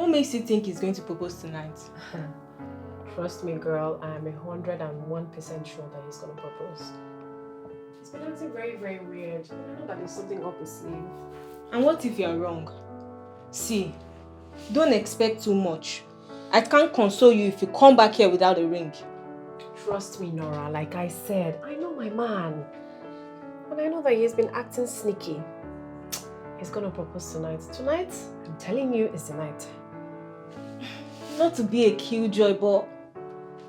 What makes you think he's going to propose tonight? Trust me, girl, I am 101% sure that he's gonna propose. He's been acting very, very weird. I know that there's something up his sleeve. And what if you're wrong? See, don't expect too much. I can't console you if you come back here without a ring. Trust me, Nora, like I said, I know my man. And I know that he's been acting sneaky. He's gonna propose tonight. Tonight, I'm telling you, is the night. Not to be a killjoy, but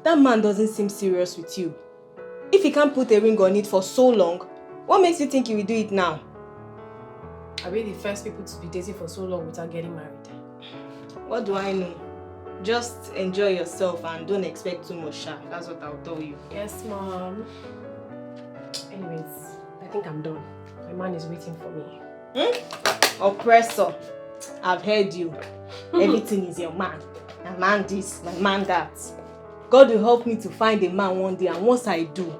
that man doesn't seem serious with you. If he can't put a ring on it for so long, what makes you think he will do it now? Are we the first people to be dating for so long without getting married? What do I know? Just enjoy yourself and don't expect too much, Sha. That's what I'll tell you. Yes, Mom. Anyways, I think I'm done. My man is waiting for me. Oppressor. I've heard you. Everything is your man. My man this, my man that. God will help me to find a man one day, and once I do,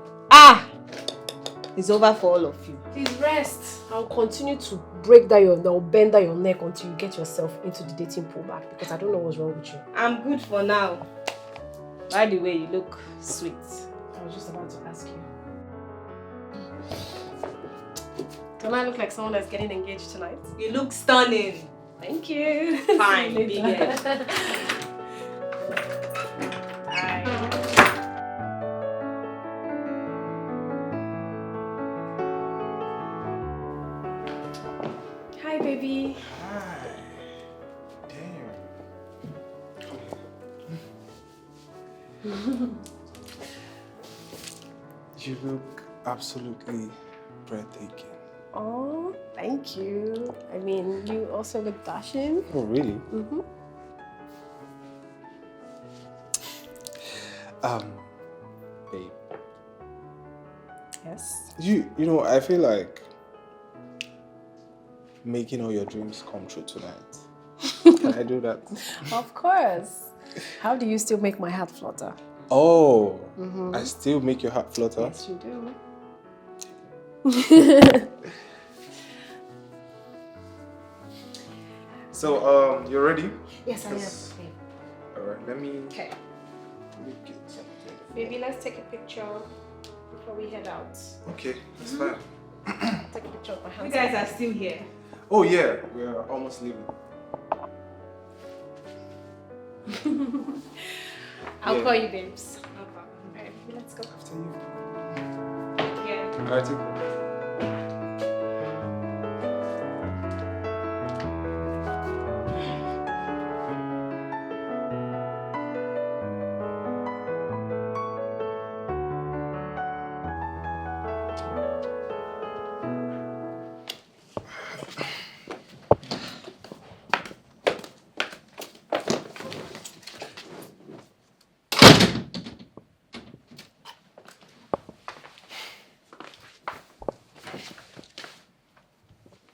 it's over for all of you. Please rest. I'll continue to break down or bend down your neck until you get yourself into the dating pool back, because I don't know what's wrong with you. I'm good for now. By the way, you look sweet. I was just about to ask you. Don't I look like someone that's getting engaged tonight? You look stunning. Thank you. Fine, big head. Hi, baby. Hi. Damn. You look absolutely breathtaking. Oh, thank you. I mean, you also look dashing. Oh, really? Mm-hmm. Babe. Yes. You know, I feel like making all your dreams come true tonight. Can I do that? Of course. How do you still make my heart flutter? Oh, I still make your heart flutter? Yes, you do. So, you ready? Yes, I am. Alright, let me Okay. get something. Maybe let's take a picture before we head out. Okay, that's fine. Take a picture of my You hands. guys are still here. Oh yeah, we are almost leaving. I'll call you, babes. No problem. Alright, let's go. After you. Yeah. Alright, take care.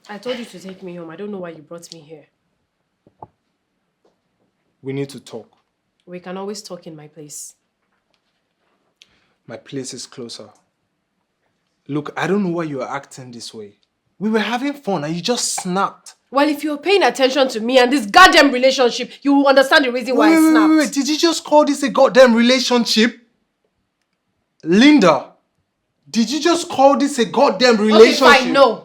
I told you to take me home. I don't know why you brought me here. We need to talk. We can always talk in my place. My place is closer. Look, I don't know why you are acting this way. We were having fun and you just snapped. Well, if you're paying attention to me and this goddamn relationship, you will understand the reason why I snapped. Wait. Did you just call this a goddamn relationship? Linda, did you just call this a goddamn relationship? Okay, fine, no.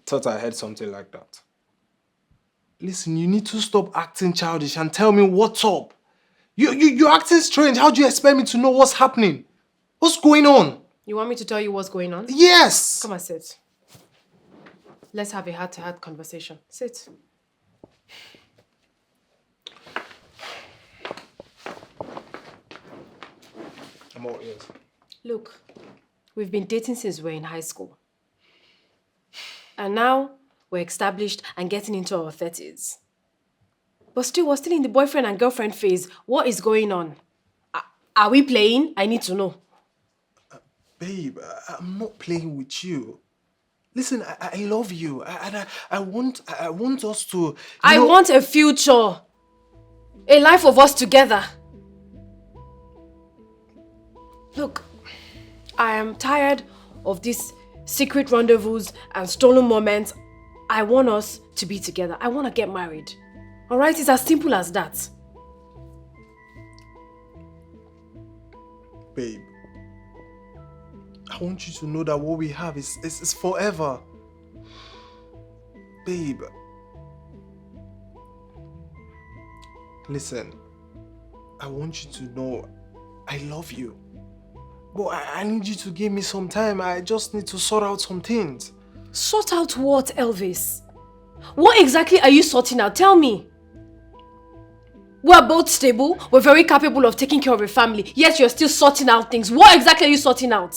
Thought I heard something like that. Listen, you need to stop acting childish and tell me what's up. You're acting strange. How do you expect me to know what's happening? What's going on? You want me to tell you what's going on? Yes! Come and sit. Let's have a heart-to-heart conversation. Sit. I'm all ears. Look, we've been dating since we were in high school. And now we're established and getting into our 30s. But still, we're still in the boyfriend and girlfriend phase. What is going on? Are we playing? I need to know. Babe, I'm not playing with you. Listen, I love you. I want us to... I want a future. A life of us together. Look, I am tired of these secret rendezvous and stolen moments. I want us to be together. I want to get married. Alright? It's as simple as that. Babe, I want you to know that what we have is forever. Babe. Listen, I want you to know I love you. But I need you to give me some time. I just need to sort out some things. Sort out what, Elvis? What exactly are you sorting out? Tell me. We're both stable. We're very capable of taking care of a family. Yet you're still sorting out things. What exactly are you sorting out?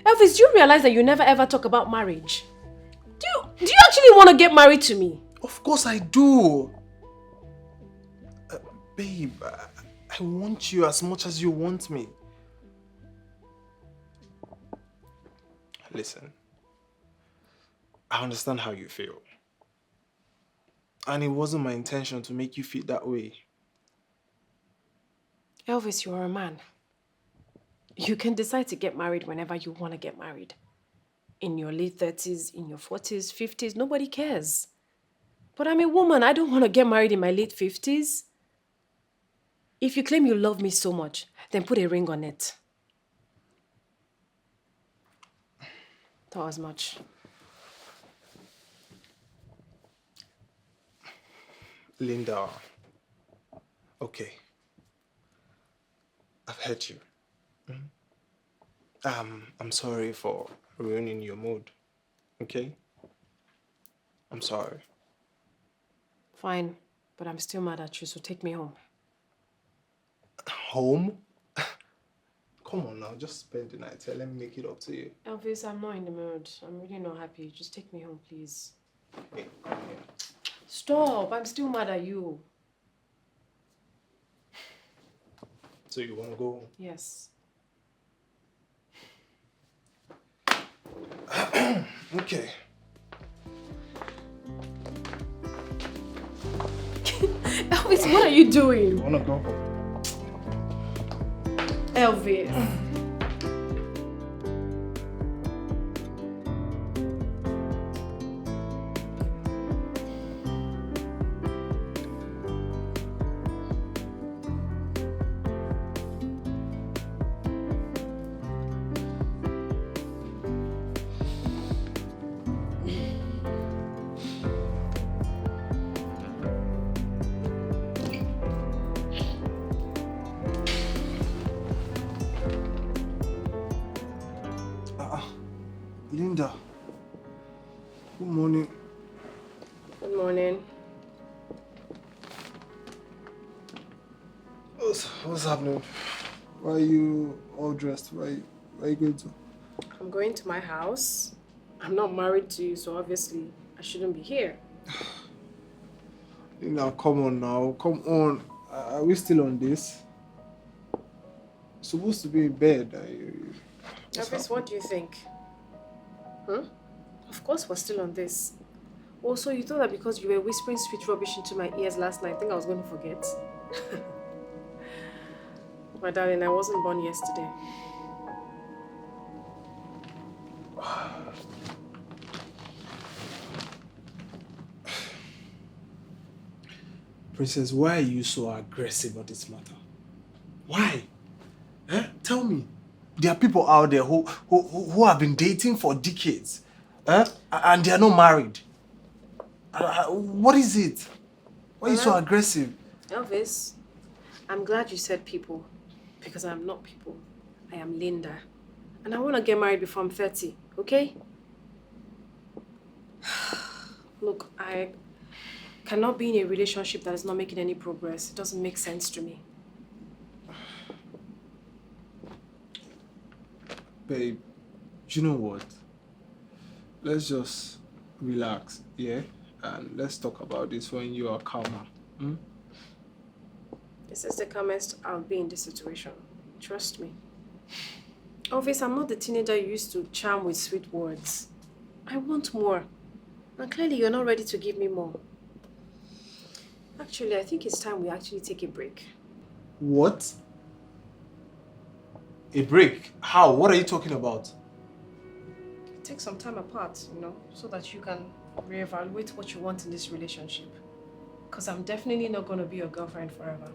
Elvis, do you realize that you never ever talk about marriage? Do you actually want to get married to me? Of course I do. Babe, I want you as much as you want me. Listen, I understand how you feel. And it wasn't my intention to make you feel that way. Elvis, you are a man. You can decide to get married whenever you want to get married. In your late 30s, in your 40s, 50s, nobody cares. But I'm a woman. I don't want to get married in my late 50s. If you claim you love me so much, then put a ring on it. Not as much. Linda, okay. I've hurt you. I'm sorry for ruining your mood, okay? I'm sorry. Fine, but I'm still mad at you, so take me home. Home? Come on now, just spend the night here. Let me make it up to you. Elvis, I'm not in the mood. I'm really not happy. Just take me home, please. Hey, come here. Stop, I'm still mad at you. So you want to go home? Yes. Okay. Elvis, what are you doing? You want to go home? Elvis. Linda, good morning. Good morning. What's happening? Why are you all dressed? Where are you going to? I'm going to my house. I'm not married to you, so obviously I shouldn't be here. Linda, come on now. Come on. Are we still on this? Supposed to be in bed. Elvis, what do you think? Of course we're still on this. Also, you thought that because you were whispering sweet rubbish into my ears last night, I think I was going to forget. My darling, I wasn't born yesterday. Princess, why are you so aggressive on this matter? Why? Tell me. There are people out there who have been dating for decades, and they are not married. What is it? Why are you so aggressive? Elvis, I'm glad you said people, because I'm not people. I am Linda. And I want to get married before I'm 30, okay? Look, I cannot be in a relationship that is not making any progress. It doesn't make sense to me. Babe, you know what? Let's just relax, yeah? And let's talk about this when you are calmer. This is the calmest I'll be in this situation. Trust me. Obviously, I'm not the teenager you used to charm with sweet words. I want more. And clearly, you're not ready to give me more. Actually, I think it's time we actually take a break. What? A break? How? What are you talking about? Take some time apart, so that you can reevaluate what you want in this relationship. Because I'm definitely not going to be your girlfriend forever.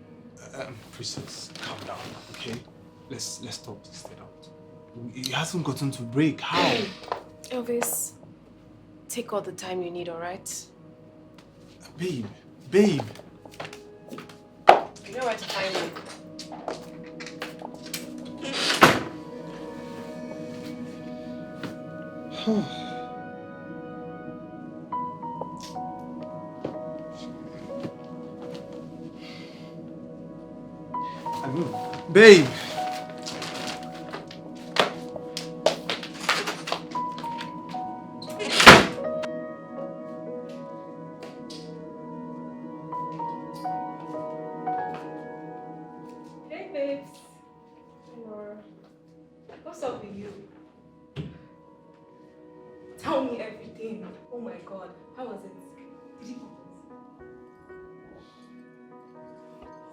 Princess, calm down, okay? Let's talk this thing out. It hasn't gotten to break. How? Elvis, take all the time you need, alright? Babe. You know where to find me. I will. Babe! Hey, babes. What's up with you? Tell me everything. Oh my God. How was it? Did you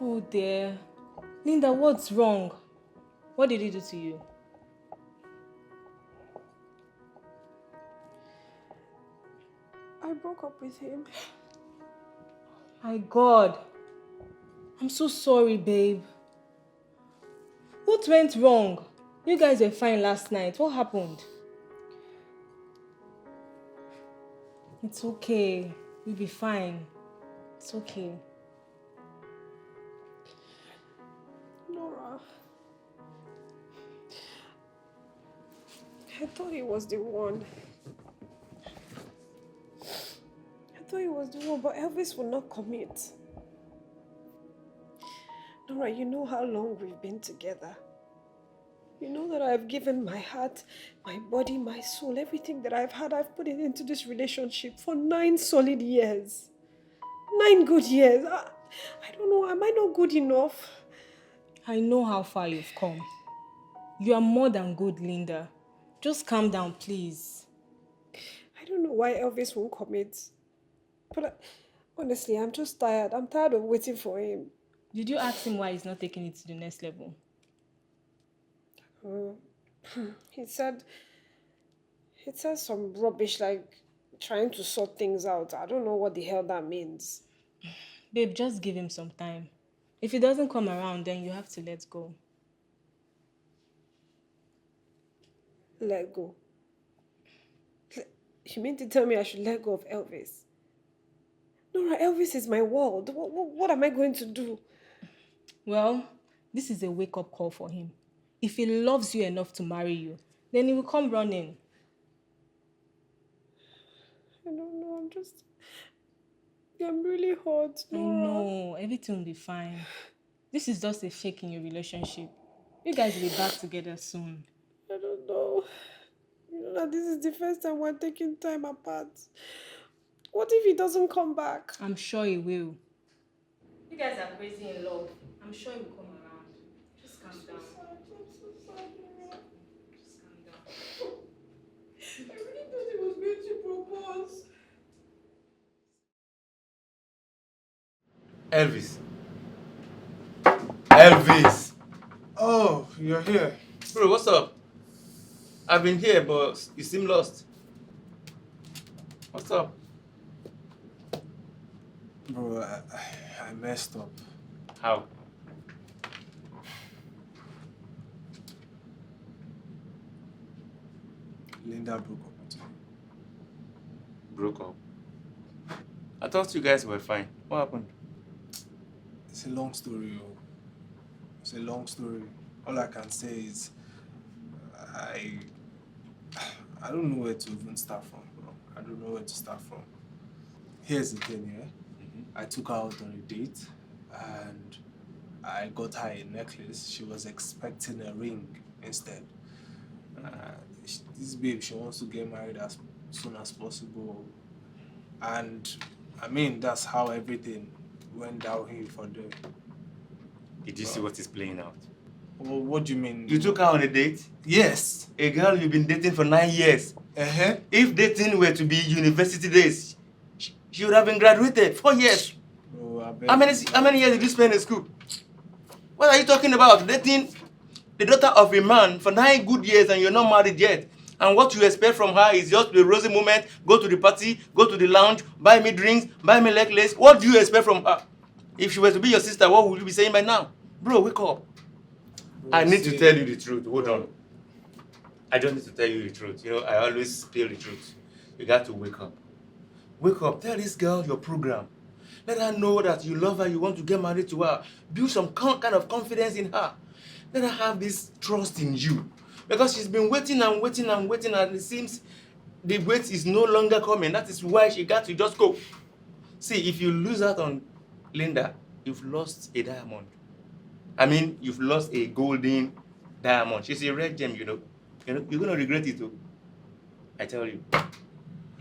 Oh dear. Linda, what's wrong? What did he do to you? I broke up with him. My God. I'm so sorry, babe. What went wrong? You guys were fine last night. What happened? It's okay. You'll be fine. It's okay. Nora. I thought he was the one. But Elvis will not commit. Nora, you know how long we've been together. You know that I've given my heart, my body, my soul, everything that I've had, I've put it into this relationship for 9 solid years. 9 good years. I don't know, am I not good enough? I know how far you've come. You are more than good, Linda. Just calm down, please. I don't know why Elvis won't commit. But honestly, I'm just tired. I'm tired of waiting for him. Did you ask him why he's not taking it to the next level? He said some rubbish like trying to sort things out. I don't know what the hell that means. Babe, just give him some time. If he doesn't come around, then you have to let go. Let go? You mean to tell me I should let go of Elvis? Nora, Elvis is my world. What am I going to do? Well, this is a wake-up call for him. If he loves you enough to marry you, then he will come running. I don't know, I'm really hurt, Nora. I know, everything will be fine. This is just a shake in your relationship. You guys will be back together soon. I don't know. You know that this is the first time we're taking time apart. What if he doesn't come back? I'm sure he will. You guys are crazy in love. I'm sure he will come around. Just calm down. I'm so sad. Just calm down. I really thought he was going to propose. Elvis! Oh, you're here. Bro, what's up? I've been here, but you seem lost. What's up? Bro, I messed up. How? Linda broke up with me. Broke up? I thought you guys were fine. What happened? It's a long story, oh. It's a long story. All I can say is I don't know where to even start from, bro. I don't know where to start from. Here's the thing, yeah? I took her out on a date and I got her a necklace. She was expecting a ring instead. This babe, she wants to get married as soon as possible. And I mean, that's how everything went downhill for them. Did you see what is playing out? Well, what do you mean? You took her on a date? Yes. A girl you've been dating for 9 years. If dating were to be university days, she would have been graduated. 4 years. Oh, I bet. How many years did you spend in school? What are you talking about? Dating the daughter of a man for 9 good years and you're not married yet. And what you expect from her is just the rosy moment, go to the party, go to the lounge, buy me drinks, buy me necklace. What do you expect from her? If she were to be your sister, what would you be saying by now? Bro, wake up. I need to tell you the truth. Hold on. I just need to tell you the truth. You know, I always spill the truth. You got to wake up. Wake up. Tell this girl your program. Let her know that you love her, you want to get married to her. Build some kind of confidence in her. Let her have this trust in you. Because she's been waiting and waiting and waiting, and it seems the wait is no longer coming. That is why she got to just go. See, if you lose out on Linda, you've lost a diamond. I mean, you've lost a golden diamond. She's a red gem, you know. You're going to regret it, too. I tell you.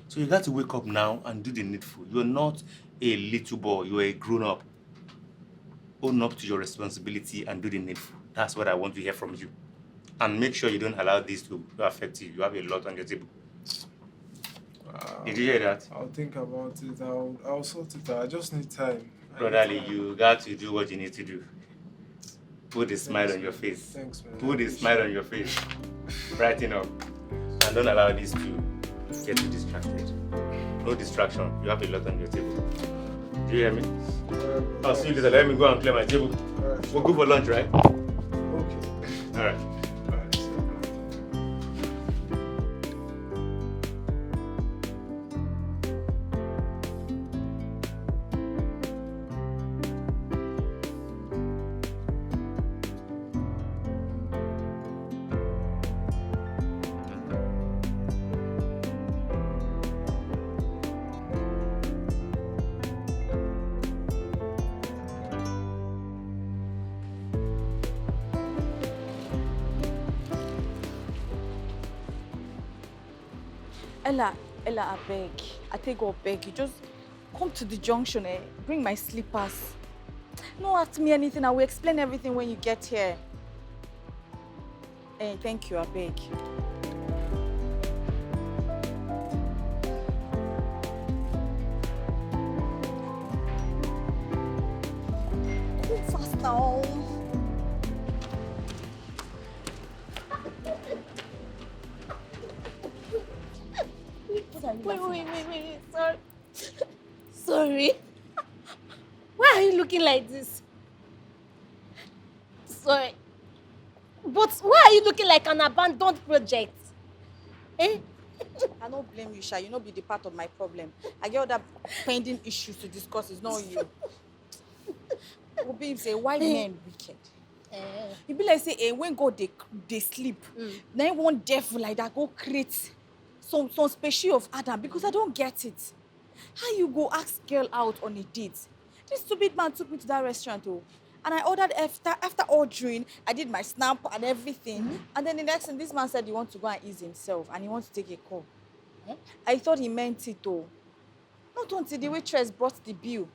So you got to wake up now and do the needful. You're not a little boy. You're a grown-up. Own up to your responsibility and do the needful. That's what I want to hear from you. And make sure you don't allow this to affect you. You have a lot on your table. Did you hear that? I'll think about it. I'll sort it out. I just need time. Brotherly, you got to do what you need to do. Put a smile on your face. Thanks, man. Put a smile on your face. Brighten up. And don't allow this to get you distracted. No distraction. You have a lot on your table. Do you hear me? I'll see you later. Let me go and clear my table. We'll go for lunch, right? Okay. All right. Ella, I take God beg you. Just come to the junction, bring my slippers. No ask me anything, I will explain everything when you get here. Thank you, I beg. Come fast now. Wait, sorry. Sorry. Why are you looking like this? Sorry. But why are you looking like an abandoned project? Eh? I don't blame you, Sha. You know, be the part of my problem. I get other pending issues to discuss. It's not you. Obi say, why men wicked? You be like say, when God they sleep, then one devil like that go create some species of Adam, because I don't get it. How you go ask girl out on a date? This stupid man took me to that restaurant, and I ordered after ordering, I did my snap and everything. And then the next thing, this man said he wants to go and ease himself and he wants to take a call. I thought he meant it though. Not until the waitress brought the bill.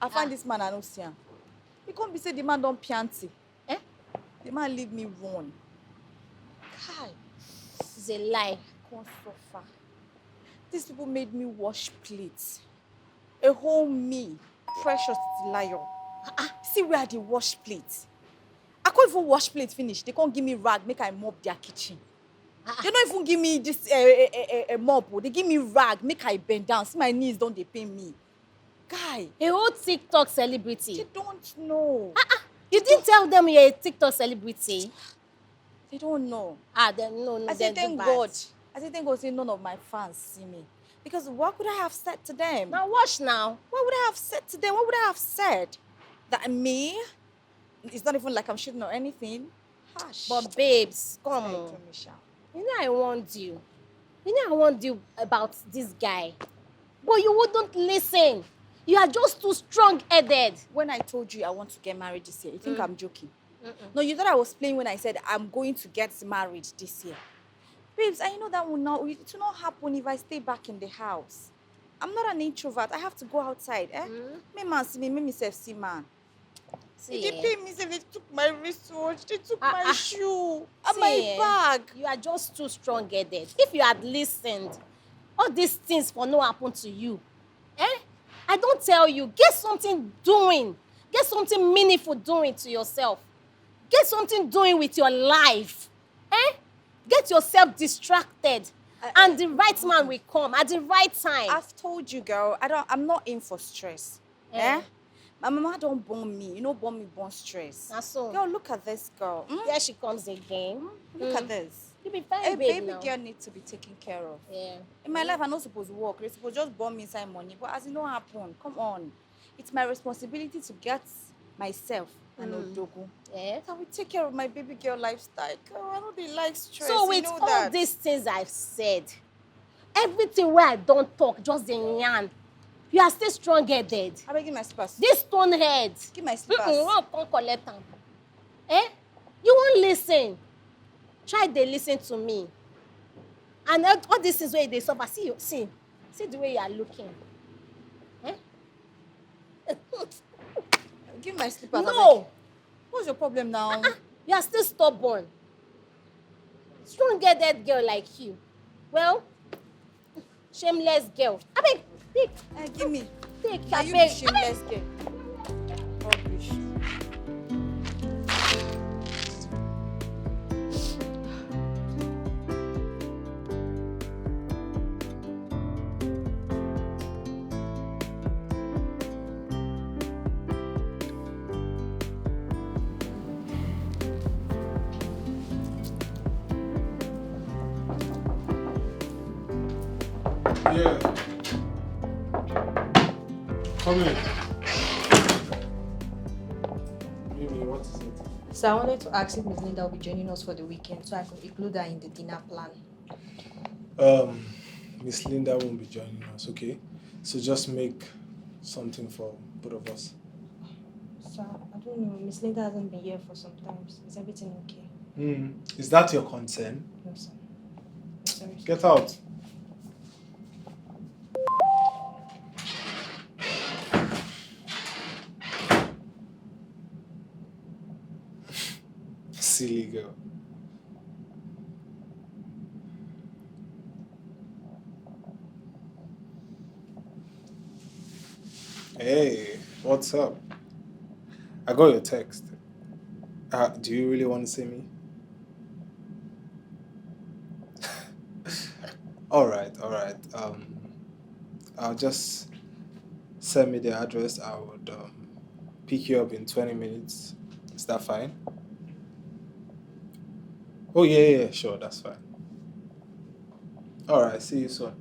I find this man, I don't see him. He can't be say the man don't pianti. The man leave me run. Kai. It's a lie. Can't suffer. These people made me wash plates. A whole me, precious lion. See where they wash plates. I can't even wash plates finish. They can't give me rag, make I mop their kitchen. They don't even give me this a mop. They give me rag, make I bend down. See my knees don't they pain me. Guy. A whole TikTok celebrity. They don't know. You didn't tell them you're a TikTok celebrity? They don't know. Then no. I say thank God. I say thank God say none of my fans see me. Because what would I have said to them? Now watch now. What would I have said to them? What would I have said? That me? It's not even like I'm shooting or anything. Hush. But babes, come on. You know I warned you. I warned you about this guy. But you wouldn't listen. You are just too strong-headed. When I told you I want to get married this year, you think I'm joking? No, you thought I was playing when I said I'm going to get married this year. Babes, and you know that will not happen if I stay back in the house. I'm not an introvert. I have to go outside. Me man see me, me self see man. See, they pay me, they took my wristwatch, they took my shoe, and my bag. You are just too strong-headed. If you had listened, all these things will not happen to you. I don't tell you, get something doing. Get something meaningful doing to yourself. Get something doing with your life. Get yourself distracted. And the right man will come at the right time. I've told you, girl, I'm not in for stress. Eh? My mama don't born me. You know, born me, born stress. So. Girl, look at this girl. Here she comes again. Look at this. You be fine, A baby now. girl needs to be taken care of. Yeah. In my life, I'm not supposed to work. They're supposed to just born me inside money. But as it don't happen, come on. It's my responsibility to get myself an odogu. Yeah. I will take care of my baby girl lifestyle. Girl, I know they like stress. So with you know all that. these things I've said, everything where I don't talk, just the yarn, you are still strong-headed. I beg, give my slippers. This stone head. Give my slippers. Can't collect them. Eh? You won't listen. Try to listen to me. And all these things where they suffer, see the way you are looking. Eh? Give my slippers. No. What's your problem now? You are still stubborn. Strong-headed girl like you. Well, shameless girl. I mean, take. Give me. Take. Are you the shameless girl? Rubbish. Yeah. Come in. Mimi, what is it? So I wanted to ask if Miss Linda will be joining us for the weekend so I could include her in the dinner plan. Miss Linda won't be joining us, okay? So just make something for both of us. So I don't know, Miss Linda hasn't been here for some time. Is everything okay? Is that your concern? No, sir. Sorry. Get out. Silly girl. Hey, what's up? I got your text. Do you really want to see me? All right. I'll just send me the address. I would pick you up in 20 minutes. Is that fine? Oh, yeah, sure, that's fine. All right, see you soon.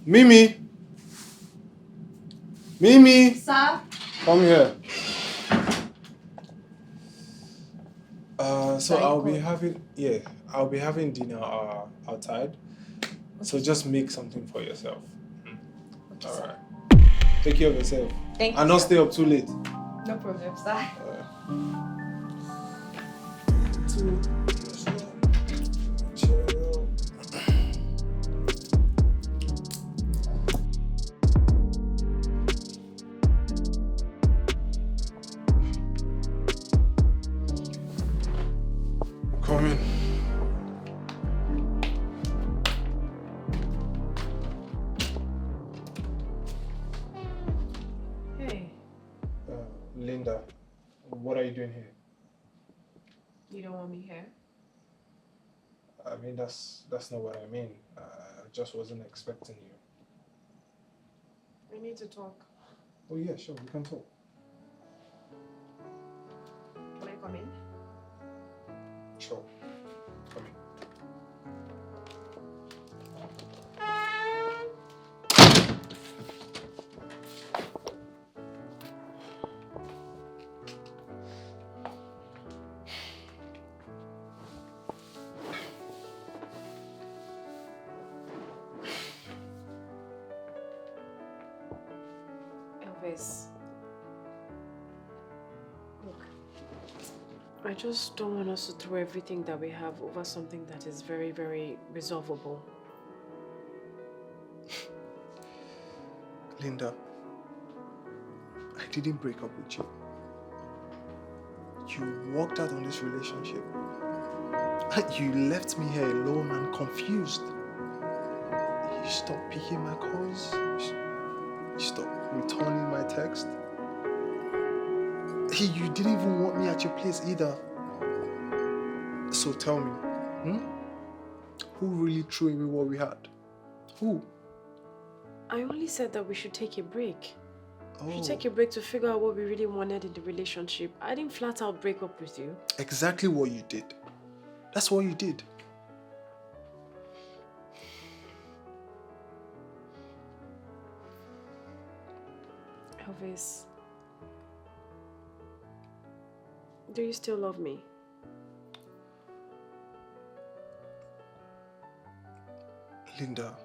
Mimi! Sir? Come here. So I'll be having dinner outside. Okay. So just make something for yourself. Okay, all right. Take care of yourself. Thank you. And don't stay up too late. No problem, sir. Come in. Linda, what are you doing here? You don't want me here? I mean, that's not what I mean. I just wasn't expecting you. We need to talk. Oh yeah, sure, we can talk. Can I come in? Sure. Come in. Look, I just don't want us to throw everything that we have over something that is very, very resolvable. Linda, I didn't break up with you. You walked out on this relationship. You left me here alone and confused. You stopped picking my calls. You stopped returning my text. You didn't even want me at your place either. So tell me, who really threw away what we had? Who? I only said that we should take a break. We should Oh, take a break to figure out what we really wanted in the relationship. I didn't flat out break up with you. exactly what you did. That's what you did. Elvis, do you still love me? Linda,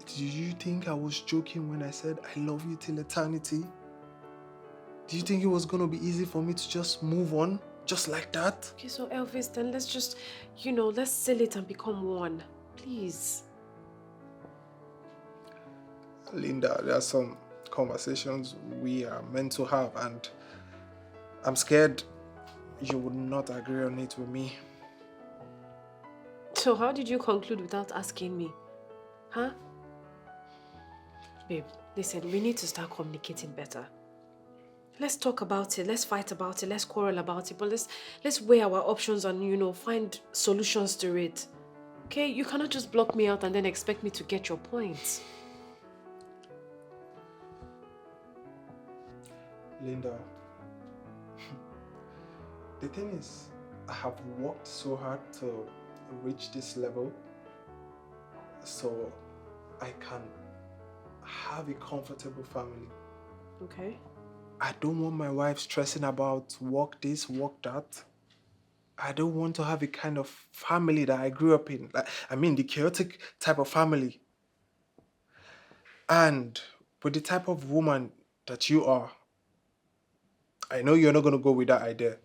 did you think I was joking when I said I love you till eternity? Do you think it was gonna be easy for me to just move on, just like that? Okay, so Elvis, then let's just, let's seal it and become one. Please. Linda, there are some conversations we are meant to have, and I'm scared you would not agree on it with me. So how did you conclude without asking me? Huh? Babe, listen, we need to start communicating better. Let's talk about it, let's fight about it, let's quarrel about it, but let's weigh our options and, find solutions to it. Okay? You cannot just block me out and then expect me to get your point. Linda, the thing is, I have worked so hard to reach this level so I can have a comfortable family. Okay? I don't want my wife stressing about work this, work that. I don't want to have a kind of family that I grew up in. The chaotic type of family. And with the type of woman that you are, I know you're not going to go with that idea.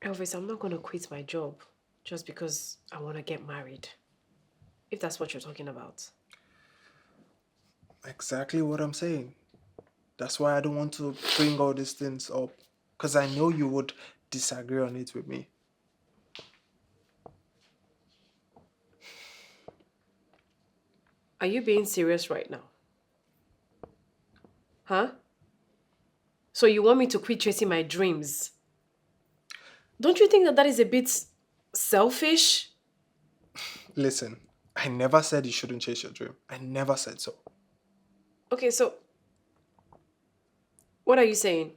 Elvis, I'm not going to quit my job just because I want to get married. If that's what you're talking about. Exactly what I'm saying. That's why I don't want to bring all these things up. Because I know you would disagree on it with me. Are you being serious right now? Huh? So you want me to quit chasing my dreams? Don't you think that is a bit selfish? Listen, I never said you shouldn't chase your dream. I never said so. Okay, so what are you saying?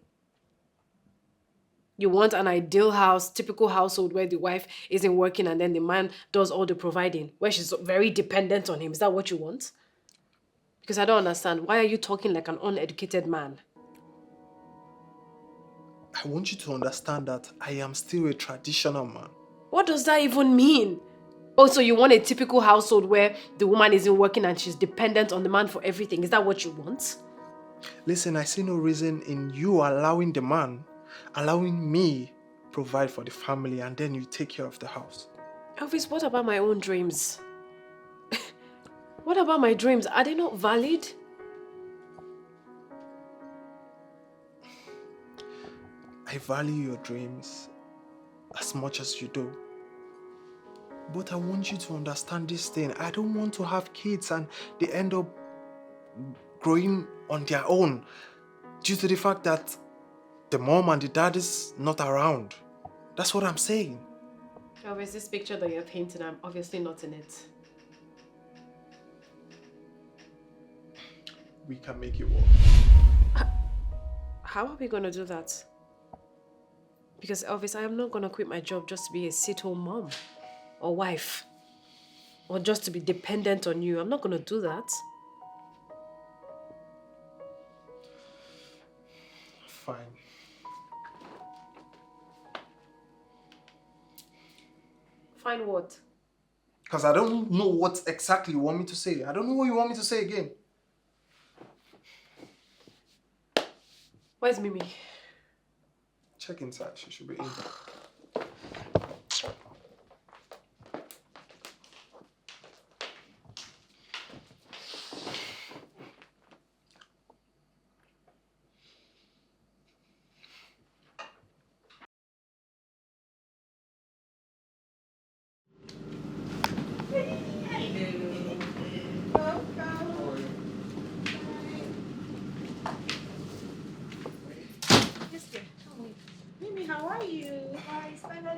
You want an ideal house, typical household where the wife isn't working and then the man does all the providing, where she's very dependent on him. Is that what you want? Because I don't understand. Why are you talking like an uneducated man? I want you to understand that I am still a traditional man. What does that even mean? Oh, so you want a typical household where the woman isn't working and she's dependent on the man for everything. Is that what you want? Listen, I see no reason in you allowing the man, allowing me provide for the family, and then you take care of the house. Elvis, what about my own dreams? What about my dreams? Are they not valid? I value your dreams as much as you do. But I want you to understand this thing. I don't want to have kids and they end up growing on their own due to the fact that the mom and the dad is not around. That's what I'm saying. Elvis, this picture that you're painting, I'm obviously not in it. We can make it work. How are we going to do that? Because Elvis, I am not going to quit my job just to be a sit-home mom or wife or just to be dependent on you. I'm not going to do that. Fine. Fine what? Because I don't know what exactly you want me to say. I don't know what you want me to say again. Where's Mimi? Check inside. She should be in.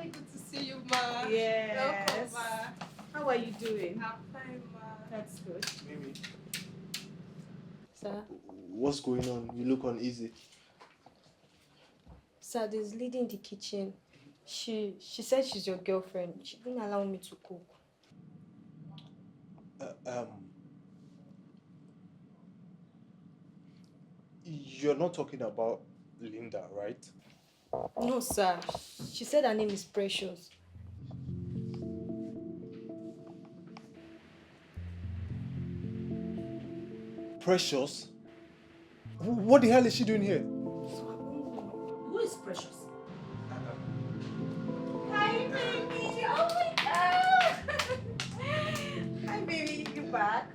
good to see you, ma. Yes. Welcome, ma. How are you doing? I'm fine, ma. That's good. Mimi, Sir? what's going on? You look uneasy. Sir, there's lady in the kitchen. She said she's your girlfriend. She didn't allow me to cook. You're not talking about Linda, right? No, sir. She said her name is Precious. Precious? What the hell is she doing here? Who is Precious? Hi, baby. Oh, my God. Hi, baby. You back?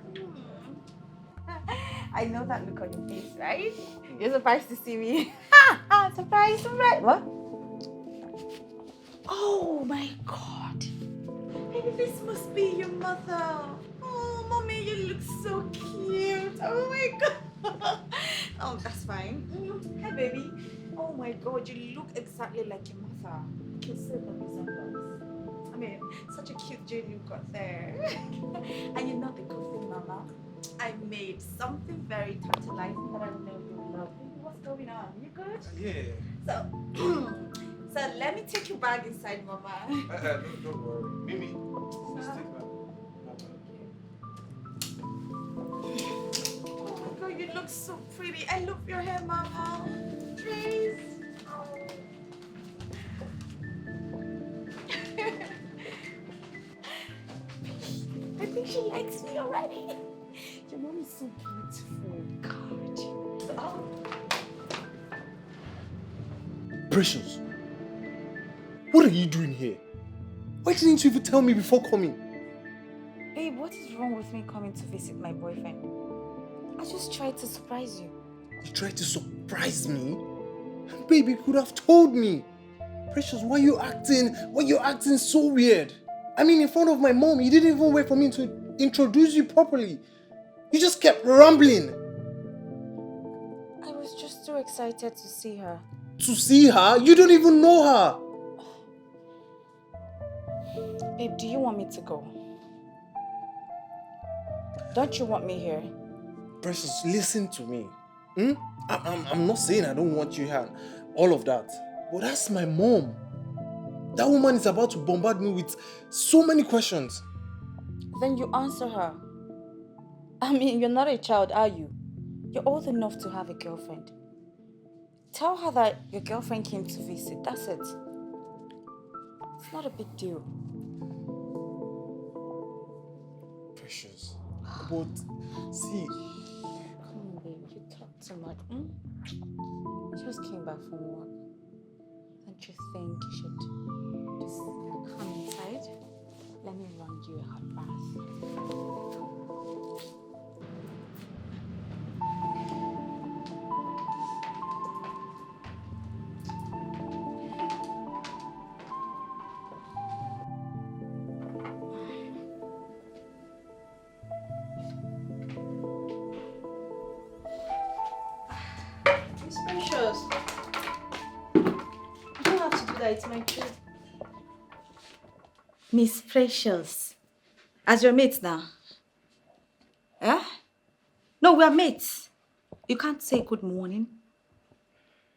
I know that look on your face, right? You're surprised to see me. Surprise, surprise. What? Oh, my God. Baby, this must be your mother. Oh, mommy, you look so cute. Oh, my God. Oh, that's fine. Hi, baby. Oh, my God, you look exactly like your mother. I can see the resemblance. I mean, such a cute gene you've got there. And you know the good thing, Mama? I made something very tantalizing that I know you love. Baby, what's going on? You good? Yeah. So, so let me take you back inside, Mama. Don't worry. Mimi, let's take her. Oh my God, you look so pretty. I love your hair, Mama. Please. I think she likes me already. Your mom is so beautiful. God. Oh. Precious, what are you doing here? Why didn't you even tell me before coming? Babe, what is wrong with me coming to visit my boyfriend? I just tried to surprise you. You tried to surprise me? Baby, you could have told me. Precious, why you acting so weird? I mean, in front of my mom, you didn't even wait for me to introduce you properly. You just kept rambling. I was just too excited to see her. To see her? You don't even know her. Babe, do you want me to go? Don't you want me here? Precious, listen to me. I'm not saying I don't want you here, all of that. But that's my mom. That woman is about to bombard me with so many questions. Then you answer her. I mean, you're not a child, are you? You're old enough to have a girlfriend. Tell her that your girlfriend came to visit. That's it. It's not a big deal. Precious. But see, Come on, babe. You talk too much. You just came back from work. Don't you think you should just come inside? Let me run you a hot bath. Miss Precious. You don't have to do that. It's my trip. Miss Precious. As your mate now. Eh? No, we are mates. You can't say good morning.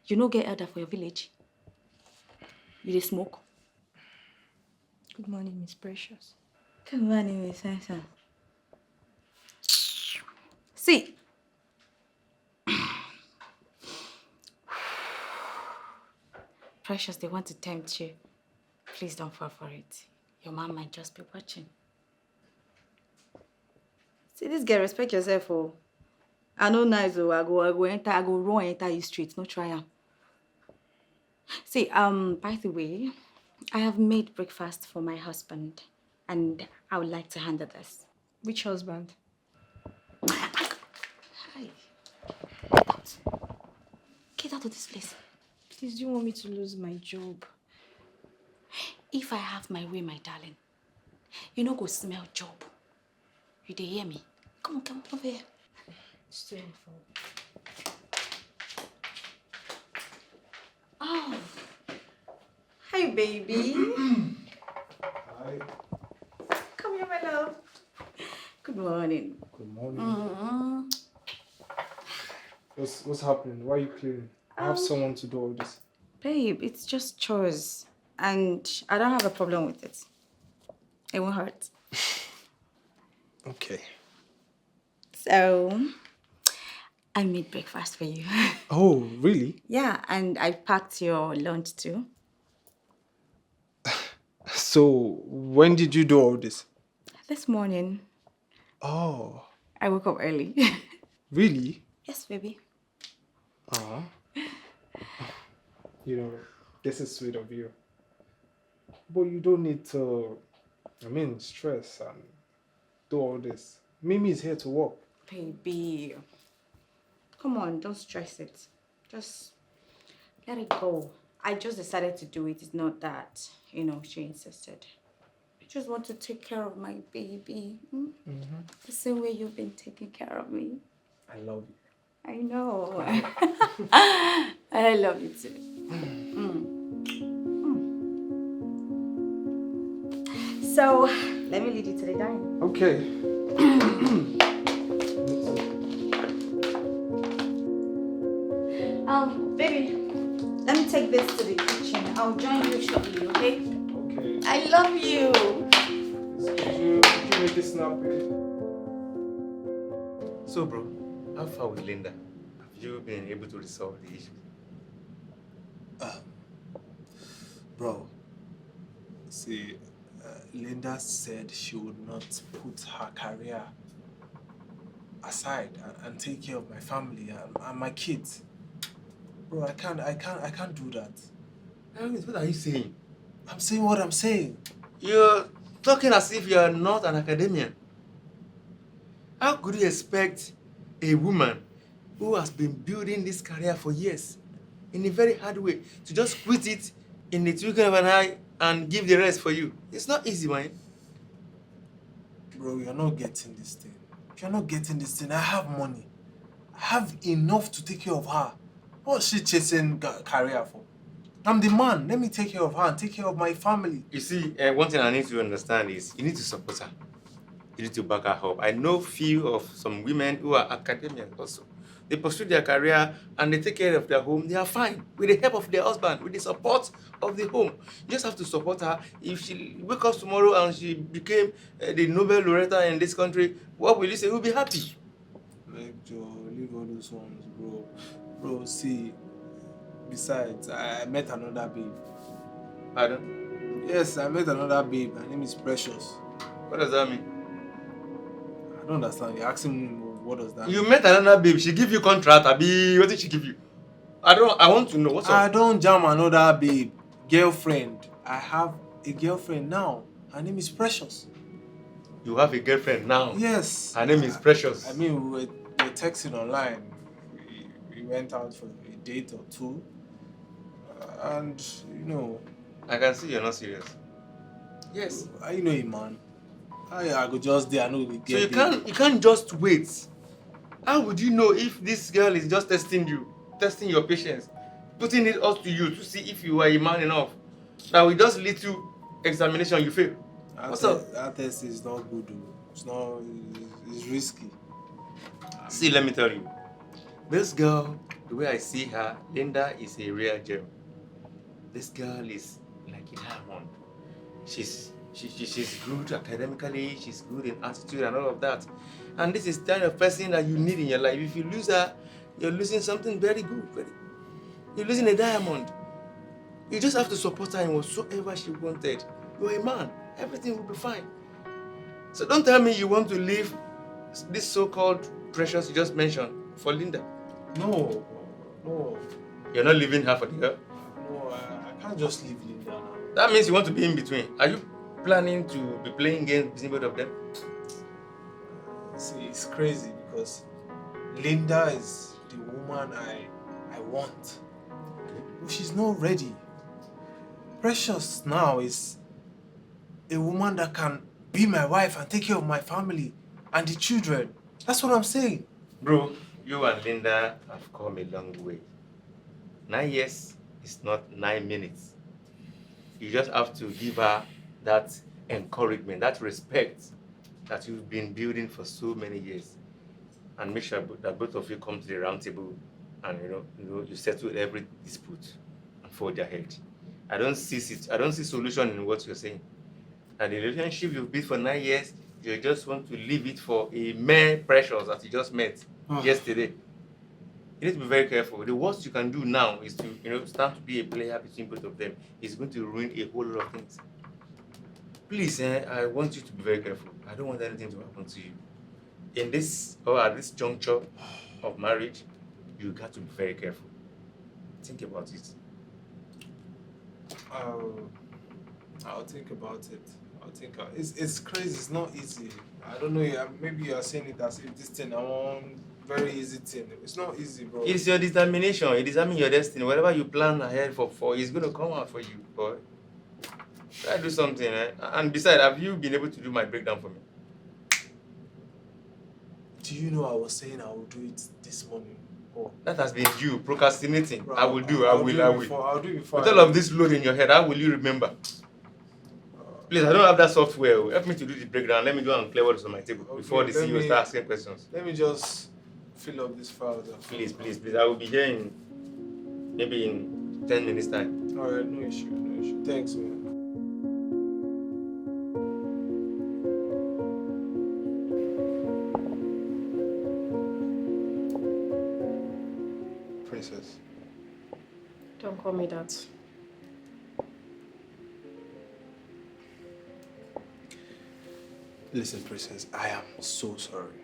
You no get elder for your village. You dey smoke. Good morning, Miss Precious. Good morning, Miss Precious. See. Precious, they want to tempt you. Please don't fall for it. Your mom might just be watching. See, this girl, respect yourself, oh. I know nice, oh. I go run enter you street. No try am. See, by the way, I have made breakfast for my husband, and I would like to handle this. Which husband? Hi. Get out of this place. Please, do you want me to lose my job? If I have my way, my darling, you no go smell job. You dey hear me? Come on, over here. It's too helpful. Oh. Hi, baby. Hi. Come here, my love. Good morning. Good morning. Mm-hmm. What's happening? Why are you cleaning? I have someone to do all this. Babe, it's just chores. And I don't have a problem with it. It won't hurt. Okay. So, I made breakfast for you. Oh, really? Yeah, and I packed your lunch too. So, when did you do all this? This morning, Oh, I woke up early. really? Yes, baby. Uh-huh. You know, this is sweet of you. But you don't need to, stress and do all this. Mimi is here to work. Baby. Come on, don't stress it. Just let it go. I just decided to do it. It's not that, she insisted. I just want to take care of my baby. The same way you've been taking care of me. I love you. I know. I love you too. So, let me lead you to the dining. Okay. Baby, let me take this to the kitchen. I'll join you shortly, okay? Okay. I love you. Could you make this now, please? So, bro, how far with Linda? Have you been able to resolve the issue? Bro, see, Linda said she would not put her career aside and take care of my family and my kids. Bro, I can't do that. What are you saying? I'm saying what I'm saying. You're talking as if you're not an academician. How could you expect a woman who has been building this career for years in a very hard way to just quit it in the twinkling of an eye and give the rest for you? It's not easy, man. Bro, you're not getting this thing. You're not getting this thing. I have money. I have enough to take care of her. What's she chasing career for? I'm the man. Let me take care of her and take care of my family. You see, one thing I need to understand is you need to support her. You need to back her up. I know few of some women who are academics also. They pursue their career and they take care of their home. They are fine with the help of their husband, with the support of the home. You just have to support her. If she wakes up tomorrow and she became the Nobel laureate in this country, what will you say? We'll be happy. Like, Joe, leave all those ones, bro. Bro, see, besides, I met another babe. Pardon? Yes, I met another babe. Her name is Precious. What does that mean? I don't understand. You're asking me what does that mean? You met another babe. She give you contract. Abi, what did she give you? I want to know. What's up? I don't jam another babe. Girlfriend. I have a girlfriend now. Her name is Precious. You have a girlfriend now? Yes. Her name is Precious. I mean, we were texting online. We went out for a date or two. And, I can see you're not serious. Yes. I know him, man. I go just there. I know we get So you can't just wait. How would you know if this girl is just testing you, testing your patience, putting it up to you to see if you are a man enough? Now with just little examination you fail. What's up? That test is not good, though. It's not. It's risky. See, let me tell you. This girl, the way I see her, Linda is a real gem. This girl is like a diamond. She's good academically, she's good in attitude and all of that. And this is the kind of person that you need in your life. If you lose her, you're losing something very good. You're losing a diamond. You just have to support her in whatsoever she wanted. You're a man. Everything will be fine. So don't tell me you want to leave this so-called Precious you just mentioned for Linda. No. You're not leaving her for the girl? No, I can't just leave Linda now. That means you want to be in between. Are you planning to be playing games between both of them? See, it's crazy because Linda is the woman I want. But she's not ready. Precious now is a woman that can be my wife and take care of my family and the children. That's what I'm saying. Bro, you and Linda have come a long way. 9 years is not 9 minutes. You just have to give her that encouragement, that respect that you've been building for so many years, and make sure that both of you come to the round table and you settle every dispute and forge ahead. I don't see solution in what you're saying. And the relationship you've built for 9 years, you just want to leave it for a mere precious that you just met yesterday. You need to be very careful. The worst you can do now is to start to be a player between both of them. It's going to ruin a whole lot of things. Please, I want you to be very careful. I don't want anything to happen to you. In this, or at this juncture of marriage, you got to be very careful. Think about it. I'll think about it. It's crazy. It's not easy. I don't know. Maybe you are saying it as if this thing I want very easy thing. It's not easy, bro. It's your determination. You determine your destiny. Whatever you plan ahead for it's going to come out for you, boy. Try to do something, And besides, have you been able to do my breakdown for me? Do you know I was saying I will do it this morning? Oh. That has been you procrastinating. Bro, I will. I'll do it before. With all of this load in your head, how will you remember? Please, I don't have that software. Help me to do the breakdown. Let me go and clear what is on my table before the CEO starts asking questions. Let me just fill up this file. Please. I will be here maybe in 10 minutes time. Alright, no issue. Thanks, man. Princess. Don't call me that. Listen, Princess, I am so sorry.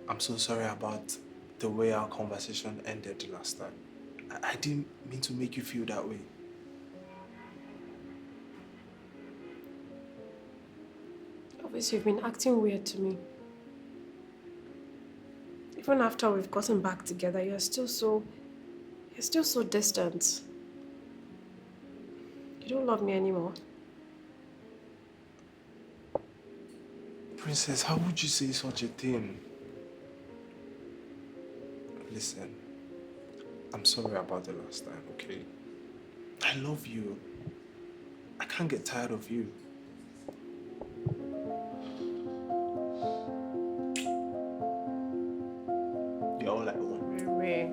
I'm so sorry about the way our conversation ended last time. I didn't mean to make you feel that way. Obviously, you've been acting weird to me. Even after we've gotten back together, you're still so distant. You don't love me anymore. Princess, how would you say such a thing? Listen, I'm sorry about the last time, okay? I love you. I can't get tired of you. You're all I want. Rare.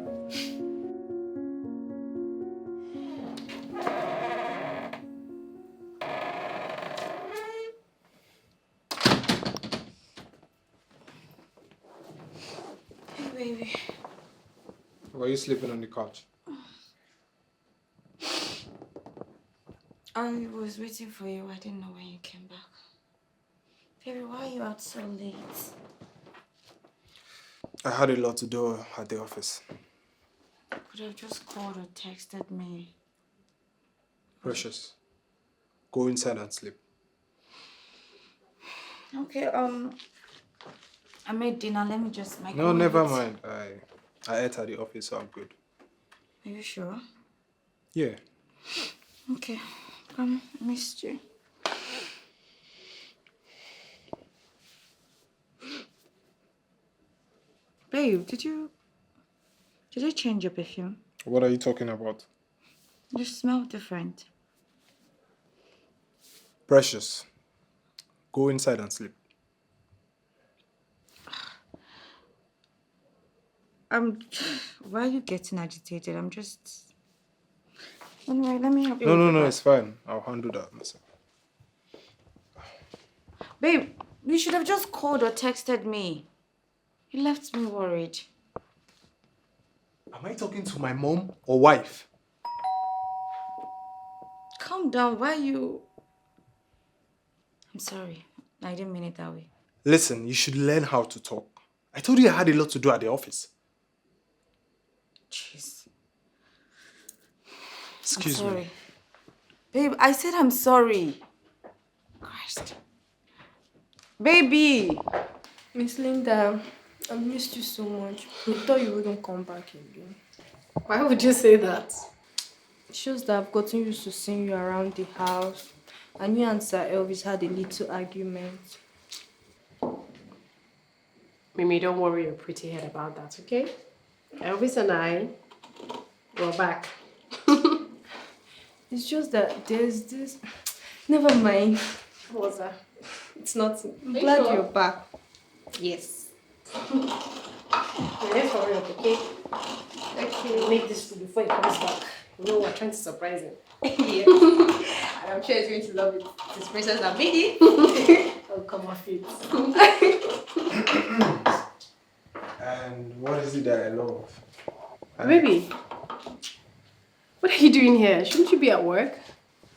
Baby. Why are you sleeping on the couch? I was waiting for you. I didn't know when you came back. Baby, why are you out so late? I had a lot to do at the office. You could have just called or texted me. Precious, go inside and sleep. Okay, I made dinner. Let me just make No, never mind. I ate at the office, so I'm good. Are you sure? Yeah. Okay. I missed you. Babe, did you change your perfume? What are you talking about? You smell different. Precious, go inside and sleep. Why are you getting agitated? I'm just... Anyway, let me help you. No, it's fine. I'll handle that myself. Babe, you should have just called or texted me. You left me worried. Am I talking to my mom or wife? Calm down. Why are you... I'm sorry. I didn't mean it that way. Listen, you should learn how to talk. I told you I had a lot to do at the office. Jeez. Excuse I'm sorry. me. Babe, I said I'm sorry. Christ. Baby! Miss Linda, I missed you so much. I thought you wouldn't come back again. Why would you say that? It shows that I've gotten used to seeing you around the house. And you and Sir Elvis had a little argument. Mimi, don't worry your pretty head about that, okay? Elvis and I, we're back. It's just that there's this... Never mind. What was that? It's nothing. I'm Are you glad sure? you're back. Yes. Let's hurry up, okay? Okay. Make this food before he comes back. You know, we're trying to surprise him. Yeah. And I'm sure he's going to love it. This princess and made it. I'll come off it. And what is it that I love? Baby, what are you doing here? Shouldn't you be at work?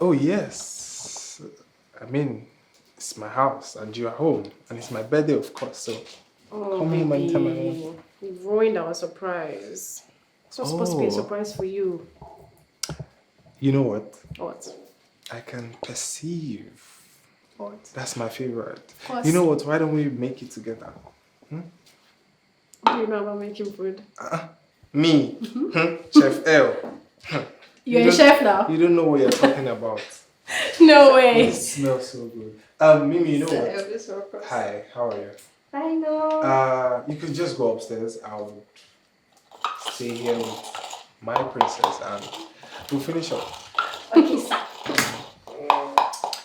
Oh, yes. I mean, it's my house and you're home. And it's my birthday, of course, so Oh, come home anytime I want. You've ruined our surprise. It's not supposed to be a Oh. surprise for you. You know what? What? I can perceive. What? That's my favorite. What? You know what? Why don't we make it together? Do you know about making food? Me, Chef L. You're a don't- chef now? You don't know what you're talking about. No way. It smells so good. Mimi, you know what? Hi, how are you? I know. You could just go upstairs. I'll stay here with my princess and we'll finish up. Okay, sir.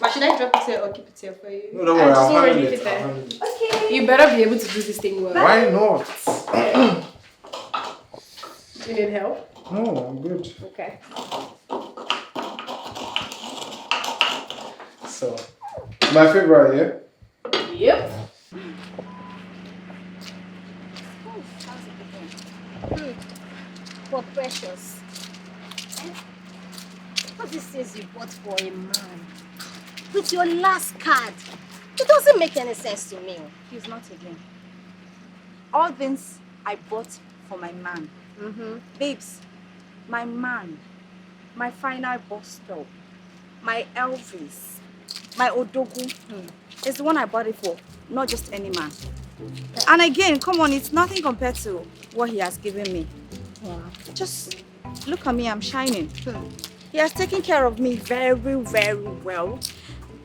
But should I drop it here or keep it here for you? No, don't worry, just I'll already handle it. fit there. I'll handle it. Okay. You better be able to do this thing well. Why not? You need help? No, I'm good. Okay. So, my favorite, yeah? Yep. For precious. What these things you bought for a man? With your last card. It doesn't make any sense to me. He's not again. All things I bought for my man. Babes, my man, my final bus stop, my Elvis, my Odogu. It's the one I bought it for, not just any man. And again, come on, it's nothing compared to what he has given me. Wow. Just look at me, I'm shining. He has taken care of me very, very well.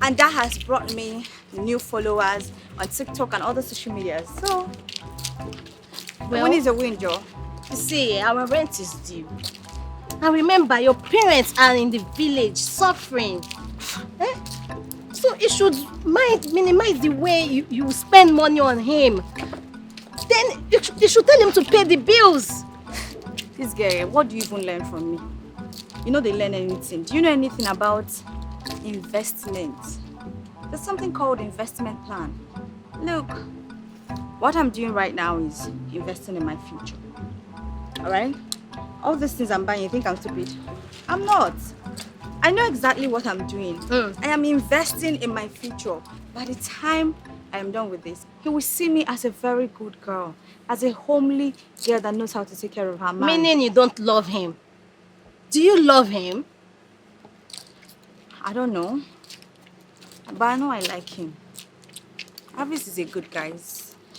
And that has brought me new followers on TikTok and other social media. So, Well, when is a win, Joe? You see, our rent is due. And remember, your parents are in the village suffering. So you should minimize the way you spend money on him. Then you should tell him to pay the bills. This girl, what do you even learn from me? You know they learn anything. Do you know anything about investment? There's something called investment plan. Look, what I'm doing right now is investing in my future. Alright? All these things I'm buying, you think I'm stupid? I'm not. I know exactly what I'm doing. I am investing in my future. By the time I am done with this, he will see me as a very good girl, as a homely girl that knows how to take care of her man. Meaning you don't love him. Do you love him? I don't know. But I know I like him. Avis is a good guy.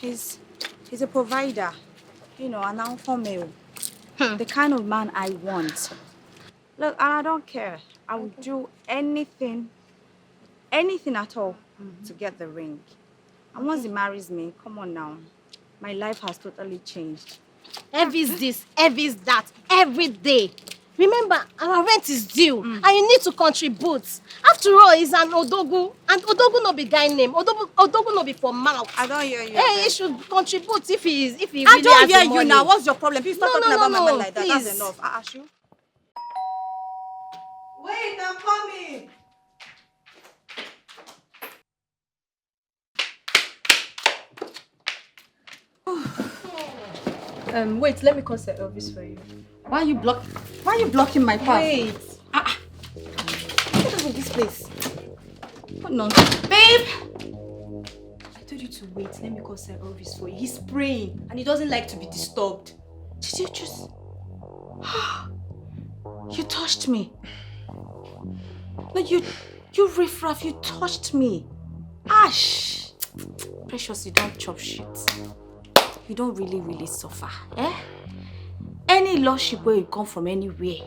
He's a provider. You know, an alpha male. The kind of man I want. Look, and I don't care. I will do anything at all to get the ring. And once he marries me, come on now. My life has totally changed. Every's this, every's that, every day. Remember, our rent is due, and you need to contribute. After all, he's an Odogu, and Odogu no be guy name. Odogu no be for mouth. I don't hear you. Hey, he should contribute if he really I don't has hear the you money. now. What's your problem? Please stop talking about my man like that. please. That's enough. Ashu. Wait, I'm coming. Wait, let me call Sir Elvis for you. Why are you blocking my path? Wait. What is this place? What nonsense? Babe! I told you to wait. Let me call Sir Elvis for you. He's praying and he doesn't like to be disturbed. Did you just... You touched me. No, you riffraff, you touched me. Ash! Precious, you don't chop shit. You don't really suffer, eh? Any lordship where you come from anywhere,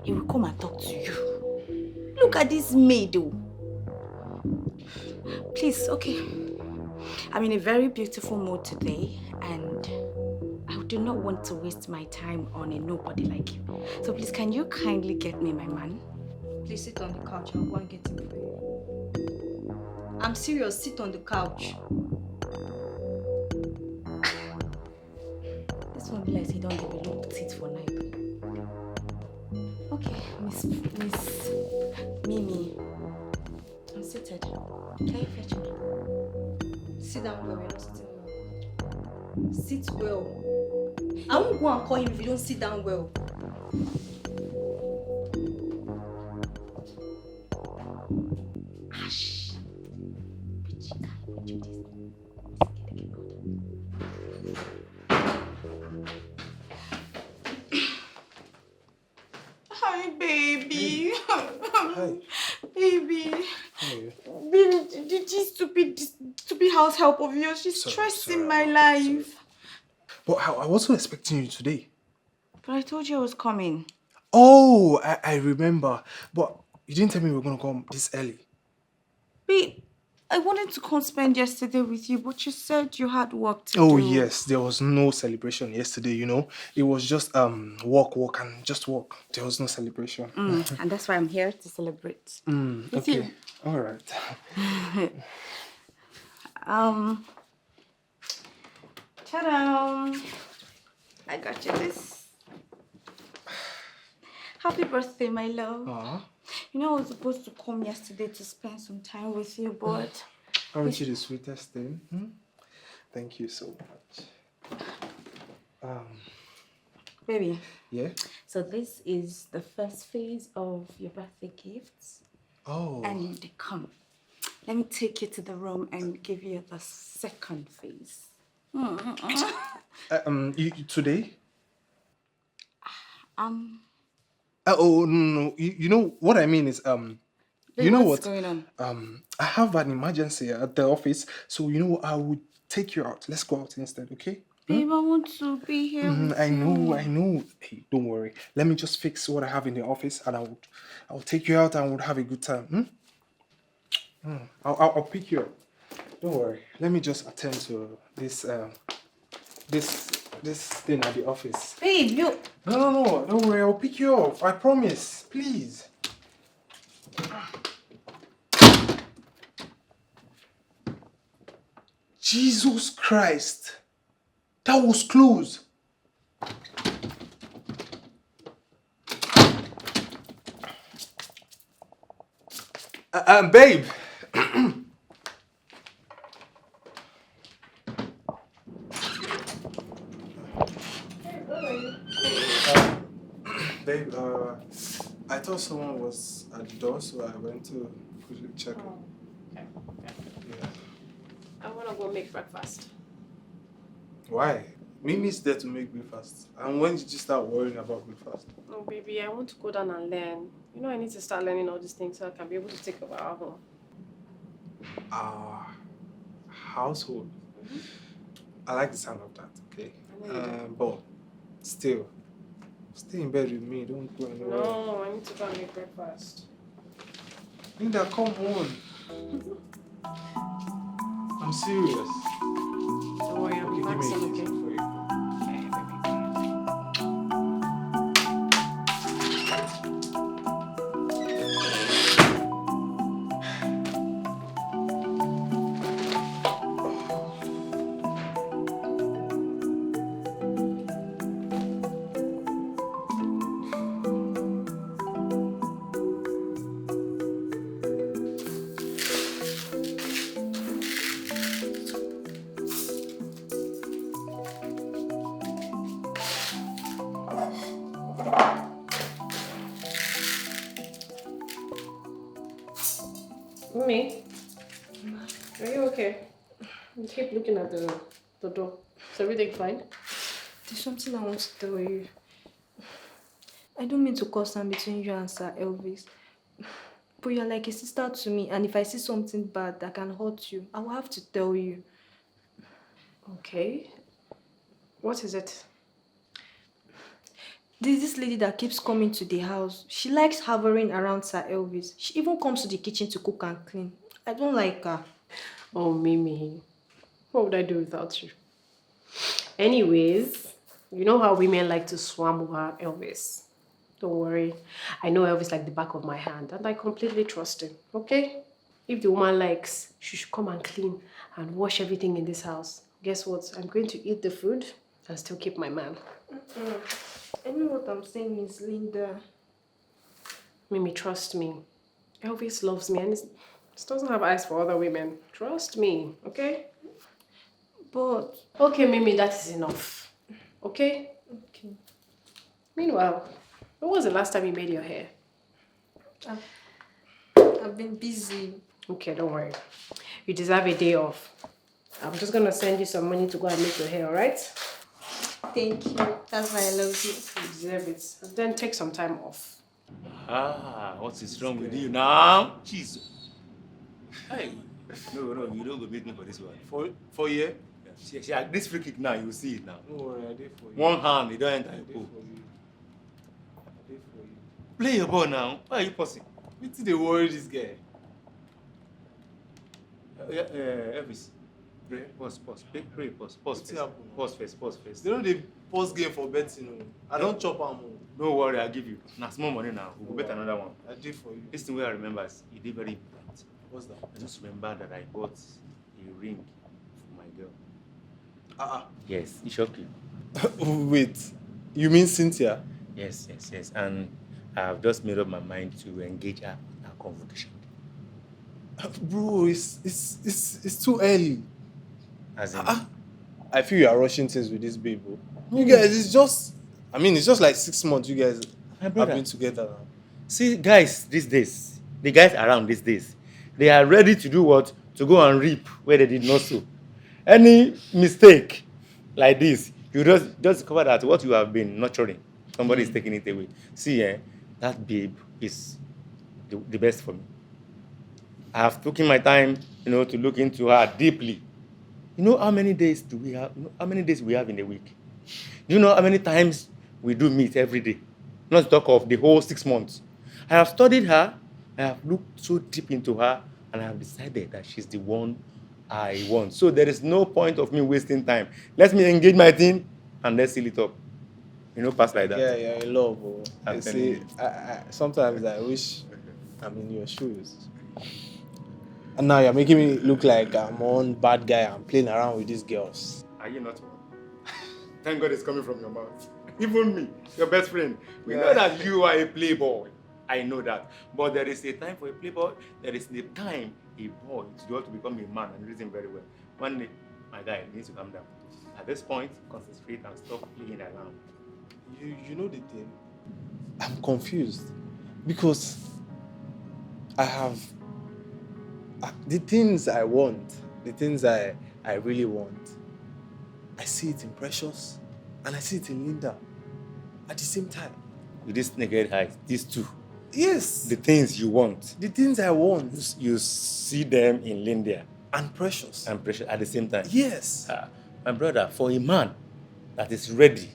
he will come and talk to you. Look at this maid, though. Please, okay. I'm in a very beautiful mood today, and I do not want to waste my time on a nobody like you. So please, can you kindly get me my man? Please sit on the couch. I'll go and get it for you. I'm serious. Sit on the couch. This one be like say don't develop teeth for night. Okay, Miss Mimi. I'm seated. Can you fetch me? Sit down well. You're not sitting well. Sit well. I won't go and call him if you don't sit down well. Ash. Hi, baby. Hi. Baby. How are you? Baby, this stupid house help of yours, she's stressing my life. But I wasn't expecting you today. But I told you I was coming. Oh, I remember. But you didn't tell me we were going to come this early. Babe, I wanted to come spend yesterday with you, but you said you had work to do. Oh, yes. There was no celebration yesterday, you know. It was just walk, and just walk. There was no celebration. And that's why I'm here to celebrate. With Okay. you. All right. Ta-da! I got you this. Happy birthday, my love. Aww. You know, I was supposed to come yesterday to spend some time with you, but... Aren't you the sweetest thing? Thank you so much. Baby. Yeah? So this is the first phase of your birthday gifts. Oh. And come, let me take you to the room and give you the second phase. Today? Oh, No. You know what I mean is babe, you know what's what? going on? I have an emergency at the office, so you know I would take you out. Let's go out instead, okay? Babe, I want to be here with I you. know. Hey, don't worry. Let me just fix what I have in the office, and I'll take you out, and we'll have a good time. I'll pick you up. Don't worry. Let me just attend to this thing at the office. Babe, you... No. Don't worry. I'll pick you up. I promise. Please. Jesus Christ. That was close. Babe. Babe, I thought someone was at the door, so I went to quickly check it. Okay. Yeah. I want to go make breakfast. Why? Mimi's there to make breakfast. And when did you start worrying about breakfast? No, baby, I want to go down and learn. You know, I need to start learning all these things so I can be able to take over our home. Household. I like the sound of that, okay? I know you do. But still, stay in bed with me. Don't go anywhere. No, I need to go and make breakfast. Linda, come on. I'm serious. Don't worry, I'll be back soon, okay? For you. Okay, baby. Mummy, are you okay? You keep looking at the door. Is everything fine? There's something I want to tell you. I don't mean to cause harm between you and Sir Elvis. But you're like a sister to me, and if I see something bad that can hurt you, I will have to tell you. Okay. What is it? There's this lady that keeps coming to the house. She likes hovering around Sir Elvis. She even comes to the kitchen to cook and clean. I don't like her. Oh, Mimi. What would I do without you? Anyways, you know how women like to swarm over Elvis. Don't worry. I know Elvis like the back of my hand and I completely trust him, okay? If the woman likes, she should come and clean and wash everything in this house. Guess what? I'm going to eat the food and still keep my man. I know what I'm saying, Miss Linda. Mimi, trust me. Elvis loves me and he doesn't have eyes for other women. Trust me, okay? But Okay, Mimi, that is enough. Okay? okay. Meanwhile, when was the last time you made your hair? I've been busy. Okay, don't worry. You deserve a day off. I'm just gonna send you some money to go and make your hair, alright? Thank you. That's why I love you. You deserve it. And then take some time off. Ah, what is wrong with you now? Jesus. Hey. No, you don't go beat me for this one. For you? Yeah. See, this free kick now, you will see it now. Don't worry, I did for you. One hand, you don't enter I your did goal. for you. I did for you. Play your ball now. Why are you pausing? What did they worry this guy? Elvis. Pray, pause. Pray, pause first. Pause first. They know they post game for betting. You know. I don't chop am. Don't worry, I'll give you. Now, small money now. We'll bet another one. I did for you. This thing where I remember is you did very important. What's that? I just remember that I bought a ring for my girl. Yes, it shocked you. Wait, you mean Cynthia? Yes. And I've just made up my mind to engage her in a convocation. Bro, it's too early. As in, I feel you are rushing things with this babe, bro. You guys, it's just like 6 months you guys have been together now. see, guys these days, the guys around these days, they are ready to do what? To go and reap where they did not sow. Any mistake like this, you just discover that what you have been nurturing, somebody is taking it away. See, that babe is the best for me. I have taken my time, to look into her deeply. You know how many days do we have? You know how many days we have in a week? Do you know how many times we do meet every day? Not to talk of the whole 6 months. I have studied her. I have looked so deep into her, and I have decided that she's the one I want. So there is no point of me wasting time. Let me engage my team, and let's seal it up. Pass like that. Yeah, you're in love, bro. I'm You telling see, you. sometimes I wish I'm in your shoes. And now you're making me look like I'm one bad guy. I'm playing around with these girls. Are you not one? Thank God it's coming from your mouth. Even me, your best friend. We know that you are a playboy. I know that. But there is a time for a playboy. There is a time a boy to want to become a man and reason very well. One day, my guy needs to calm down. At this point, concentrate and stop playing around. You know the thing? I'm confused. Because I have the things I want, the things I really want, I see it in Precious and I see it in Linda at the same time. With this naked eye, these two, Yes, the things you want, the things I want you see them in Linda and Precious. and Precious at the same time. Yes. My brother, for a man that is ready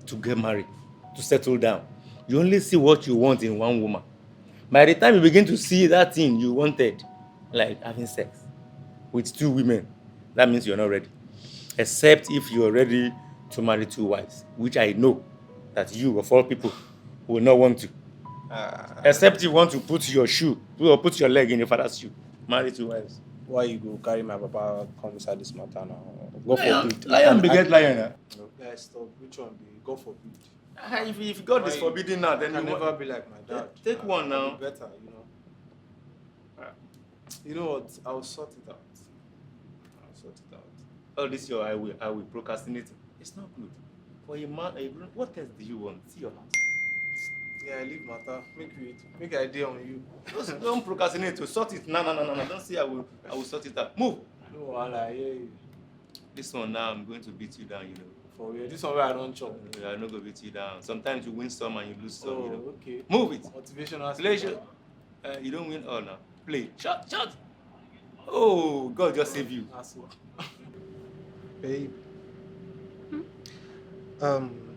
to get married, to settle down, you only see what you want in one woman. By the time you begin to see that thing you wanted, like having sex with 2 women, that means you're not ready. Except if you're ready to marry 2 wives, which I know that you, of all people, will not want to. Except you want to put your shoe, or put your leg in your father's shoe. Marry 2 wives. Why you go carry my papa come inside this matter now? God forbid. Lion beget lion. No, guys, stop. Which one be? God forbid. If God is forbidding now, I then can you never be like my dad. Take one I'll now. be better, You know what? I'll sort it out. All this your I will procrastinating. It's not good. For a man, what else do you want? See your house. Yeah, I leave matter. Make idea on you. Just don't procrastinate to sort it. No. Don't say I will sort it out. Move. No, I hear you. This one now I'm going to beat you down, For real. This one where I don't chop. I'm not going to beat you down. Sometimes you win some and you lose some, Okay. Move it. Motivational. Pleasure. You don't win all now. Play. Shut. Oh, God just save you. Babe.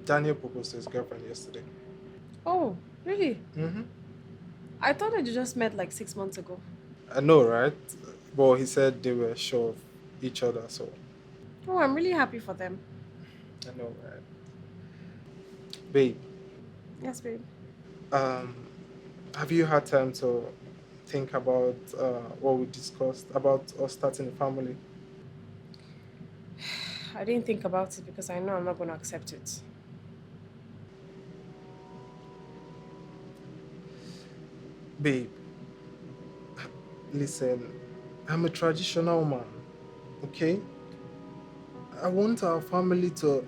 Daniel proposed to his girlfriend yesterday. Oh, really? Mm-hmm. I thought that you just met like 6 months ago. I know, right? But he said they were sure of each other, so Oh, I'm really happy for them. I know, right? Babe, Yes, babe. Um, have you had time to think about what we discussed about us starting a family? I didn't think about it because I know I'm not going to accept it. Babe, listen, I'm a traditional man, okay? I want our family to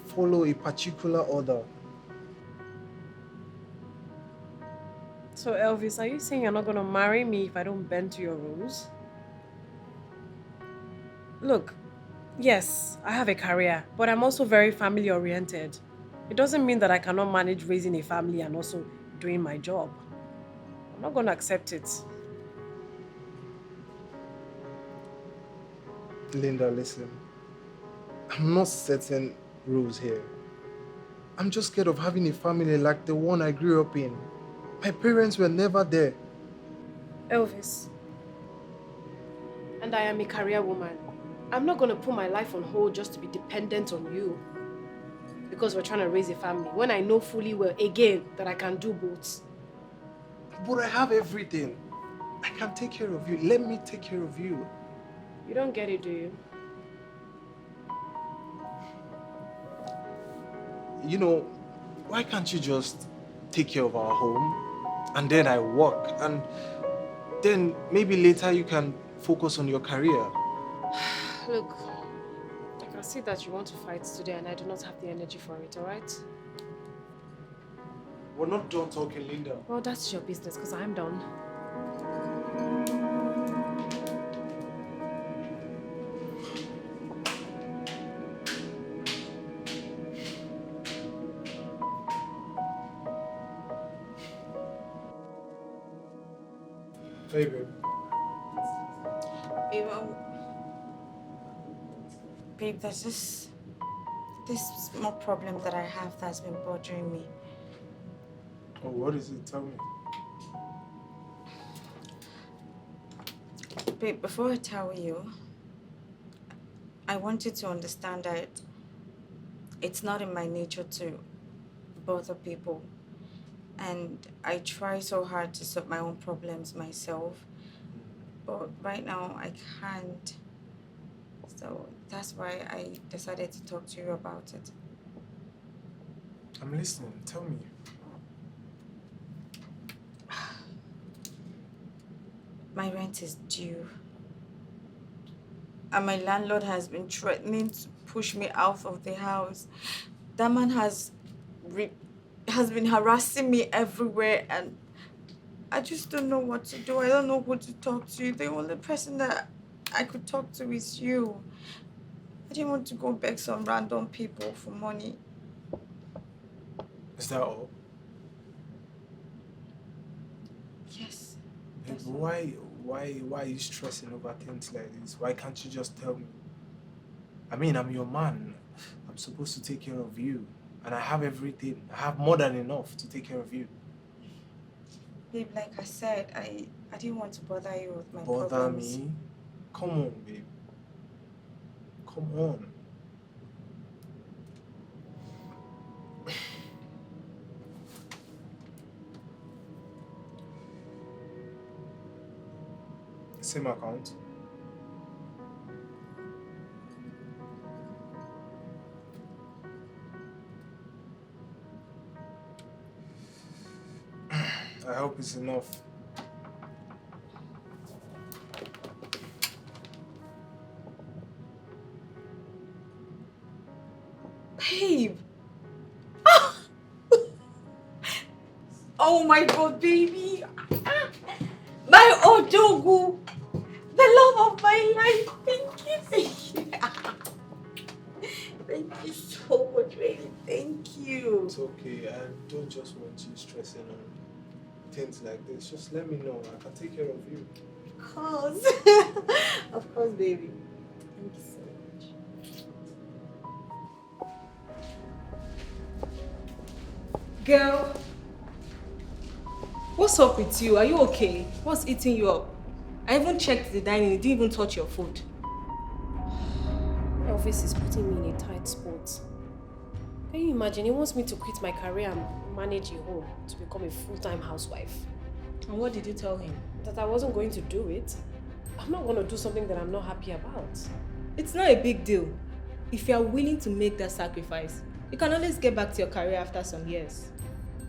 follow a particular order. So Elvis, are you saying you're not going to marry me if I don't bend to your rules? Look, yes, I have a career, but I'm also very family oriented. It doesn't mean that I cannot manage raising a family and also doing my job. I'm not going to accept it. Linda, listen. I'm not setting rules here. I'm just scared of having a family like the one I grew up in. My parents were never there. Elvis, and I am a career woman. I'm not going to put my life on hold just to be dependent on you because we're trying to raise a family when I know fully well, again, that I can do both. But I have everything. I can take care of you. Let me take care of you. You don't get it, do you? You know, why can't you just take care of our home and then I work and then maybe later you can focus on your career? Look, I can see that you want to fight today and I do not have the energy for it, alright? We're not done talking, Linda. Well, that's your business because I'm done. Hey, babe. Babe, babe, there's this small problem that I have that's been bothering me. Oh, what is it? Tell me. Babe, before I tell you, I want you to understand that it's not in my nature to bother people. And I try so hard to solve my own problems myself. But right now, I can't. So that's why I decided to talk to you about it. I'm listening. Tell me. My rent is due. And my landlord has been threatening to push me out of the house. That man has been harassing me everywhere and I just don't know what to do. I don't know who to talk to. The only person that I could talk to is you. I didn't want to go beg some random people for money. Is that all? Yes. Babe, why are you stressing over things like this? Why can't you just tell me? I mean, I'm your man. I'm supposed to take care of you. And I have everything. I have more than enough to take care of you. Babe, like I said, I didn't want to bother you with my Bother problems. me? Come on, babe. Come on. Same account. I hope it's enough. Babe! Oh my God, baby! My Odogu! The love of my life! Thank you! Thank you so much, baby. Thank you. It's okay. I don't just want you stressing on things like this. Just let me know. I can take care of you. Of course. Of course, baby. Thank you so much. Girl, what's up with you? Are you okay? What's eating you up? I even checked the dining. You didn't even touch your food. Elvis is putting me in a tight spot. Can you imagine? He wants me to quit my career and manage a home to become a full-time housewife. And what did you tell him? That I wasn't going to do it. I'm not going to do something that I'm not happy about. It's not a big deal. If you are willing to make that sacrifice, you can always get back to your career after some years.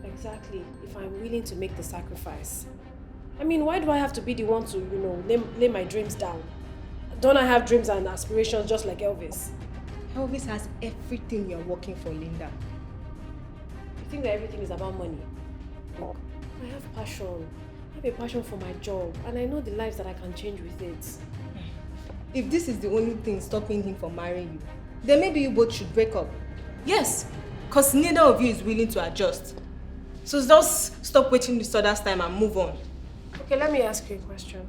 Exactly. If I'm willing to make the sacrifice. I mean, why do I have to be the one to, lay my dreams down? Don't I have dreams and aspirations just like Elvis? Elvis has everything you're working for, Linda. You think that everything is about money? Look, I have passion. I have a passion for my job, and I know the lives that I can change with it. If this is the only thing stopping him from marrying you, then maybe you both should break up. Yes, because neither of you is willing to adjust. So just stop wasting this other's time and move on. Okay, let me ask you a question.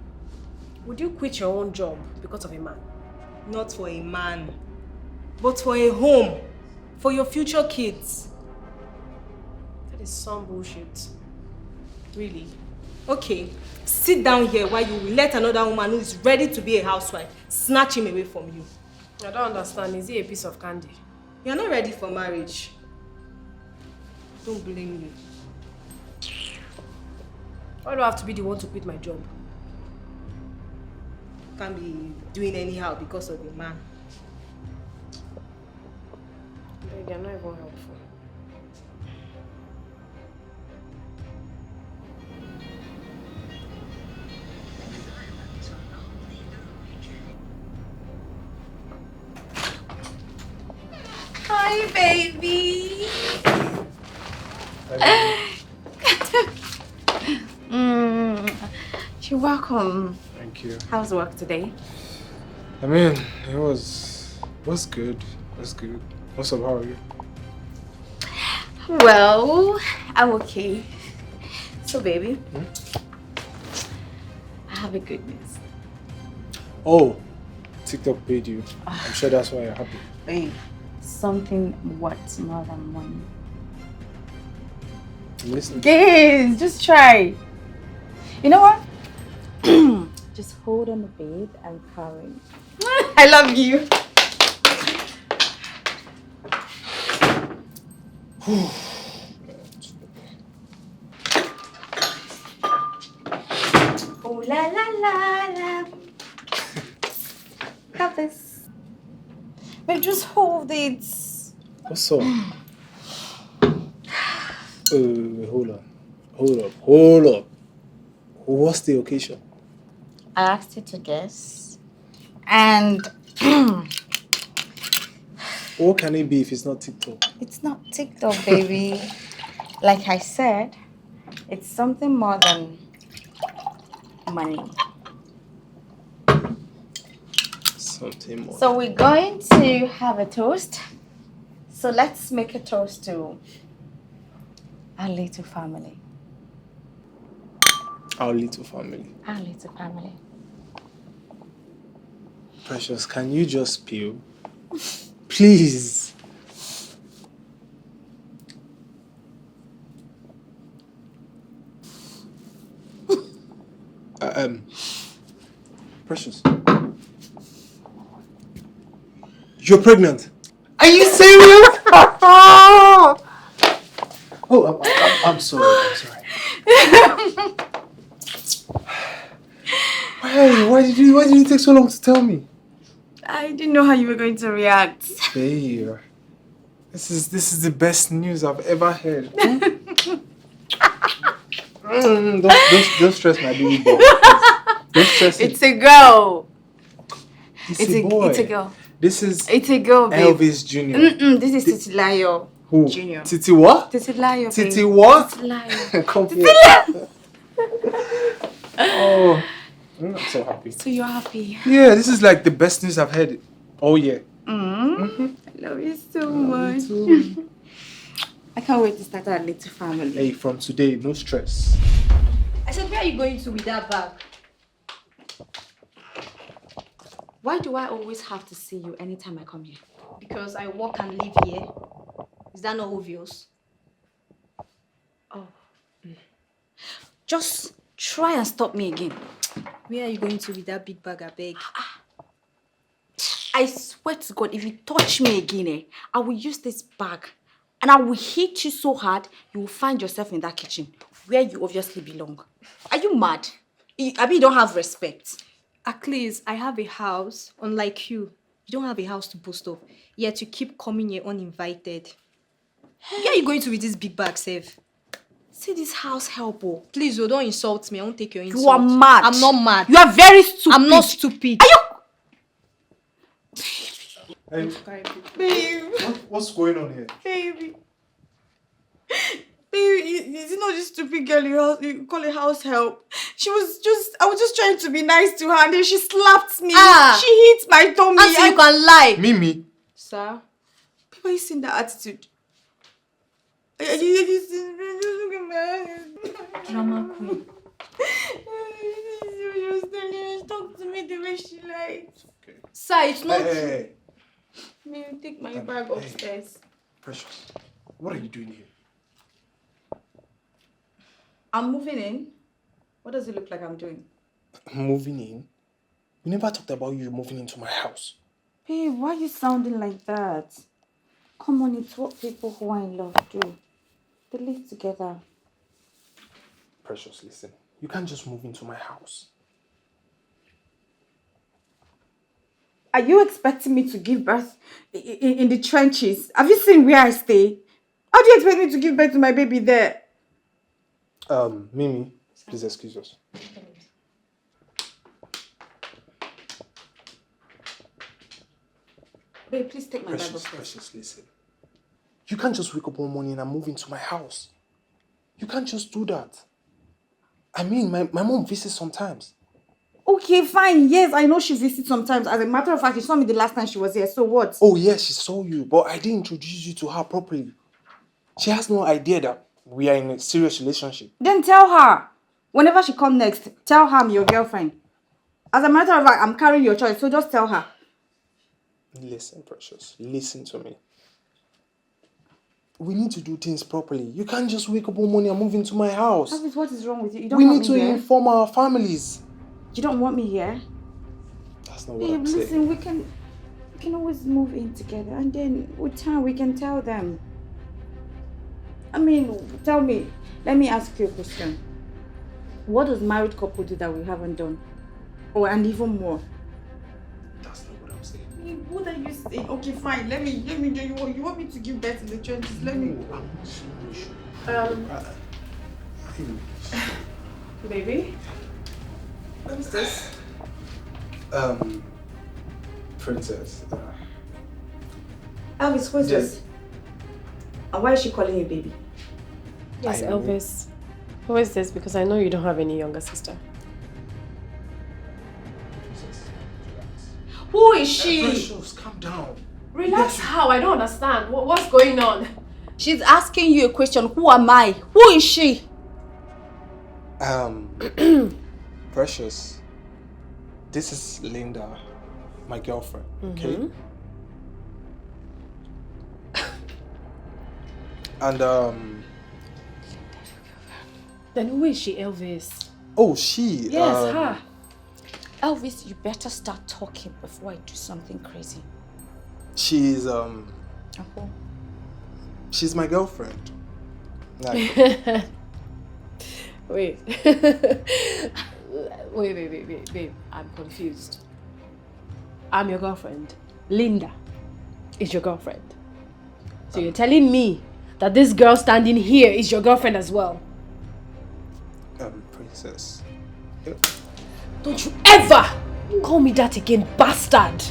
Would you quit your own job because of a man? Not for a man, but for a home, for your future kids. That is some bullshit. Really? Okay, sit down here while you let another woman who is ready to be a housewife snatch him away from you. I don't understand. Is he a piece of candy? You're not ready for marriage. Don't blame you. Why do I have to be the one to quit my job? Can't be doing anyhow because of a man. You're not even helpful. Hi, baby. You're welcome. Thank you. How's work today? I mean, it was good. It was good. What's up? How are you? Well, I'm okay. So, baby, I have a good news. Oh, TikTok paid you. I'm sure that's why you're happy. Babe, something worth more than money. I'm listening. Yes, just try. You know what? Just hold on, babe, and carry. I love you. Oh la la la la. Have this. Babe, just hold it. What's up? Hold up. What's the occasion? I asked you to guess. And What can it be if it's not TikTok? it's not TikTok, baby. Like I said, it's something more than money. Something more. So we're going to have a toast. So let's make a toast to our little family. Our little family. Our little family. Precious, can you just peel? Please. Precious. You're pregnant. Are you serious? Oh, I'm sorry. I'm sorry. Why did you take so long to tell me? I didn't know how you were going to react. Babe, this is the best news I've ever heard. Don't stress my baby boy. Don't stress it. It's a girl. It's a boy. It's a girl. This is It's a girl, babe. Elvis Jr. This is Titilayo Who? Jr. Titi what? Titilayo, babe. Titi what? Titilayo. Come here. Oh, I'm so happy. So you're happy? Yeah, this is like the best news I've heard all year. I love you so much. Too. I can't wait to start our little family. Hey, from today, no stress. I said, where are you going to with that bag? Why do I always have to see you anytime I come here? Because I work and live here. Is that not obvious? Oh. Just try and stop me again. Where are you going to with that big bag, I beg? I swear to God, if you touch me again, I will use this bag and I will hit you so hard, you will find yourself in that kitchen where you obviously belong. Are you mad? I mean, you don't have respect. At least I have a house, unlike you. You don't have a house to boast of, yet you keep coming here uninvited. Where are you going to with this big bag, Save? See this house help, oh. Please, don't insult me. I won't take your insult. You are mad. I'm not mad. You are very stupid. I'm not stupid. Are you? Babe, what's going on here? Baby. Baby, is it not this stupid girl you call a house help? I was just trying to be nice to her and then she slapped me. She hit my tummy. Auntie, you can lie. Mimi. Sir? People, you seen that attitude? Drama queen. She talked to me the way she liked. Okay. Sir, it's not true. Hey. Maybe take my bag upstairs. Precious, what are you doing here? I'm moving in. What does it look like I'm doing? Moving in? We never talked about you moving into my house. Babe, why are you sounding like that? Come on, it's what people who are in love do. They live together. Precious, listen. You can't just move into my house. Are you expecting me to give birth in the trenches? Have you seen where I stay? How do you expect me to give birth to my baby there? Mimi, please excuse us. Babe, please take my bag Precious, upstairs. Precious, listen. You can't just wake up one morning and move into my house. You can't just do that. I mean, my mom visits sometimes. Okay, fine. Yes, I know she visits sometimes. As a matter of fact, she saw me the last time she was here. So what? Oh, yes, she saw you, but I didn't introduce you to her properly. She has no idea that we are in a serious relationship. Then tell her. Whenever she comes next, tell her I'm your girlfriend. As a matter of fact, I'm carrying your choice, so just tell her. Listen, Precious, listen to me. We need to do things properly. You can't just wake up one morning and move into my house. Elvis, what is wrong with you? You don't We want need me to here? inform our families. You don't want me here? That's not what Babe, I'm saying. listen, we can always move in together and then with time we can tell them. I mean, tell me, let me ask you a question. What does married couple do that we haven't done? Oh, and even more. That's not what I'm saying. What are you saying? Okay, fine. Let me do you want me to give birth in the trenches? Let me. No, I'm not saying you should. Baby? What's this? Princess. Elvis, who is this? And why is she calling you baby? Yes, I know. Elvis. Who is this? Because I know you don't have any younger sister. Princess, relax. Who is she? Precious, calm down. Relax how? I don't understand. What's going on? She's asking you a question. Who am I? Who is she? Precious, this is Linda, my girlfriend, okay? And Then who is she, Elvis? oh, she. Yes, her. Elvis, you better start talking before I do something crazy. She's Uh-huh. she's my girlfriend. Like, Wait. wait, babe. I'm confused. I'm your girlfriend. Linda is your girlfriend. So you're telling me that this girl standing here is your girlfriend as well? Princess. Don't you ever call me that again, bastard!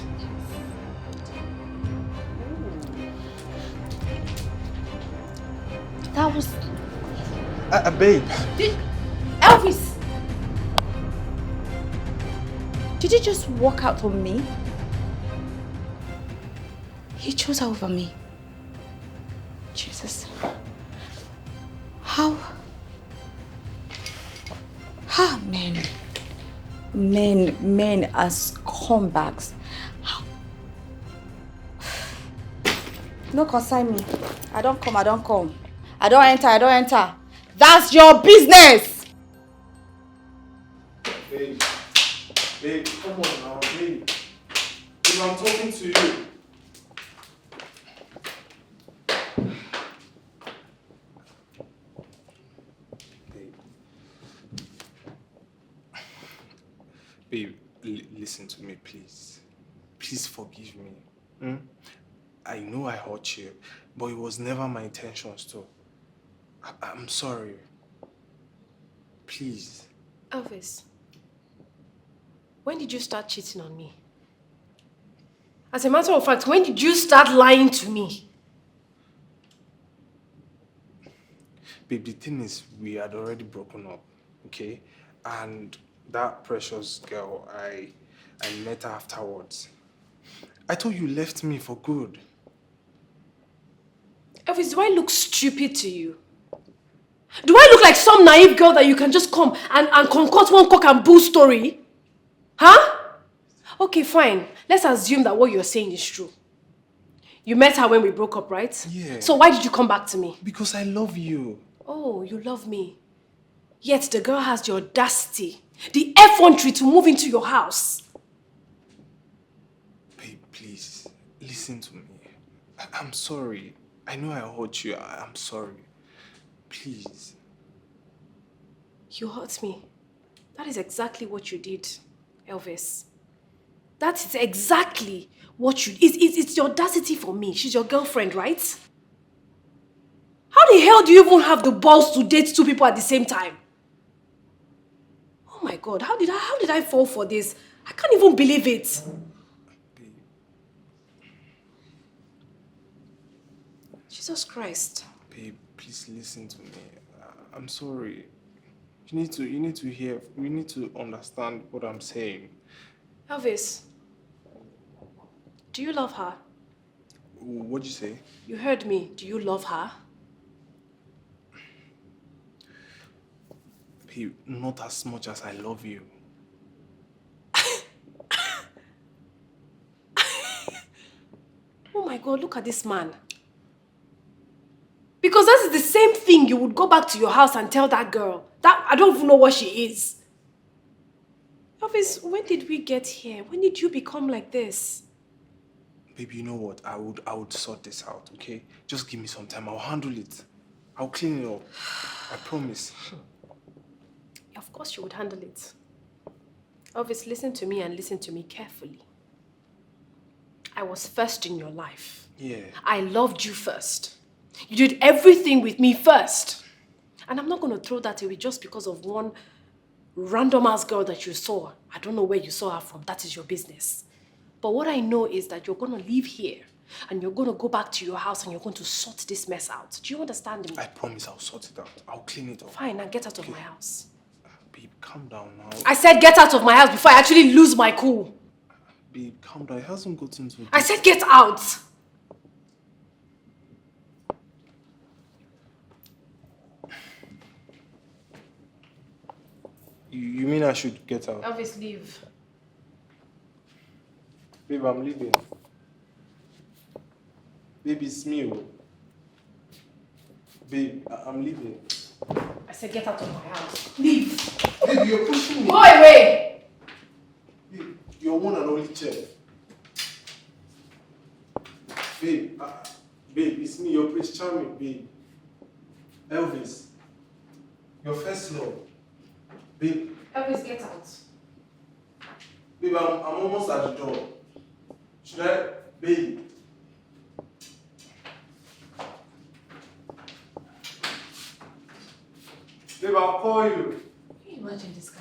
That was Babe. Elvis. Did you just walk out on me? He chose her over me. Jesus. How men are scumbags. How? No concern me. I don't come. I don't enter. That's your business. Babe, come on now, babe. Babe, I'm talking to you. listen to me, please. Please forgive me. Hmm? I know I hurt you, but it was never my intentions to. I'm sorry. Please. Elvis, when did you start cheating on me? As a matter of fact, when did you start lying to me? Babe, the thing is, we had already broken up, okay? And that precious girl, I met her afterwards. I thought you left me for good. Elvis, do I look stupid to you? Do I look like some naive girl that you can just come and concoct one cock and bull story? Huh? Okay, fine. Let's assume that what you're saying is true. You met her when we broke up, right? Yeah. So why did you come back to me? Because I love you. Oh, you love me. Yet the girl has the audacity, the effrontery to move into your house. Babe, please, listen to me. I'm sorry. I know I hurt you. I'm sorry. Please. You hurt me. That is exactly what you did, Elvis. That is exactly what you... It's the audacity for me. She's your girlfriend, right? How the hell do you even have the balls to date two people at the same time? Oh my God, how did I fall for this? I can't even believe it. Babe. Jesus Christ. Babe, please listen to me. I'm sorry. You need to hear. You need to understand what I'm saying. Elvis, do you love her? What'd you say? You heard me. Do you love her? Babe, not as much as I love you. Oh my God, look at this man. Because that is the same thing you would go back to your house and tell that girl. That I don't even know what she is. Elvis, when did we get here? When did you become like this? Baby, you know what? I would sort this out, okay? Just give me some time. I'll handle it. I'll clean it up. I promise. Of course you would handle it. Elvis, listen to me and listen to me carefully. I was first in your life. Yeah. I loved you first. You did everything with me first. And I'm not going to throw that away just because of one random-ass girl that you saw. I don't know where you saw her from. That is your business. But what I know is that you're going to leave here and you're going to go back to your house and you're going to sort this mess out. Do you understand me? I promise I'll sort it out. I'll clean it up. Fine, now get out of my house. Babe, calm down now. I said get out of my house before I actually lose my cool. Babe, calm down. It hasn't gotten to... I said get out. You mean I should get out? Elvis, leave. Babe, I'm leaving. Babe, it's me. Oh. Babe, I'm leaving. I said get out of my house. Leave. Babe, you're pushing me. Go away. Babe, you're one and only chef. Babe, babe, it's me, your Prince Charming, babe. Elvis, your first love. Babe. Elvis, get out. Babe, I'm almost at the door. Should I? Babe. Babe, I'll call you. Can you imagine this guy?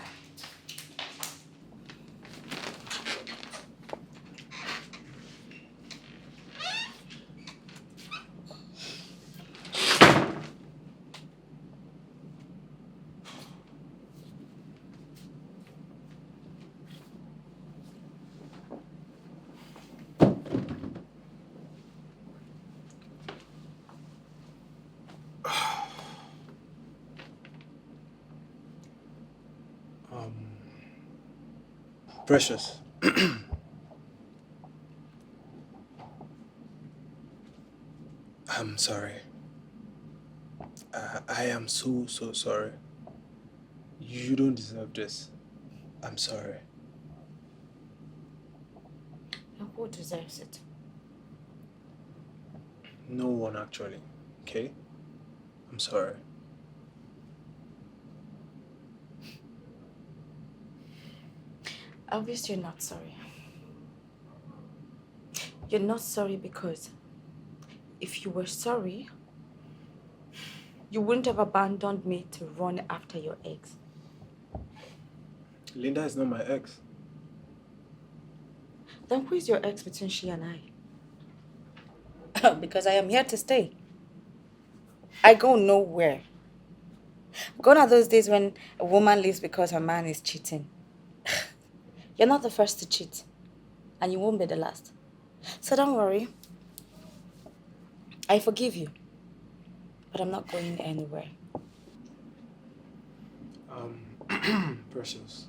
Precious. I'm sorry. I am so sorry. You don't deserve this. I'm sorry. And who deserves it? No one actually, okay? I'm sorry. Obviously, you're not sorry. You're not sorry because if you were sorry, you wouldn't have abandoned me to run after your ex. Linda is not my ex. Then who is your ex between she and I? Because I am here to stay. I go nowhere. Gone are those days when a woman leaves because her man is cheating. You're not the first to cheat, and you won't be the last. So don't worry. I forgive you, but I'm not going anywhere. Precious.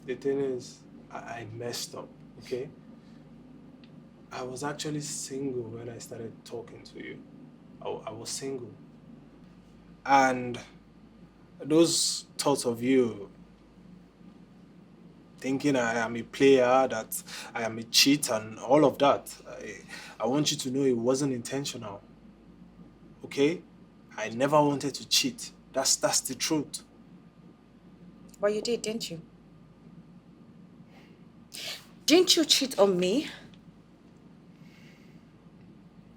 The thing is, I messed up, okay? I was actually single when I started talking to you. I was single. And those thoughts of you thinking I am a player, that I am a cheat and all of that, I want you to know it wasn't intentional, okay? I never wanted to cheat. That's the truth. But you did, didn't you? Didn't you cheat on me?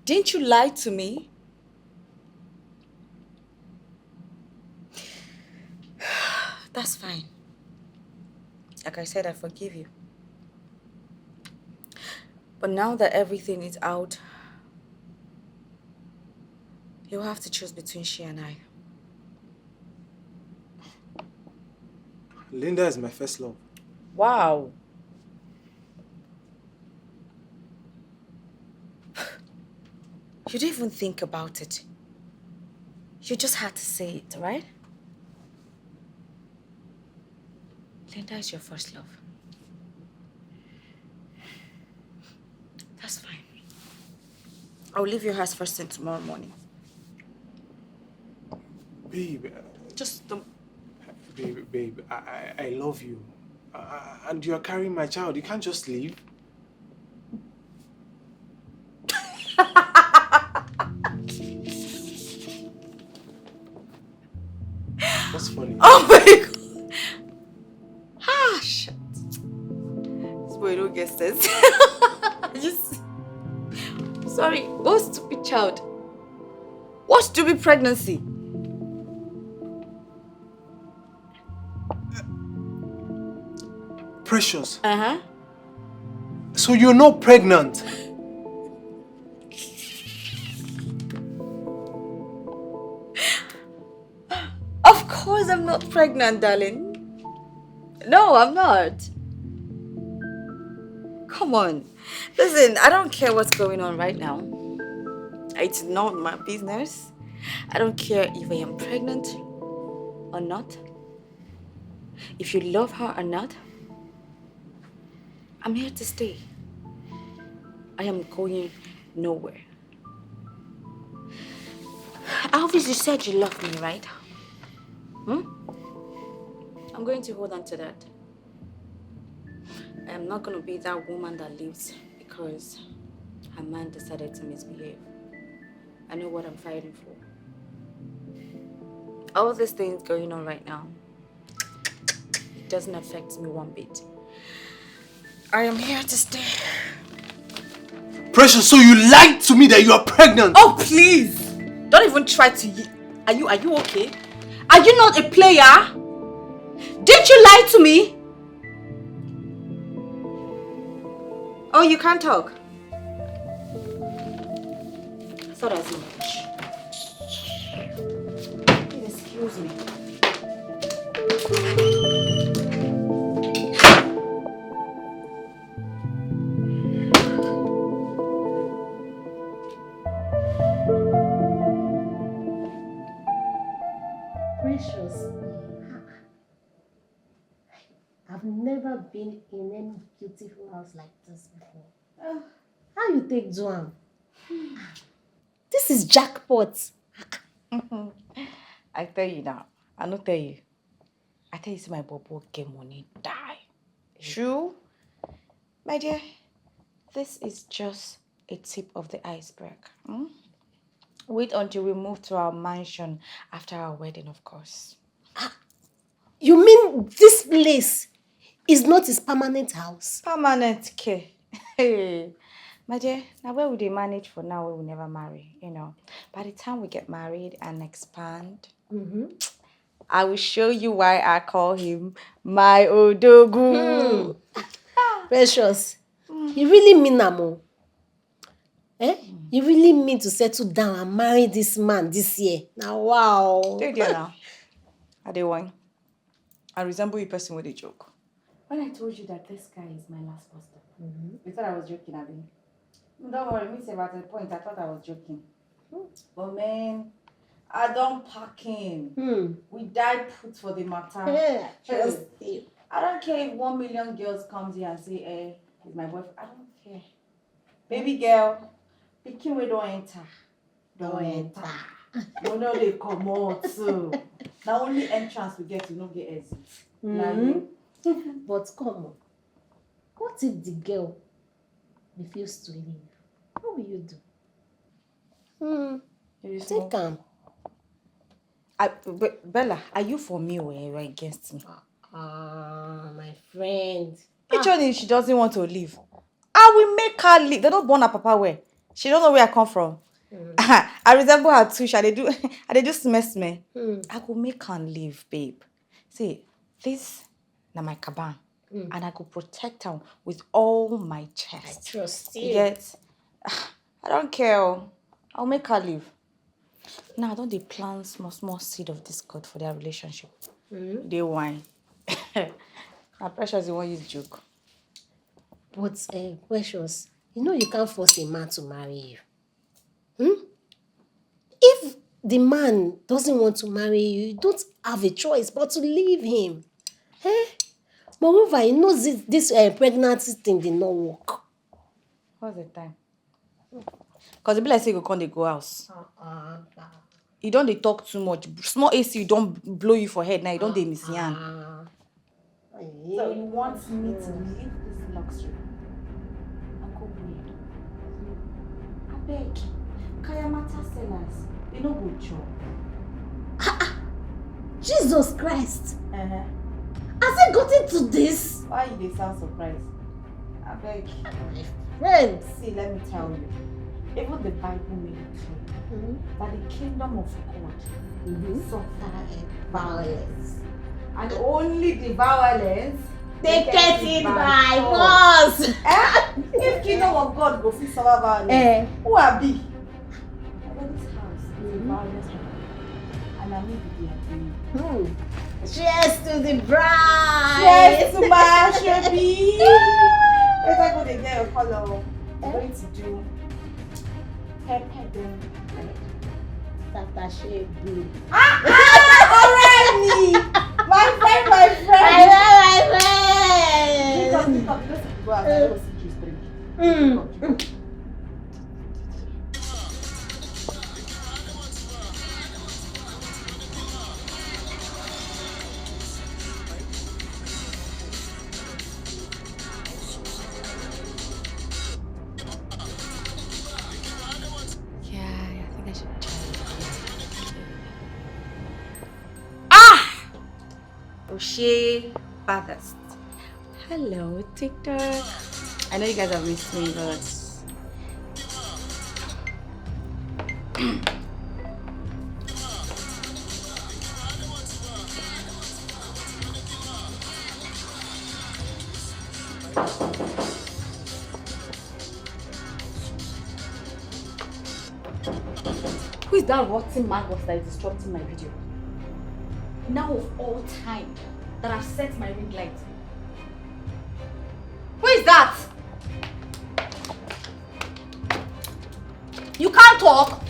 Didn't you lie to me? That's fine. Like I said, I forgive you. But now that everything is out, you'll have to choose between she and I. Linda is my first love. Wow. You didn't even think about it. You just had to say it, right? Linda is your first love. That's fine. I'll leave your house first thing tomorrow morning. Babe. Just don't... Babe, I love you. And you are carrying my child. You can't just leave. What's funny? Oh my God! Ah, shit. This boy don't get sense. Just... Sorry, what stupid child? What stupid pregnancy? Precious. Uh-huh. So you're not pregnant? Of course I'm not pregnant, darling. No, I'm not. Come on. Listen, I don't care what's going on right now. It's not my business. I don't care if I am pregnant or not. If you love her or not. I'm here to stay. I am going nowhere. Alvis, you said you love me, right? I'm going to hold on to that. I am not going to be that woman that leaves because her man decided to misbehave. I know what I'm fighting for. All these things going on right now, it doesn't affect me one bit. I am here to stay. Precious, so you lied to me that you are pregnant? Oh, please! Don't even try to... Are you okay? Are you not a player? Didn't you lie to me? Oh, you can't talk? I thought as much. Excuse me. Precious. I've never been in any beautiful house like this before. How you take do am? This is jackpot. I tell you now. I not tell you. I tell you, see my bobo get money, die. True? My dear, this is just a tip of the iceberg. Wait until we move to our mansion after our wedding, of course. You mean this place is not his permanent house. Permanent care. Hey, my dear, now where would they manage for now? We will never marry, you know. By the time we get married and expand, I will show you why I call him my Odogu. Precious, you really mean Amo? Eh? You really mean to settle down and marry this man this year? Now, wow. Take care now. I dey whine. I resemble you person with a joke. When I told you that this guy is my last pastor, you thought I was joking, Abi? Don't worry, me say at the point I thought I was joking. But man, I don't pack him. We die put for the matter. Just you. I don't care if 1 million girls comes here and say, eh, he's my boyfriend. I don't care. Baby girl, pikin we don't enter. Don't enter. You know they come out too. Now only entrance we get to no get exit. But come on. What if the girl refuses to leave? What will you do? Take him. Bella, are you for me or are you against me? My friend. Each one if she doesn't want to leave, I will make her leave. They don't born her papa where. She don't know where I come from. I resemble her too. I do smell. I will make her leave, babe. See, this na my caban. And I could protect her with all my chest. I trust you. Yet, I don't care. I'll make her leave. Now, don't they plant small seed of discord for their relationship? They whine. Now, Precious, you won't use joke. But, Precious, you know you can't force a man to marry you. If the man doesn't want to marry you, you don't have a choice but to leave him. Moreover, you know this pregnancy thing did not work. What's the time? Because it be like say you can't go house. You don't they talk too much. Small AC, you don't blow you for head now. You don't they miss yan. So you want me to leave this luxury and go weird? I beg. Kayamata sellers, they no go job. Jesus Christ! Has it gotten to this? Why you they sound surprised? I beg. Friend. See, let me tell you. Even the Bible made it clear that the kingdom of God suffer violence. And only the violence They get it by force. If kingdom of God go fit suffer violence, who are big? This house is a violence house. And I need to be agreeing. Cheers to the bride. Cheers to my baby. Better go to get your color. I'm going to do pepper them. Tata shade blue. Already! My friend! My friend! Drink up. Let's go out. I don't see juice drink. She baddest. Hello, TikTok. I know you guys have missed me, but who is that rotten maggot that is disrupting my video? Now of all time that I've set my ring light. Who is that? You can't talk.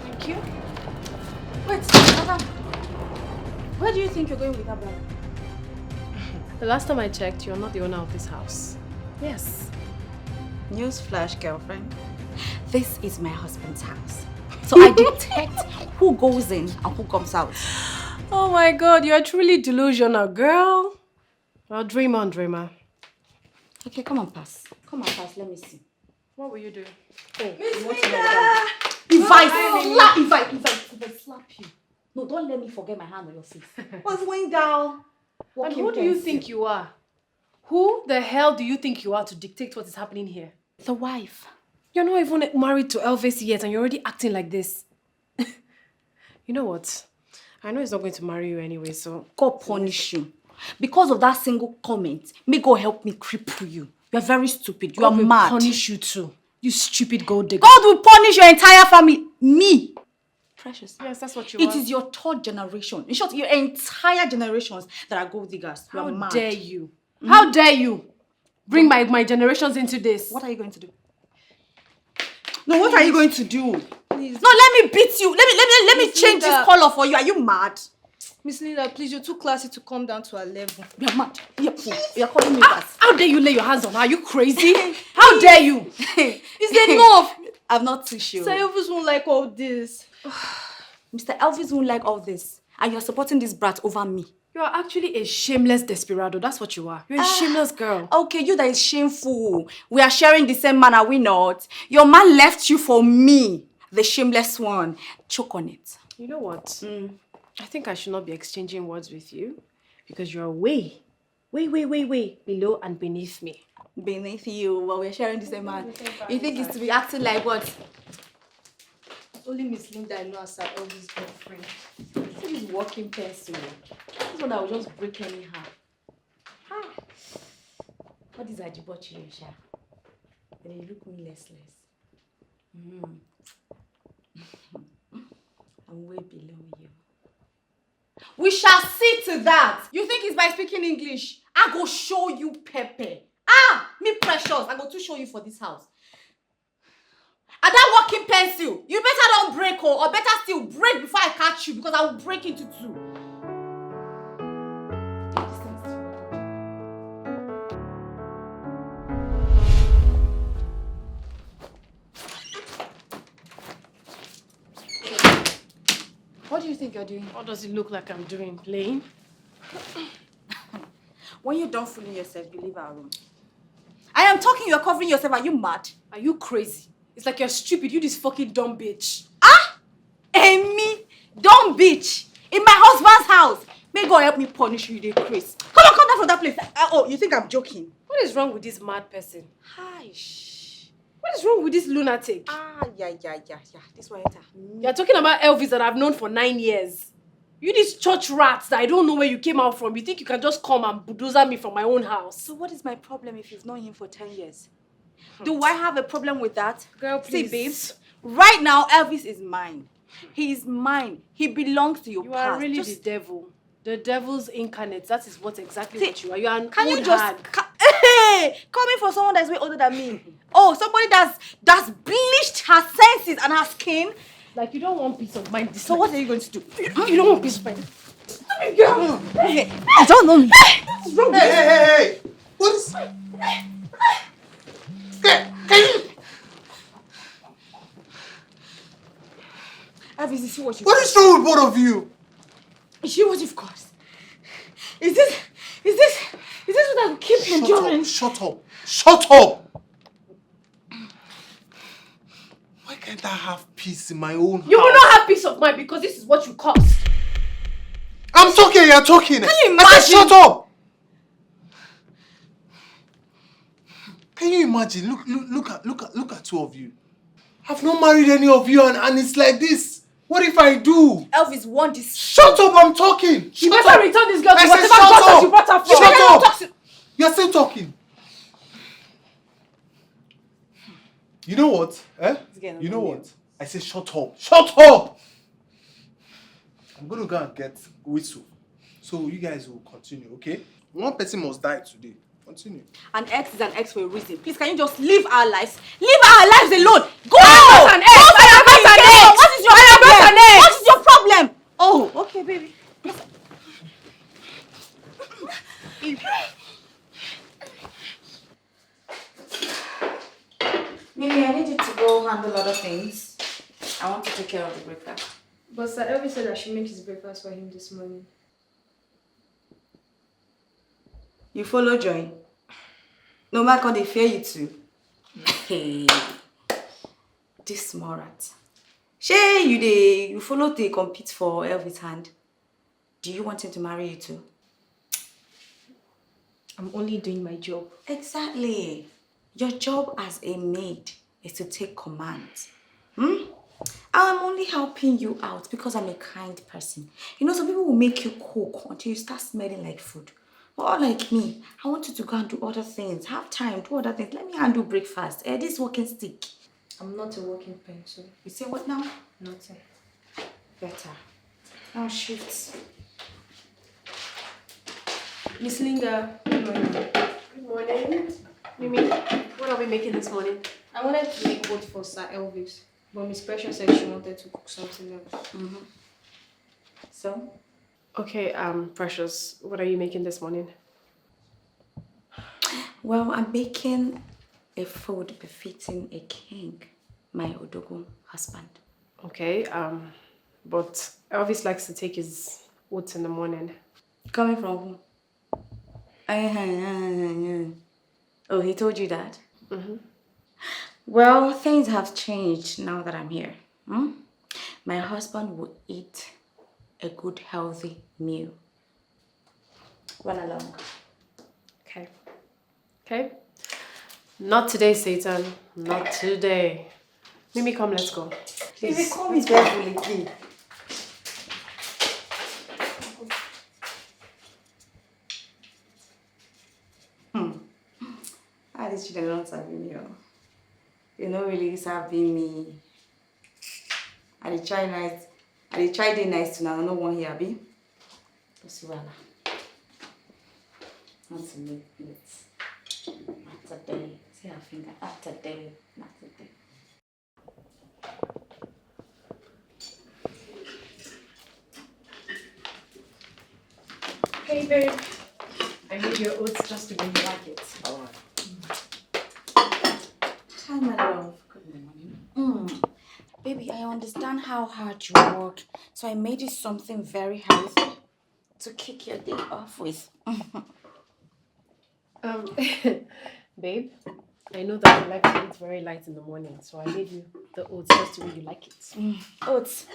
Thank you. Wait, madam. Where do you think you're going with that bag? The last time I checked, you're not the owner of this house. Yes. Newsflash, girlfriend. This is my husband's house. So I detect who goes in and who comes out. Oh my God, you're truly delusional, girl. Well, dream on, dreamer. Okay, come on, pass. Come on, pass. Let me see. What will you do? Miss Vida! If I slap you. No, don't let me forget my hand on your face. What's going down? And who do you think you are? Who the hell do you think you are to dictate what is happening here? The wife. You're not even married to Elvis yet and you're already acting like this. You know what? I know he's not going to marry you anyway, so... God punish you. Because of that single comment, may God help me cripple you. You're very stupid. You are mad. God will punish you too. You stupid gold digger. God will punish your entire family. Me. Precious. Yes, that's what you It are. is your third generation. In short, your entire generations that are gold diggers. You are mad. How dare you? How dare you bring my generations into this? What are you going to do? No, what are you going to do? Please. No, let me beat you. Let me Miss change Linda. this color for you. Are you mad? Miss Linda, please, you're too classy to come down to our level. You're mad. You're calling me that. How dare you lay your hands on her? Are you crazy? How dare you? It's enough! I'm not too sure. Sir Elvis won't like all this. Mr. Elvis won't like all this. And you're supporting this brat over me. You are actually a shameless desperado. That's what you are. You're a shameless girl. Okay, you that is shameful. We are sharing the same man, are we not? Your man left you for me, the shameless one. Choke on it. You know what? I think I should not be exchanging words with you because you're way below and beneath me. Beneath you, well, we're sharing the same man. You think it's to be acting like what? Only Miss Linda I know as her Elvis girlfriend. See this working pencil. This one I will just break anyhow. What is a debauchery, Sha? Then you look me less. I'm way below you. We shall see to that. You think it's by speaking English? I go show you Pepe. Me precious. I go to show you for this house. And that working pencil, you better don't break or better still break before I catch you because I will break into two. What do you think you're doing? What does it look like I'm doing? Playing? When you're done fooling yourself, you leave our room. I am talking, you're covering yourself. Are you mad? Are you crazy? It's like you're stupid. You this fucking dumb bitch. Amy, dumb bitch. In my husband's house. May God help me punish you, you Chris. Come down from that place. Oh, you think I'm joking? What is wrong with this mad person? Hi. What is wrong with this lunatic? Yeah. This one. You're talking about Elvis that I've known for 9 years. You these church rats that I don't know where you came out from. You think you can just come and bulldozer me from my own house? So what is my problem if you've known him for 10 years? Do I have a problem with that? Girl, please. See, babes, right now Elvis is mine. He is mine. He belongs to your You past. are really the devil. The devil's incarnate. That is exactly what you are. You are an Can old you just hag. hey, coming for someone that's way older than me? Oh, somebody that's bleached her senses and her skin. Like you don't want peace of mind. So what are you going to do? You don't want peace of mind. Okay. I don't know. What's wrong with Hey! What is... Can you... Elvis, you see what you What is wrong with both of you? You see what you've caused? Is this what I will keep enduring? Shut up! Why can't I have peace in my own house? You will not have peace of mind because this is what you caused. I'm talking, you're talking. Can you I said imagine? shut up! Can you imagine? Look at two of you. I've not married any of you and it's like this. What if I do? Elvis want this. Shut up, I'm talking. You better return this girl to I said whatever shut gutters up. you brought her from. Shut You up. better talk You're still talking. You know what? You know what? I say shut up. Shut up! I'm going to go and get whistle. So you guys will continue, okay? One person must die today. Continue. An ex is an ex for a reason. Please, can you just live our lives? Leave our lives alone. Go! I am not an ex. I am not an ex. What is your problem? What is your problem? Oh, okay, baby. Maybe I need you to go handle other things. I want to take care of the breakfast. But Sir Elvis said I should make his breakfast for him this morning. You follow Joy? No matter they fear you too. Hey, this small rat. Shay, you follow to compete for Elvis' hand. Do you want him to marry you too? I'm only doing my job. Exactly. Your job as a maid is to take command. I'm only helping you out because I'm a kind person. You know, some people will make you cook until you start smelling like food. But unlike me, I want you to go and do other things. Have time, do other things. Let me handle breakfast. This walking stick. I'm not a working pencil. You say what now? Nothing. Better. Now shift. Miss Linda, good morning. Good morning. Mimi, what are we making this morning? I wanted to make oat for Sir Elvis, but Miss Precious said she wanted to cook something else. So? Okay, Precious, what are you making this morning? Well, I'm baking a food befitting a king, my Odogun husband. Okay, but Elvis likes to take his oats in the morning. Coming from who? Oh, he told you that? Well, things have changed now that I'm here. My husband will eat a good, healthy meal. Run along. Okay. Okay. Not today, Satan. Not today. Mimi, come, let's go. Please, call me carefully, please. These children don't serve me. They don't really serving me. I try nice. I try day nice to now. No one here, be. Not to make it. Not today. See her finger. Not today. Not today. Hey, babe. I made your oats just the way you like it. Alright. Hi, my love. Good morning. Baby, I understand how hard you work, so I made you something very healthy to kick your day off with. Babe, I know that you like to eat very light in the morning, so I made you the oats just the way you like it. Oats.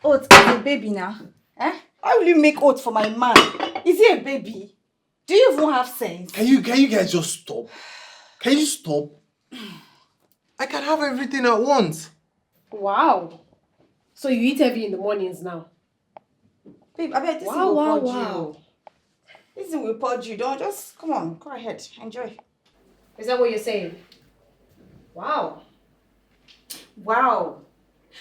Oats as a baby now. Why will you make oats for my man? Is he a baby? Do you even have sense? Can you guys just stop? Can you stop? I can have everything at once. Wow. So you eat heavy in the mornings now? Babe, I bet this Wow, will wow, purge wow. you. This will purge you. Don't just, come on, go ahead. Enjoy. Is that what you're saying? Wow. Wow.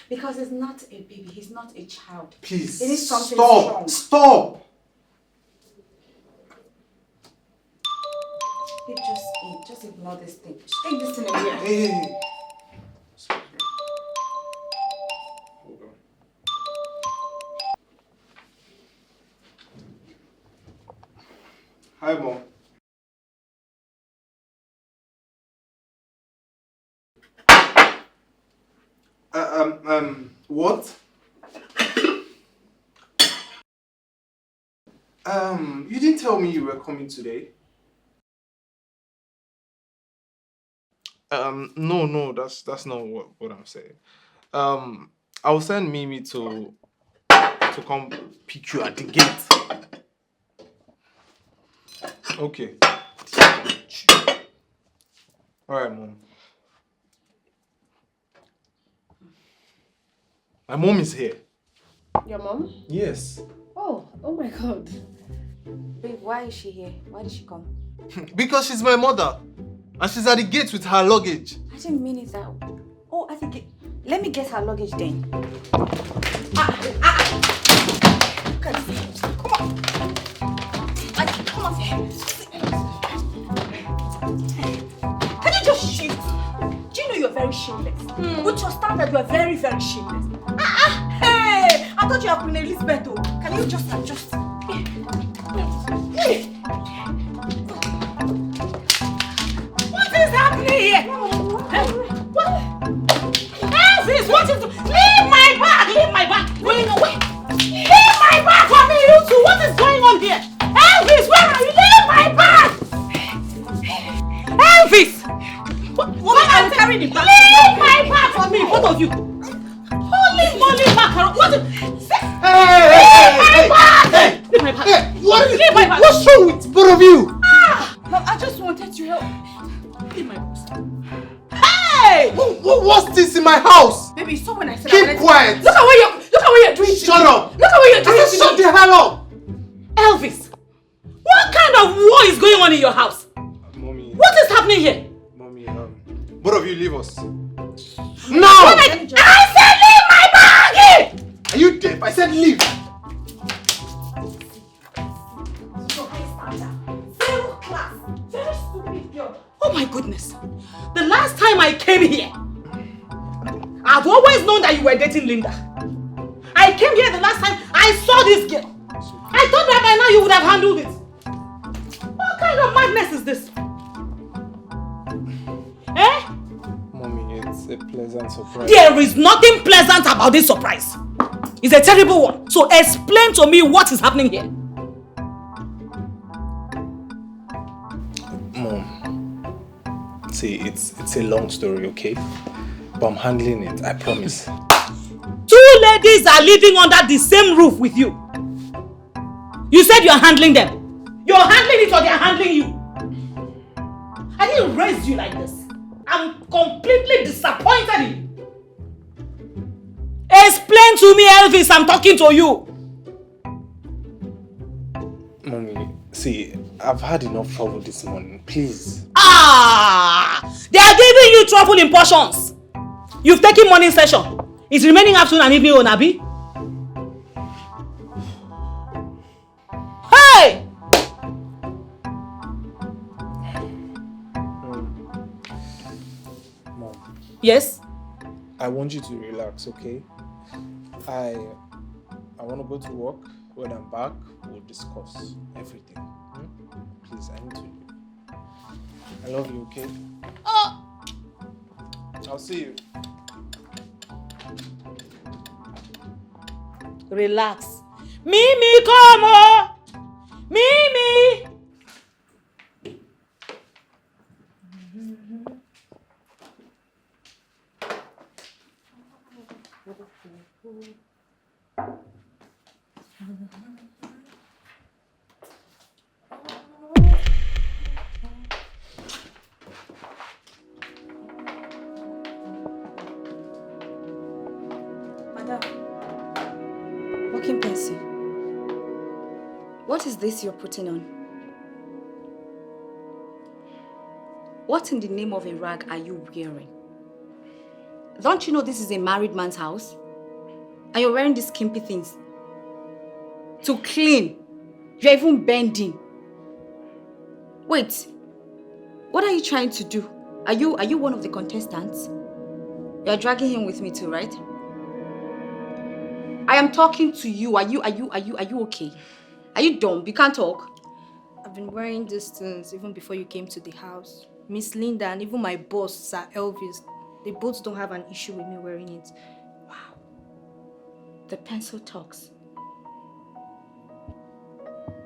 Because he's not a baby. He's not a child. Please, It is something stop. strong. Stop. Babe, just eat. Just ignore this thing. Just take this thing away. Hey. Hold on. Hi, Mom. What? You didn't tell me you were coming today. No, that's not what I'm saying. I'll send Mimi to come pick you at the gate. Okay. Alright, Mom. My mom is here. Your mom? Yes. Oh my God. Babe, why is she here? Why did she come? Because she's my mother. And she's at the gate with her luggage. I didn't mean it that way. Oh, I think let me get her luggage then. Look at this. Come on. Come on here. Can you just shift? Do you know you're very shameless? With your standard, you are very, very shameless. Hey! I thought you were Queen Elizabeth. Oh. Can you just adjust? What is happening here? What? Elvis, what is... Leave my bag! Leave my bag! Going away! Leave my bag for me, you two! What is going on here? Elvis, where are you? Leave my bag! Elvis! What I will carry the bag. Leave my bag for me, both of you! Holy moly macaron! What is... Leave my bag! Hey! Leave my bag! Hey! What is Leave my bag! What's wrong with both of you? What's this in my house? Baby, you saw when I said Keep quiet. Look at what you're doing. Shut up. Look at what you're doing. I said shut the hell up. Elvis, what kind of war is going on in your house? Mommy. What is happening here? Mommy, both of you leave us. No! I said leave my bag! Are you deaf? I said leave. Oh my goodness. The last time I came here, I've always known that you were dating Linda. I came here the last time I saw this girl. I thought that by now you would have handled it. What kind of madness is this? Eh? Mommy, it's a pleasant surprise. There is nothing pleasant about this surprise. It's a terrible one. So explain to me what is happening here. Mom, see, it's a long story, okay? But I'm handling it, I promise. 2 ladies are living under the same roof with you. You said you're handling them. You're handling it or they're handling you. I didn't raise you like this. I'm completely disappointed in you. Explain to me, Elvis, I'm talking to you. Mommy, see, I've had enough trouble this morning, please. They are giving you trouble in portions. You've taken morning session. It's remaining afternoon and evening, Onabi. Hey! Mom. Yes? I want you to relax, okay? I want to go to work. When I'm back, we'll discuss everything. Please, I need to leave. I love you, okay? I'll see you. Relax. Mimi, come on! Mimi! Working Percy, what is this you're putting on? What in the name of a rag are you wearing? Don't you know this is a married man's house? And you're wearing these skimpy things. To clean. You're even bending. Wait, what are you trying to do? Are you one of the contestants? You're dragging him with me too, right? I am talking to you. Are you okay? Are you dumb? You can't talk. I've been wearing these things even before you came to the house. Miss Linda and even my boss, Sir Elvis, they both don't have an issue with me wearing it. Wow. The pencil talks.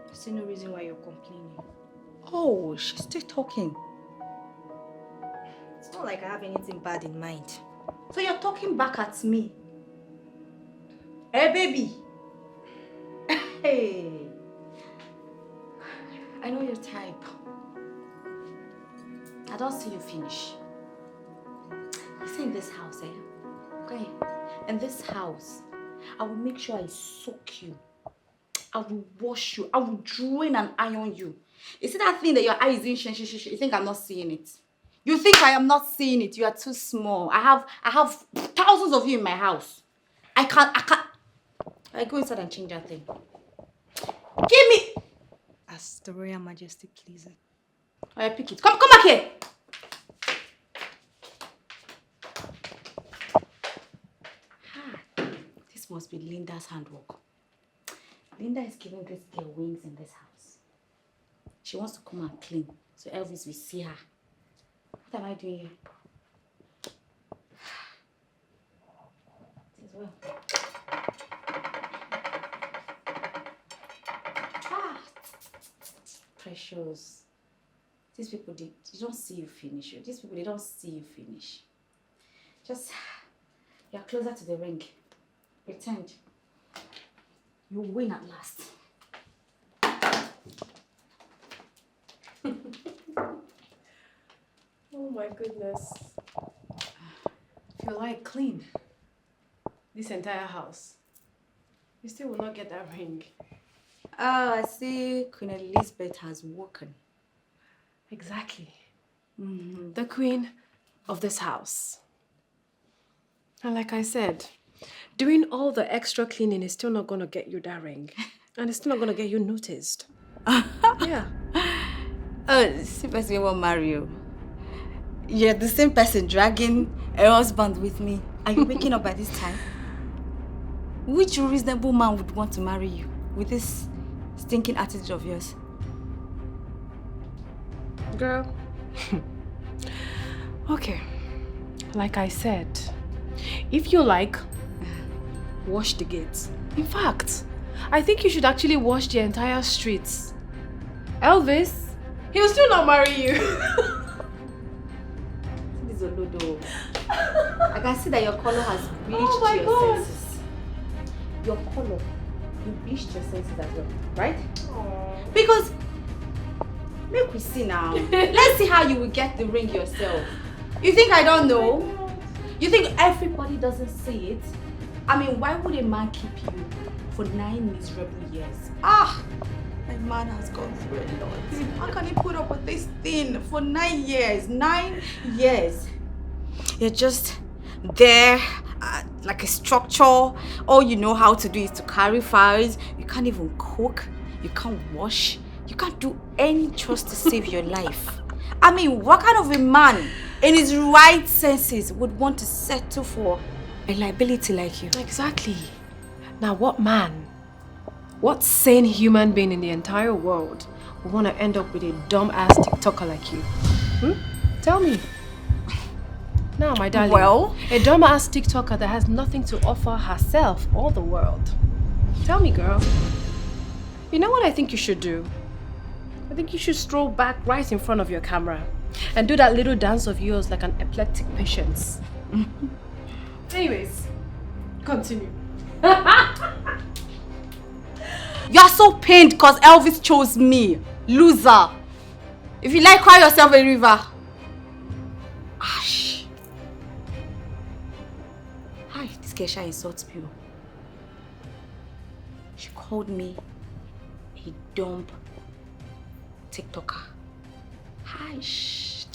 I see no reason why you're complaining. Oh, she's still talking. It's not like I have anything bad in mind. So you're talking back at me. Hey, baby. Hey. I know your type. I don't see you finish. You say in this house, eh? Okay. In this house, I will make sure I soak you. I will wash you. I will drain and iron you. You see that thing that your eyes in? You think I'm not seeing it? You think I am not seeing it? You are too small. I have thousands of you in my house. I can't. I go inside and change that thing. Give me. As the Royal Majesty pleases. I pick it. Come back here. This must be Linda's handwork. Linda is giving this girl wings in this house. She wants to come and clean, so Elvis will see her. What am I doing here? As well. Precious. These people, they don't see you finish. These people, they don't see you finish. Just, you're closer to the ring. Pretend. You win at last. Oh my goodness. If you like, clean this entire house. You still will not get that ring. Oh, I see Queen Elizabeth has woken. Exactly. The queen of this house. And like I said, doing all the extra cleaning is still not going to get you that ring. And it's still not going to get you noticed. Yeah. Oh, the same person won't marry you. You're the same person dragging a husband with me. Are you waking up by this time? Which reasonable man would want to marry you with this stinking attitude of yours? Girl. Okay. Like I said, if you like, wash the gates. In fact, I think you should actually wash the entire streets. Elvis, he'll still not marry you. This is Olodo. I can see that your color has bleached my your God. senses. Your color, you bleached your senses as well, right? Aww. Because, make we see now. Let's see how you will get the ring yourself. You think I don't know? You think everybody doesn't see it? I mean, why would a man keep you for 9 miserable years? Ah! My man has gone through a lot. How can he put up with this thing for 9 years? 9 years. You're just there, like a structure. All you know how to do is to carry files. You can't even cook. You can't wash. You can't do any chores to save your life. I mean, what kind of a man in his right senses would want to settle for a liability like you? Exactly. Now what man, what sane human being in the entire world would want to end up with a dumb-ass TikToker like you? Tell me. Now, my darling. Well, a dumb-ass TikToker that has nothing to offer herself or the world. Tell me, girl. You know what I think you should do? I think you should stroll back right in front of your camera and do that little dance of yours like an epileptic patient. Anyways, continue. You're so pained because Elvis chose me. Loser. If you like, cry yourself a river. Ash. Hi, this Kesha insults people. She called me a dumb TikToker. Hi, shh.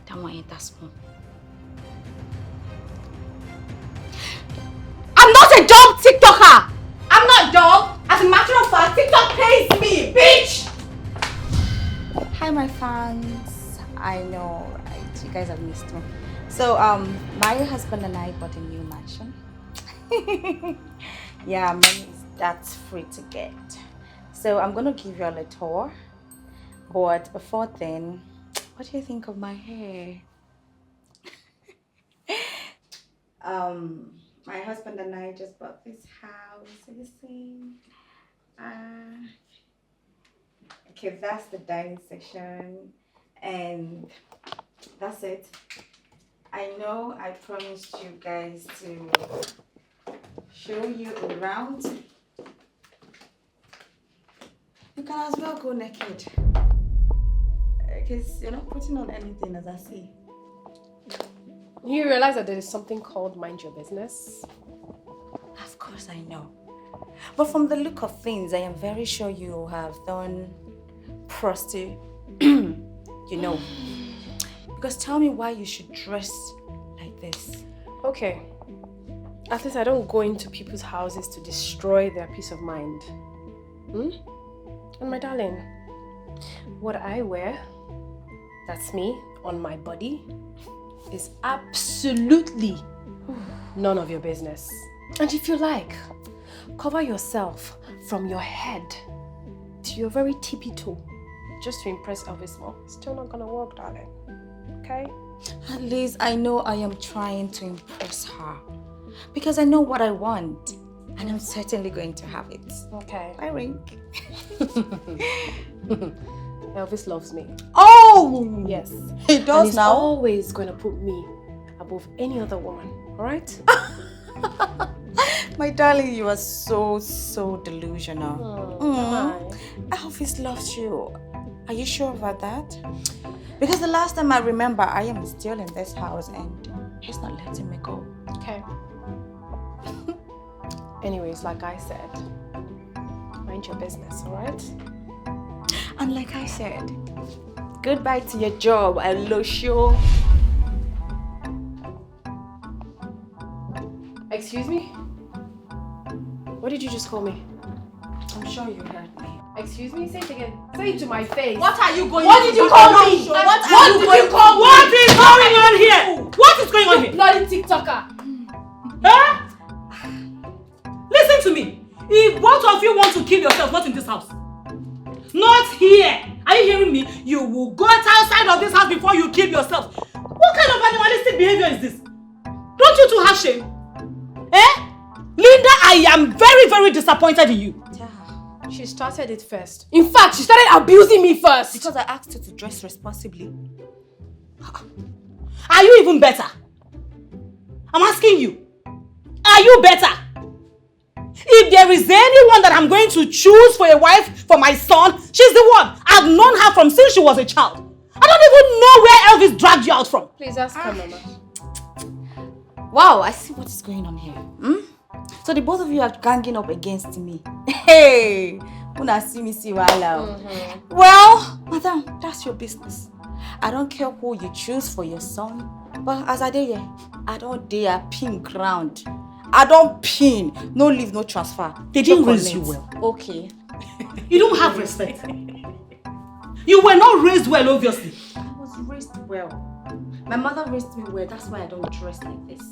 That one ain't that small. I'm not a dumb TikToker! I'm not dumb! As a matter of fact, TikTok pays me, bitch! Hi, my fans. I know, right? You guys have missed me. So, my husband and I bought a new mansion. Yeah, money is that's free to get. So, I'm gonna give you all a tour. But before then, what do you think of my hair? My husband and I just bought this house. Have you seen? Okay, that's the dining section, and that's it. I know I promised you guys to show you around. You can as well go naked, because you're not putting on anything, as I see. You realize that there is something called mind your business? Of course I know. But from the look of things, I am very sure you have done you know. Because tell me why you should dress like this. Okay. At least I don't go into people's houses to destroy their peace of mind. And my darling, what I wear, that's me, on my body, is absolutely none of your business. And if you like, cover yourself from your head to your very tippy toe just to impress Elvis more. It's still not gonna work, darling. Okay? At least I know I am trying to impress her. Because I know what I want. And I'm certainly going to have it. Okay. Bye, ring. Elvis loves me. Oh! Yes. He And does he's now? always gonna put me above any other woman. Alright? My darling, you are so delusional. Elvis loves you. Are you sure about that? Because the last time I remember, I am still in this house and He's not letting me go. Okay. Anyways, like I said, mind your business, alright? And like I said, goodbye to your job, I love you. Excuse me? What did you just call me? I'm sure you heard me. Excuse me? Say it again. Say it to my face. What are you going What did you call me? What is going on here? What is going on here? Bloody TikToker. Huh? Listen to me. If both of you want to kill yourself, not in this house. Not here. Are you hearing me? You will go outside of this house before you kill yourself. What kind of animalistic behavior is this? Don't you two have shame? Eh? Linda, I am very, very disappointed in you. She started it first. In fact, she started abusing me first. Because I asked her to dress responsibly. Are you even better? I'm asking you. Are you better? If there is anyone that I'm going to choose for a wife for my son, she's the one. I've known her from since she was a child. I don't even know where Elvis dragged you out from. Please ask her, Mama. Wow, I see what is going on here. So the both of you are ganging up against me. Hey, una see me see wahala. Well, madam, that's your business. I don't care who you choose for your son, but as I dare, I don't dare pin ground. I don't pin. No leave, no transfer. They didn't raise you well. Okay. You don't have respect. You were not raised well, obviously. I was raised well. My mother raised me well. That's why I don't dress like this.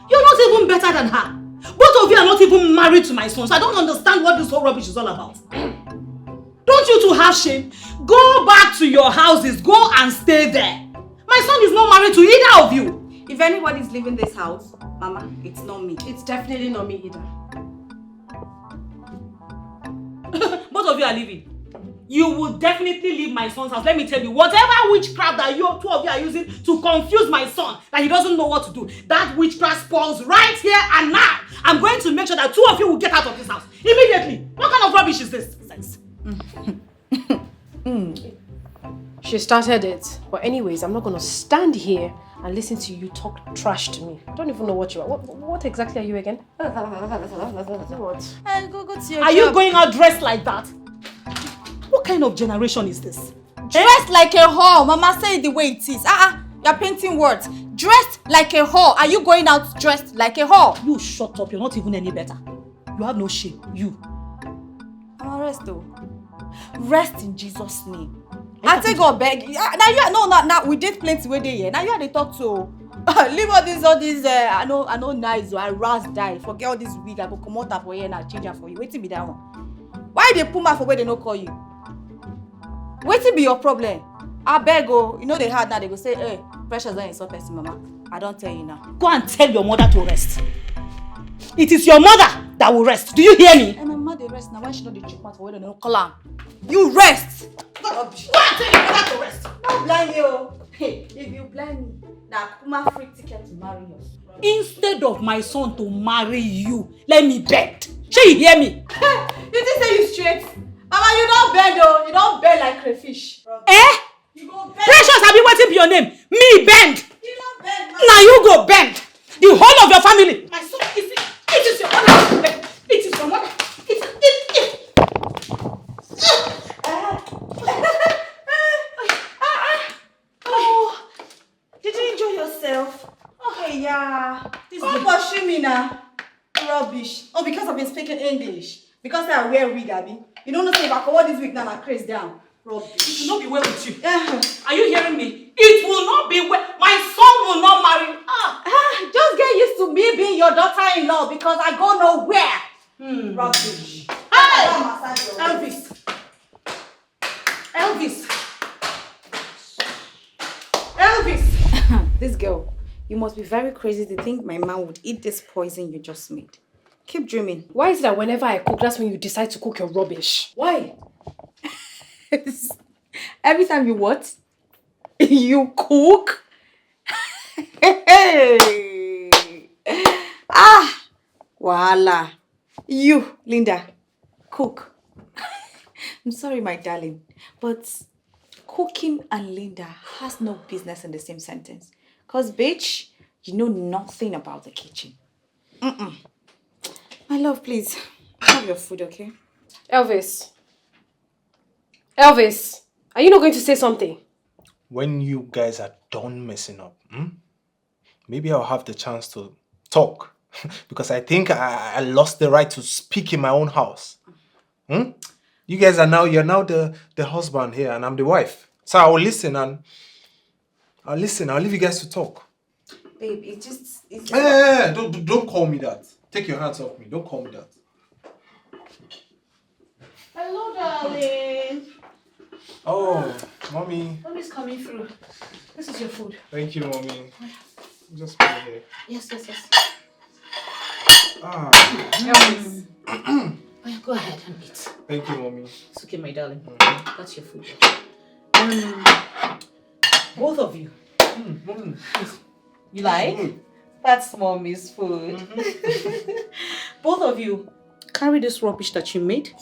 You're not even better than her. Both of you are not even married to my son, so I don't understand what this whole rubbish is all about. Don't you two have shame? Go back to your houses. Go and stay there. My son is not married to either of you. If anybody's leaving this house, Mama, it's not me. It's definitely not me either. Both of you are leaving. You will definitely leave my son's house. Let me tell you, whatever witchcraft that you two of you are using to confuse my son, that he doesn't know what to do, that witchcraft spoils right here and now. I'm going to make sure that two of you will get out of this house immediately. What kind of rubbish is this? She started it. But anyways, I'm not going to stand here and listen to you talk trash to me. I don't even know what you are. What exactly are you again? What? Go to your Are you going out dressed like that? What kind of generation is this? Dressed like a whore. Mama, say it the way it is. You're painting words. Dressed like a whore. Are you going out dressed like a whore? You shut up. You're not even any better. You have no shame. You. I'm rest though. Rest in Jesus' name. I take God beg. Now you are now we did plenty way there here. Now you are the talk to. Leave all this. I know nice. I ras die. Forget all this wig. I go come out for here and I change it for you. Wait till be that one. Why they put my for where they no call you? Wait till be your problem. I beg oh. You know they hard now. They go say, hey, pressure don't insult person, Mama. I don't tell you now. Go and tell your mother to rest. It is your mother that will rest. Do you hear me? And my mother rest now. Why she not the chook mouth for where they no call her? You rest. Go and tell your mother to rest. Don't blind you. Hey, if you blind me, now Kuma free ticket to marry you. Instead of my son to marry you, let me beg. Shall you hear me? You think say you straight? Mama, you don't bend though. You don't bend like crayfish. Eh? You go bend. Precious, I've been waiting for your name. Me bend. You don't bend. Now you go bend. The whole of your family. My son, it is your mother. It is your mother. Oh, did you enjoy yourself? Okay, yeah. Don't pursue me now. Rubbish. Oh, because I've been speaking English. Because I wear wig, Abby. You don't know say if I cover this wig now, my craze down. Rubbish. It will not be well with you. Are you hearing me? It will not be well. My son will not marry. Just get used to me being your daughter-in-law because I go nowhere. Rubbish. Hey! Elvis. This girl, you must be very crazy to think my man would eat this poison you just made. Keep dreaming. Why is it that whenever I cook, that's when you decide to cook your rubbish? Why? Every time you what? You cook? Voila. You, Linda, cook. I'm sorry, my darling, but cooking and Linda has no business in the same sentence. Because, bitch, You know nothing about the kitchen. My love, please. Have your food, okay? Elvis. Elvis, are you not going to say something? When you guys are done messing up, maybe I'll have the chance to talk. Because I think I lost the right to speak in my own house. You guys you're now the husband here and I'm the wife. So I will listen and I'll leave you guys to talk. Babe, it's... Hey, don't call me that. Take your hands off me. Don't call me that. Hello, darling. Oh, mommy. Mommy's coming through. This is your food. Thank you, mommy. Just put it here. Yes. Elvis. Oh, yeah, go ahead and eat. Thank you, mommy. It's okay, my darling. That's your food. Both of you. You like? That's mommy's food. Both of you, carry this rubbish that you made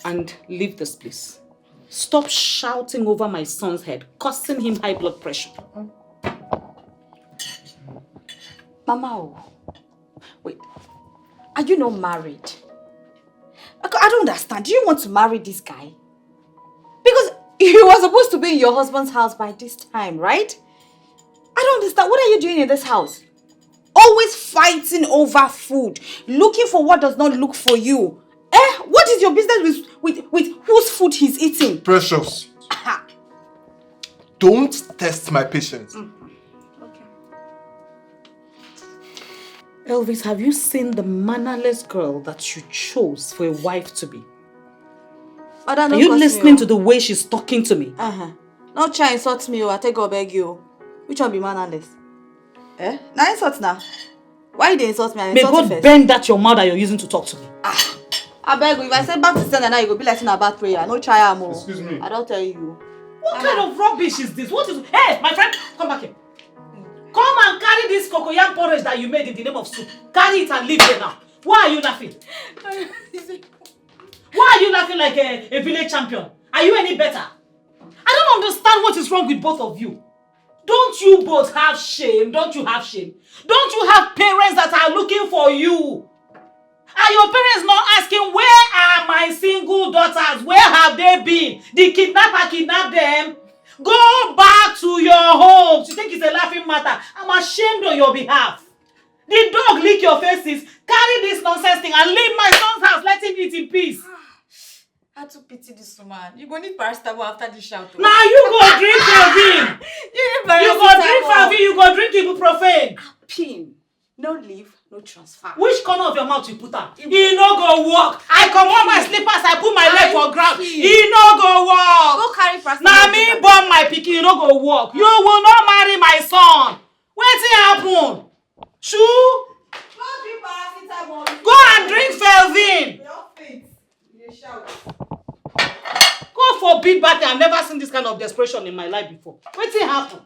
and leave this place. Stop shouting over my son's head, causing him high blood pressure. Mama, wait. Are you not married? I don't understand. Do you want to marry this guy? Because you were supposed to be in your husband's house by this time, right? I don't understand. What are you doing in this house? Always fighting over food. Looking for what does not look for you. What is your business with whose food he's eating? Precious. Don't test my patience. Okay. Elvis, have you seen the mannerless girl that you chose for a wife to be? Are you listening to the way she's talking to me? Not try insult me, I take go beg you. Which one be mannerless? Now insult now. Why you dey insult me? I May insult you God first. bend that your mouth that you're using to talk to me. I beg you, if I say back to sender now, you go be like a bad prayer. No try am. Excuse me. I don't tell you. What kind of rubbish is this? What is... Hey, my friend, come back here. Come and carry this cocoyam porridge that you made in the name of soup. Carry it and leave here now. Why are you laughing? Why are you laughing like a village champion? Are you any better? I don't understand what is wrong with both of you. Don't you both have shame? Don't you have shame? Don't you have parents that are looking for you? Are your parents not asking, where are my single daughters? Where have they been? The kidnapper kidnapped them? Go back to your homes. You think it's a laughing matter? I'm ashamed on your behalf. The dog lick your faces. Carry this nonsense thing and leave my son's house. Let him eat in peace. I have to pity this woman. You go need paracetamol after this shout. Now you go drink Felvin. You go drink Felvin. You go drink ibuprofen. Pin. No leave, no transfer. Which corner of your mouth you put am? He no go walk. I comot my slippers, I put my leg for ground. He no go walk. Go carry paracetamol. Na me born my pikin, you no go walk. You will not marry my son. Wetin happen? Shoo? Go drink paracetamol. Go and drink Felvin. You shout. God forbid, but I've never seen this kind of desperation in my life before. Wetin happen?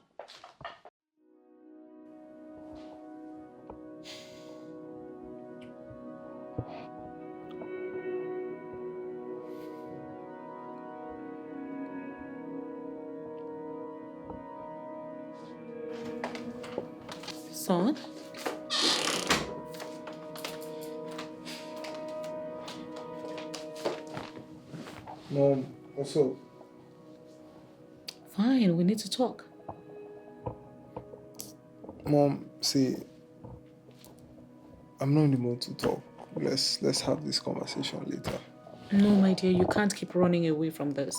Son? Mom, what's up? Fine, we need to talk. Mom, see, I'm not in the mood to talk. Let's have this conversation later. No, my dear, you can't keep running away from this.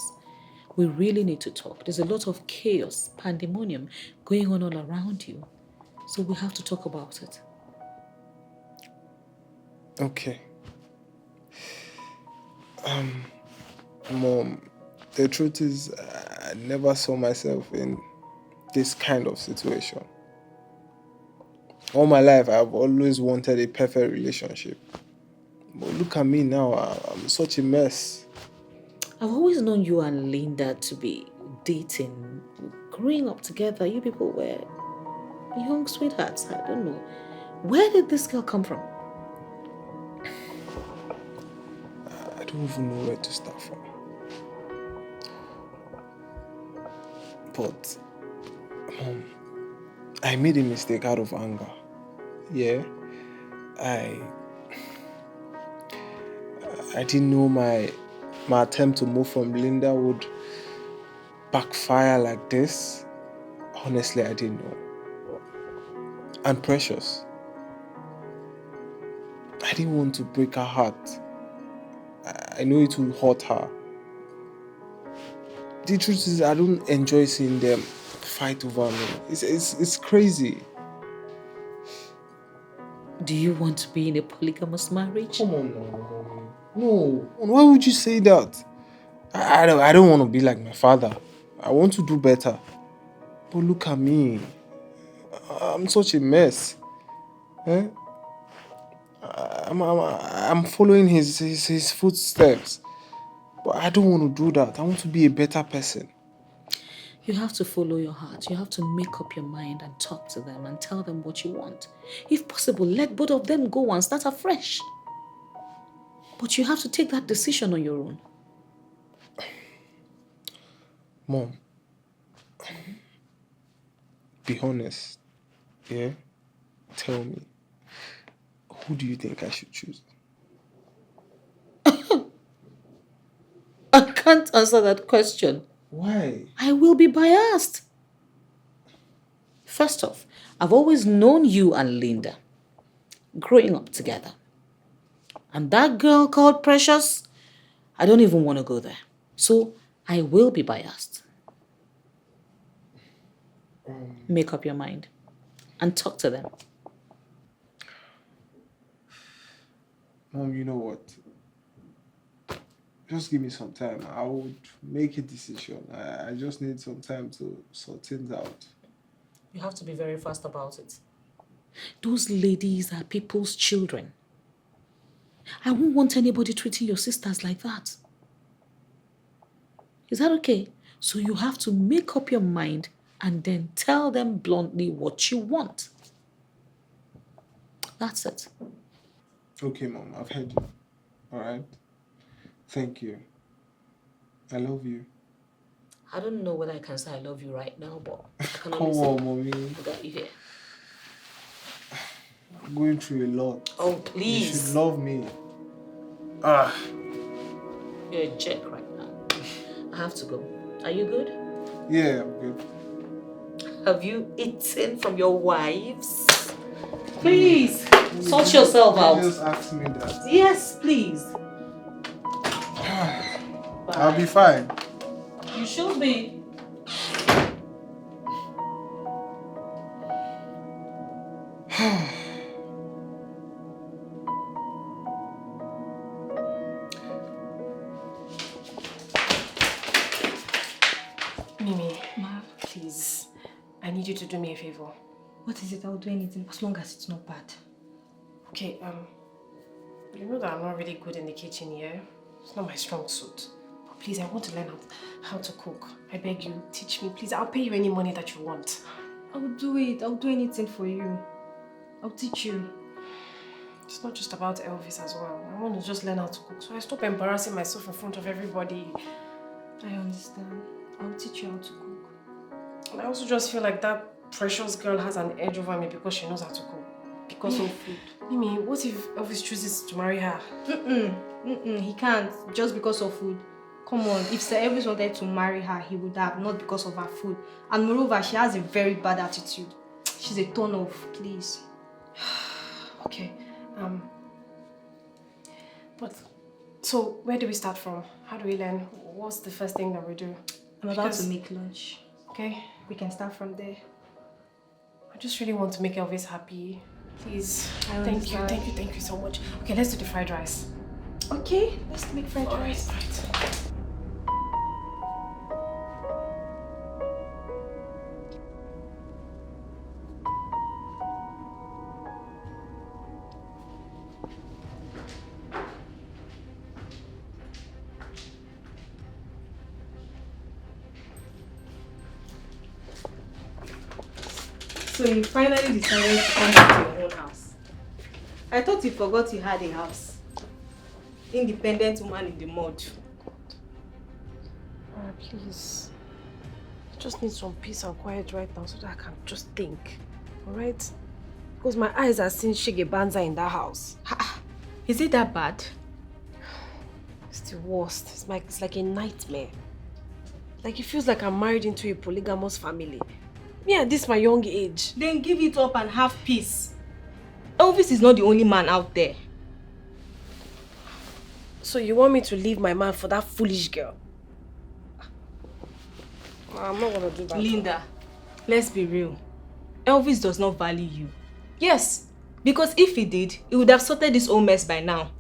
We really need to talk. There's a lot of chaos, pandemonium going on all around you. So we have to talk about it. Okay. Mom, the truth is, I never saw myself in this kind of situation. All my life, I've always wanted a perfect relationship. But look at me now, I'm such a mess. I've always known you and Linda to be dating, growing up together. You people were young sweethearts. I don't know. Where did this girl come from? I don't even know where to start from. But, Mom, I made a mistake out of anger. Yeah. I didn't know my attempt to move from Linda would backfire like this. Honestly, I didn't know. And Precious, I didn't want to break her heart. I know it will hurt her. The truth is, I don't enjoy seeing them fight over me. It's crazy. Do you want to be in a polygamous marriage? Come on, no. Why would you say that? I don't want to be like my father. I want to do better. But look at me. I'm such a mess. Eh? I'm following his footsteps. But I don't want to do that. I want to be a better person. You have to follow your heart. You have to make up your mind and talk to them and tell them what you want. If possible, let both of them go and start afresh. But you have to take that decision on your own. Mom, be honest. Yeah? Tell me. Who do you think I should choose? I can't answer that question. Why? I will be biased. First off, I've always known you and Linda growing up together. And that girl called Precious, I don't even want to go there. So I will be biased. Make up your mind and talk to them. Mom, you know what? Just give me some time. I would make a decision. I just need some time to sort things out. You have to be very fast about it. Those ladies are people's children. I won't want anybody treating your sisters like that. Is that okay? So you have to make up your mind and then tell them bluntly what you want. That's it. Okay, Mom, I've heard you. All right? Thank you. I love you. I don't know whether I can say I love you right now, but I can Come only on, say Mommy. I got you here. I'm going through a lot. Oh, You please. should love me. You're a jerk right now. I have to go. Are you good? Yeah, I'm good. Have you eaten from your wives? Please, sort yourself You out. just asked me that. Yes, please. I'll be fine. You should be. Mimi, please, I need you to do me a favor. What is it? I'll do anything as long as it's not bad. Okay, you know that I'm not really good in the kitchen, yeah? It's not my strong suit. But please, I want to learn how to cook. I beg you, teach me, please. I'll pay you any money that you want. I'll do it. I'll do anything for you. I'll teach you. It's not just about Elvis as well. I want to just learn how to cook, so I stop embarrassing myself in front of everybody. I understand. I'll teach you how to cook. And I also just feel like that Precious girl has an edge over me because she knows how to cook. Because of food. Mimi, what if Elvis chooses to marry her? He can't. Just because of food. Come on, if Sir Elvis wanted to marry her, he would have, not because of her food. And moreover, she has a very bad attitude. She's a turn off, please. Okay, but, so where do we start from? How do we learn? What's the first thing that we do? I'm about to make lunch. Okay. We can start from there. I just really want to make Elvis happy. Please. I Thank you understand. so much. Okay, let's do the fried rice. Okay, let's make fried rice. Right. So you finally decided to come back to your own house. I thought you forgot you had a house. Independent woman in the mud. Please. I just need some peace and quiet right now so that I can just think. alright? Because my eyes are seeing Shige Banza in that house. Is it that bad? It's the worst. It's like a nightmare. Like it feels like I'm married into a polygamous family. Me at this my young age. Then give it up and have peace. Elvis is not the only man out there. So you want me to leave my man for that foolish girl? I'm not gonna do that. Linda, let's be real. Elvis does not value you. Yes, because if he did, he would have sorted this whole mess by now.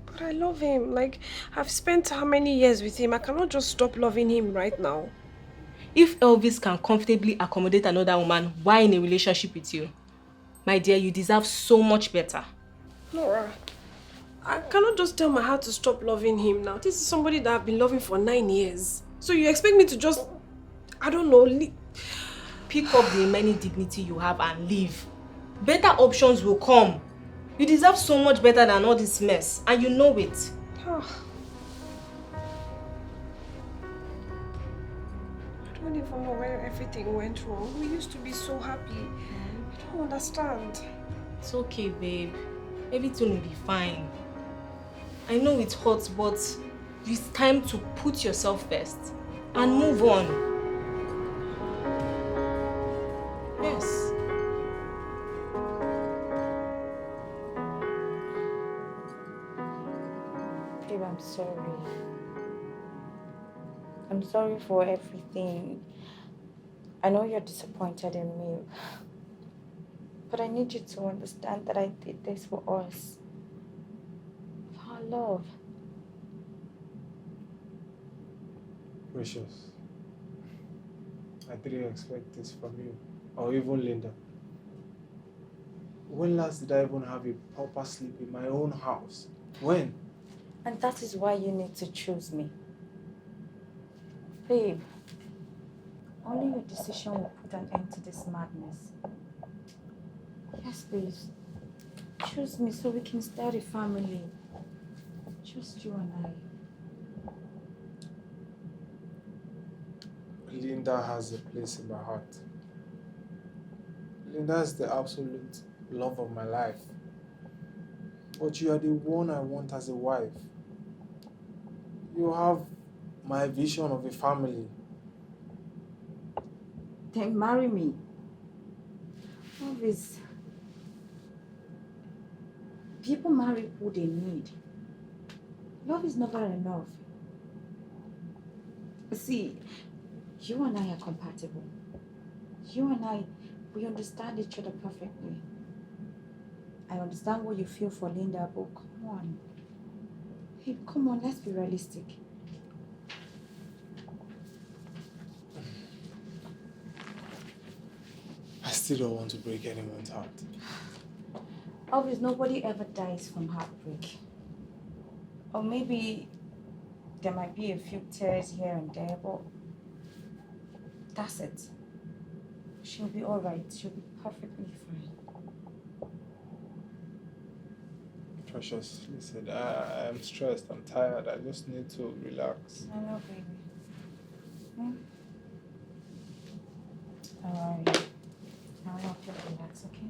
But I love him. Like, I've spent how many years with him? I cannot just stop loving him right now. If Elvis can comfortably accommodate another woman while in a relationship with you, my dear, you deserve so much better. Nora, I cannot just tell my heart to stop loving him now. This is somebody that I've been loving for 9 years. So you expect me to just, I don't know, pick up the remaining dignity you have and leave. Better options will come. You deserve so much better than all this mess, and you know it. I don't even know where everything went wrong. We used to be so happy. I don't understand. It's okay, babe. Everything will be fine. I know it hurts, but it's time to put yourself first and move on. Yes. Babe, I'm sorry. I'm sorry for everything. I know you're disappointed in me. But I need you to understand that I did this for us. For our love. Precious, I didn't expect this from you, or even Linda. When last did I even have a proper sleep in my own house? When? And that is why you need to choose me. Babe, only your decision will put an end to this madness. Yes, please. Choose me so we can start a family. Just you and I. Linda has a place in my heart. Linda is the absolute love of my life. But you are the one I want as a wife. You have my vision of a family. Then marry me. Love is... People marry who they need. Love is never enough. See, you and I are compatible. You and I, we understand each other perfectly. I understand what you feel for Linda, but come on. Hey, come on, let's be realistic. I still don't want to break anyone's heart. Obviously, nobody ever dies from heartbreak. Or maybe there might be a few tears here and there, but that's it. She'll be all right. She'll be perfectly fine. Precious, listen, I'm stressed, I'm tired, I just need to relax. I know, baby. Alright. I'll help you relax, okay?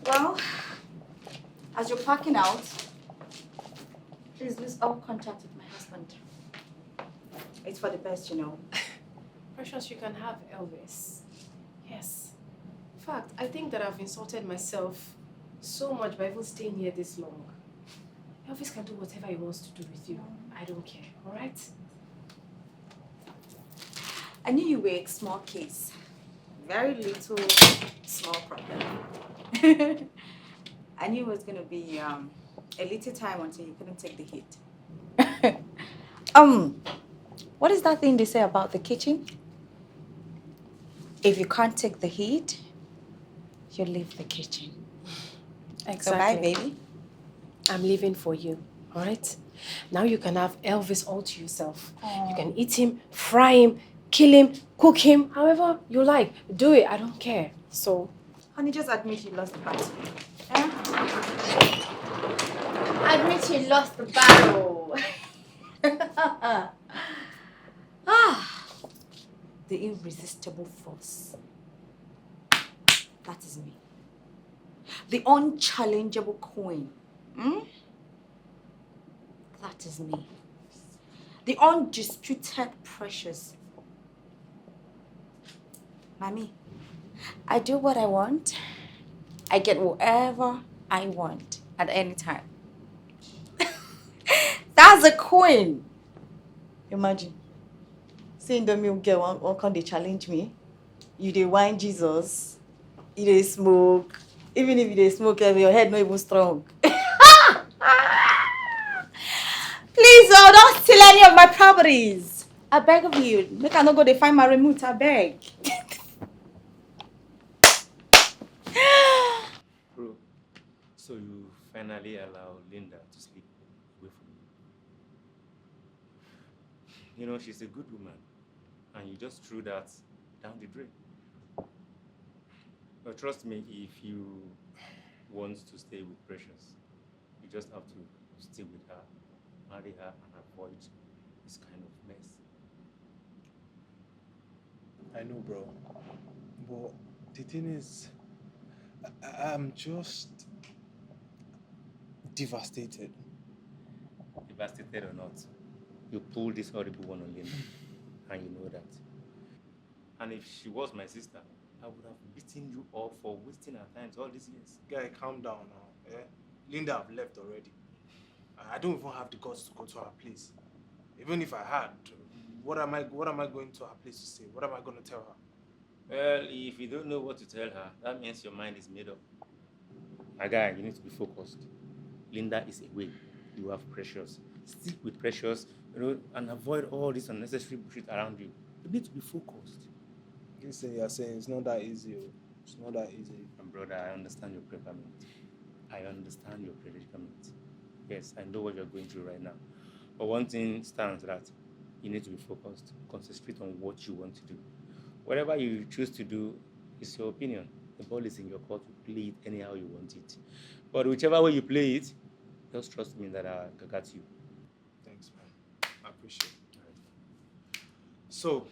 Well, as you're packing out, please lose all contact with my husband. It's for the best, you know. Precious, you can have Elvis. Yes. In fact, I think that I've insulted myself so much by even staying here this long. Elvis can do whatever he wants to do with you. I don't care, alright? I knew you were a small case. Very little, small problem. I knew it was going to be a little time until you couldn't take the hit. What is that thing they say about the kitchen? If you can't take the heat, you leave the kitchen. Exactly. So bye, baby. I'm leaving for you, all right? Now you can have Elvis all to yourself. You can eat him, fry him, kill him, cook him, however you like. Do it, I don't care. So, Honey, just admit you lost the battle. Admit you lost the battle. The irresistible force. That is me. The unchallengeable queen. That is me. The undisputed precious. Mommy, I do what I want. I get whatever I want at any time. That's a queen. Imagine. Saying the milk girl, one can they challenge me? You dey wine Jesus. You dey smoke. Even if you dey smoke, your head not even strong. Please, don't steal any of my properties. I beg of you. Make I not go dey find my remote, I beg. Bro, so you finally allow Linda to sleep away from you. You know, she's a good woman, and you just threw that down the drain. But trust me, if you want to stay with Precious, you just have to stay with her, marry her, and avoid this kind of mess. I know, bro. But the thing is, I'm just devastated. Devastated or not, you pulled this horrible one on Linda, and you know that. And if she was my sister, I would have beaten you all for wasting our time all these years. Guy, calm down now. Eh? Linda have left already. I don't even have the guts to go to her place. Even if I had, what am I going to her place to say? What am I going to tell her? Well, if you don't know what to tell her, that means your mind is made up. My guy, you need to be focused. Linda is away. You have Precious. Stick with Precious, and avoid all this unnecessary bullshit around you. You need to be focused. Listen, you're saying it's not that easy. It's not that easy. And brother, I understand your predicament. I understand your predicament. Yes, I know what you're going through right now. But one thing stands that you need to be focused. Concentrate on what you want to do. Whatever you choose to do is your opinion. The ball is in your court to play it anyhow you want it. But whichever way you play it, just trust me that I got you. Thanks, man. I appreciate it. Right. So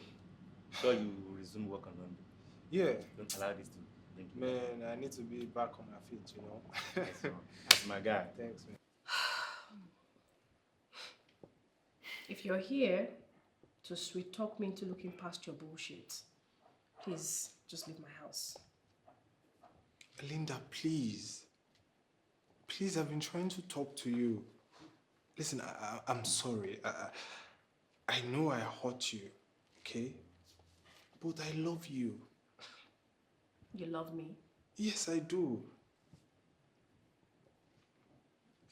you resume work on Monday. Yeah. Don't allow this to bring you Man, I need to be back on my feet, you know. Yes, man. That's my guy. Thanks, man. if you're here to sweet talk me into looking past your bullshit, please just leave my house. Linda, please. Please, I've been trying to talk to you. Listen, I'm sorry. I know I hurt you, okay? But I love you. You love me? Yes, I do.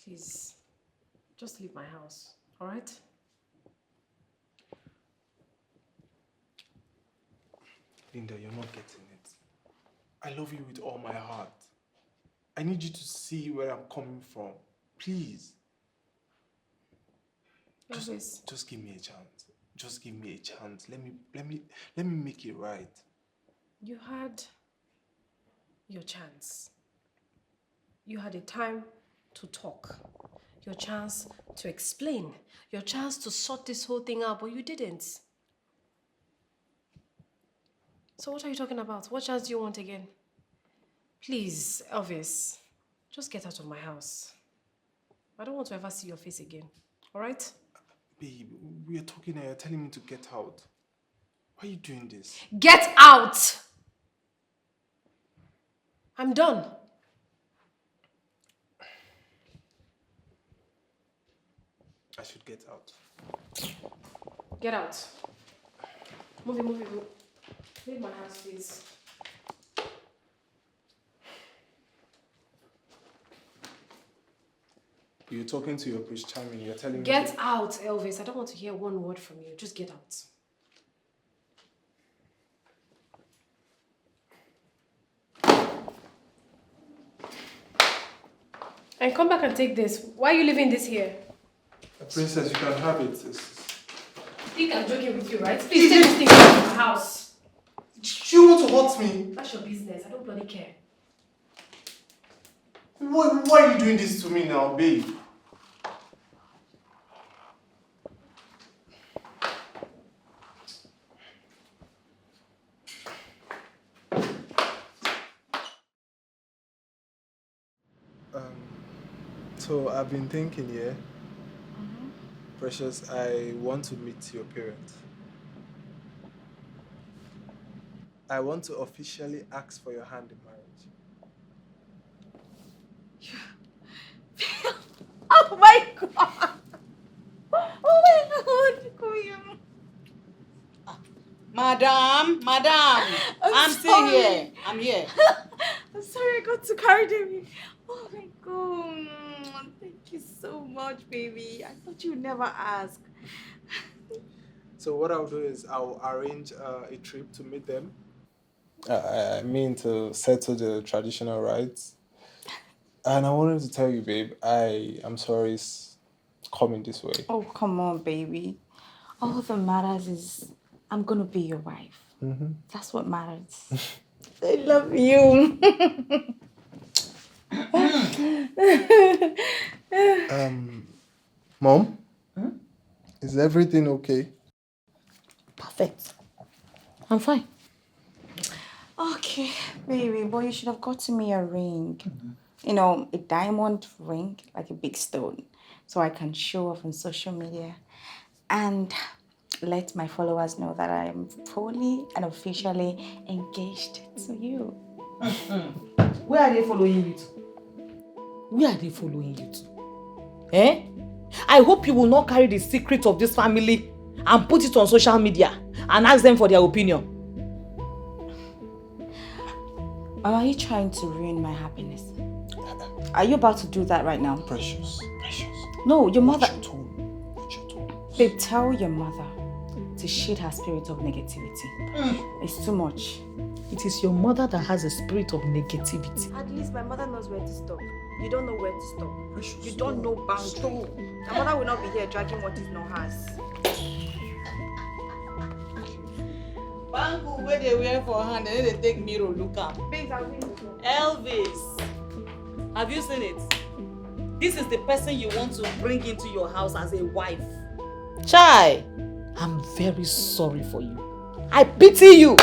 Please, just leave my house, all right? Linda, you're not getting it. I love you with all my heart. I need you to see where I'm coming from. Please. Just give me a chance. Just give me a chance. Let me make it right. You had your chance. You had a time to talk. Your chance to explain. Your chance to sort this whole thing out, but you didn't. So what are you talking about? What chance do you want again? Please, Elvis, just get out of my house. I don't want to ever see your face again. All right? Babe, we are talking and you're telling me to get out. Why are you doing this? Get out! I'm done. I should get out. Get out. Move it. Leave my house, please. You're talking to your Prince Charming. You're telling me... Get out, Elvis. I don't want to hear one word from you. Just get out. And come back and take this. Why are you leaving this here? Princess, you can have it. I think I'm joking with you, right? Please take this thing out of my house. You want to hurt me? That's your business. I don't bloody care. Why are you doing this to me now, babe? So I've been thinking, yeah? Precious, I want to meet your parents. I want to officially ask for your hand in marriage. Oh my God! Oh my God! Koyam. Madam, I'm still here. I'm here. I'm sorry I got too carried away. Oh my God. Thank you so much, baby. I thought you would never ask. So what I'll do is I'll arrange a trip to meet them. I mean to settle the traditional rites. And I wanted to tell you, babe, I'm sorry it's coming this way. Oh, come on, baby. All that matters is I'm gonna be your wife. That's what matters. I love you. Mom? Is everything okay? Perfect. I'm fine. Okay, baby, but you should have gotten me a ring. You know, a diamond ring, like a big stone, so I can show off on social media and let my followers know that I am fully and officially engaged to you. Where are they following you to? Where are they following you to? Eh? I hope you will not carry the secret of this family and put it on social media and ask them for their opinion. Are you trying to ruin my happiness? Are you about to do that right now? Precious. No, your mother... Watch your tone. Babe, tell your mother to shed her spirit of negativity. It's too much. It is your mother that has a spirit of negativity. At least my mother knows where to stop. You don't know where to stop. Precious, You don't know boundaries. My mother will not be here dragging what is not hers. Bangu where they wear for hand, and then they take mirror look am. Babes, I'll be in the door. Elvis, have you seen it? This is the person you want to bring into your house as a wife. Chai, I'm very sorry for you. I pity you.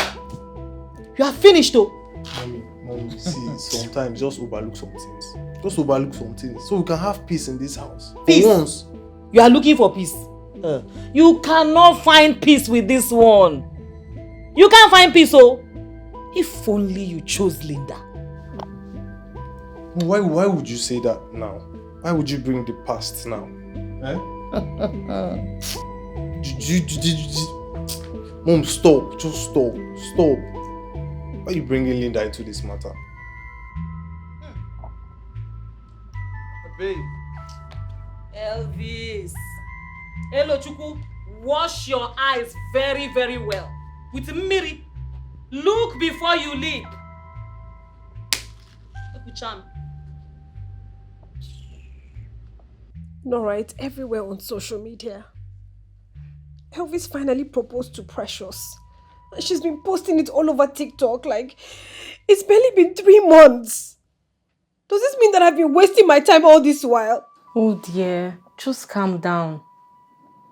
You are finished though. Mommy, see, sometimes just overlook some things. Just overlook some things so we can have peace in this house. Peace? For once. You are looking for peace. You cannot find peace with this one. You can't find peace, oh. If only you chose Linda. Why would you say that now? Why would you bring the past now? Eh? Mom, stop. Just stop. Stop. Why are you bringing Linda into this matter? Babe. Elvis. Hello, Chuku. Wash your eyes very, very well. With Miri. Look before you leap. Charm. No, right? Everywhere on social media. Elvis finally proposed to Precious. And she's been posting it all over TikTok. Like, it's barely been 3 months. Does this mean that I've been wasting my time all this while? Oh dear, just calm down.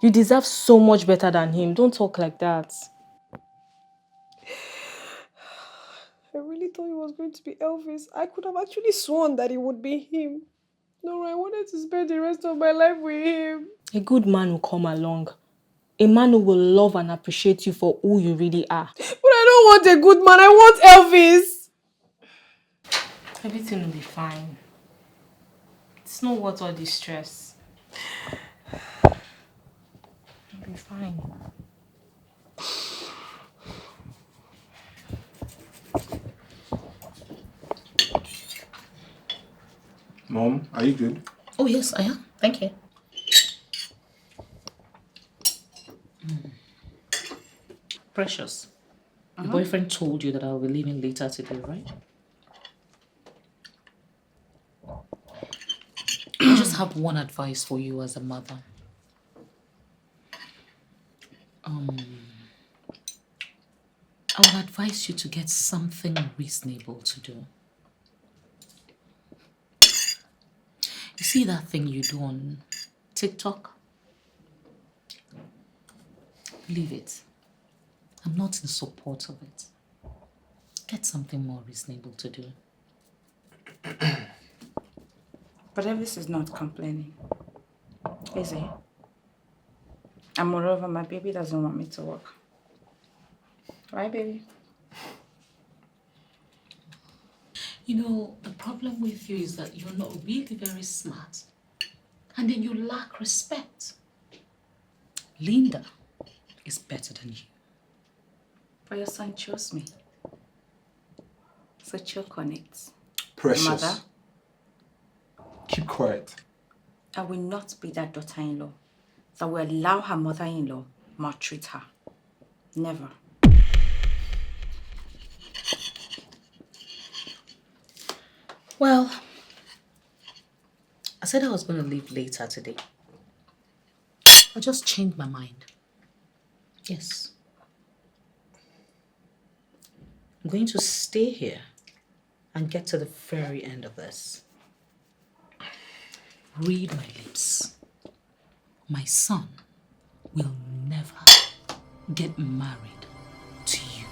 You deserve so much better than him. Don't talk like that. I really thought it was going to be Elvis. I could have actually sworn that it would be him. No, I wanted to spend the rest of my life with him. A good man will come along. A man who will love and appreciate you for who you really are. But I don't want a good man. I want Elvis. Everything will be fine. It's not worth all this stress. It'll be fine. Mom, are you good? Oh yes, I am. Thank you. Precious, your boyfriend told you that I'll be leaving later today, right? I just have one advice for you as a mother. I would advise you to get something reasonable to do. You see that thing you do on TikTok? Leave it. I'm not in support of it. Get something more reasonable to do. But Elvis is not complaining, is he? And moreover, my baby doesn't want me to work. Right, baby? You know, the problem with you is that you're not really very smart. And then you lack respect. Linda is better than you. But your son chose me. So choke on it. Precious. Mother, Keep quiet. I will not be that daughter-in-law that will allow her mother-in-law maltreat her. Never. Well, I said I was going to leave later today. I just changed my mind. Yes. I'm going to stay here and get to the very end of this. Read my lips. My son will never get married to you.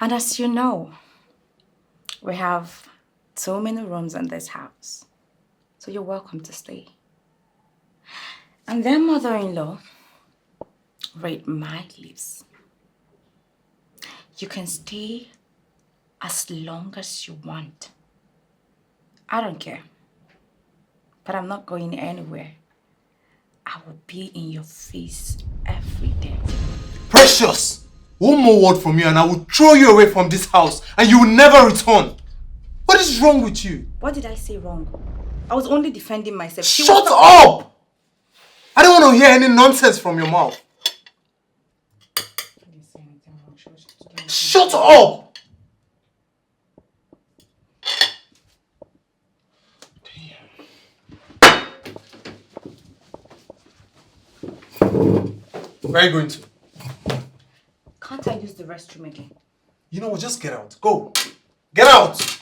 And as you know, we have so many rooms in this house. So you're welcome to stay. And then mother-in-law, read my lips. You can stay as long as you want. I don't care. But I'm not going anywhere. I will be in your face every day. Precious! One more word from you and I will throw you away from this house and you will never return. What is wrong with you? What did I say wrong? I was only defending myself. Shut up! I don't want to hear any nonsense from your mouth. Shut up! Where are you going to? Can't I use the restroom again? You know what? Just get out. Go. Get out!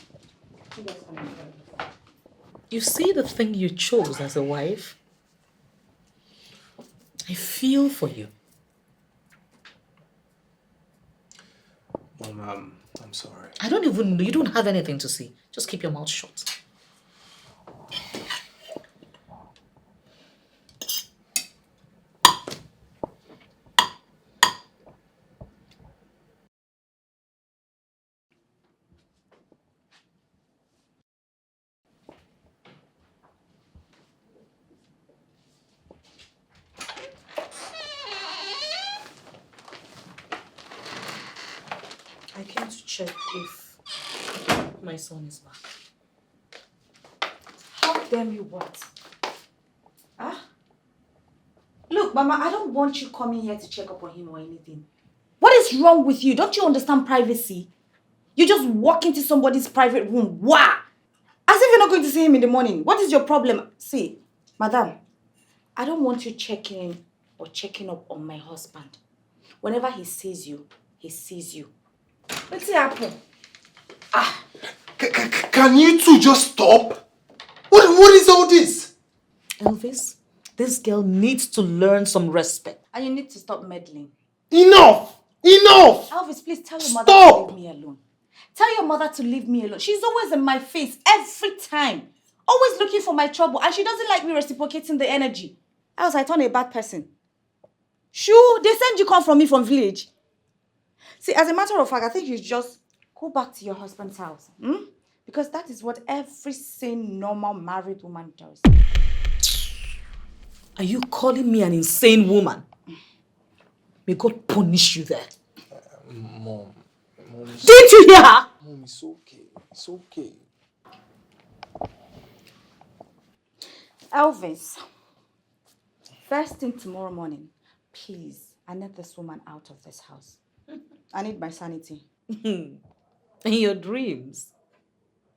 You see the thing you chose as a wife? I feel for you. Mom, I'm sorry. You don't have anything to say. Just keep your mouth shut. I came to check if my son is back. How damn you what? Huh? Look, Mama, I don't want you coming here to check up on him or anything. What is wrong with you? Don't you understand privacy? You just walk into somebody's private room. Wah! As if you're not going to see him in the morning. What is your problem? See, Madam, I don't want you checking or checking up on my husband. Whenever he sees you, he sees you. What's happening? Can you two just stop? What is all this? Elvis, this girl needs to learn some respect. And you need to stop meddling. Enough! Enough! Elvis, please tell your mother to leave me alone. Tell your mother to leave me alone. She's always in my face every time. Always looking for my trouble. And she doesn't like me reciprocating the energy. Else I turn a bad person. Shoo, they send you come from me from village. See, as a matter of fact, I think you just go back to your husband's house. Because that is what every sane, normal, married woman does. Are you calling me an insane woman? May God punish you there. Mom, Didn't you hear her? Mom, it's okay. It's okay. Elvis, first thing tomorrow morning, please, I need this woman out of this house. I need my sanity. In your dreams.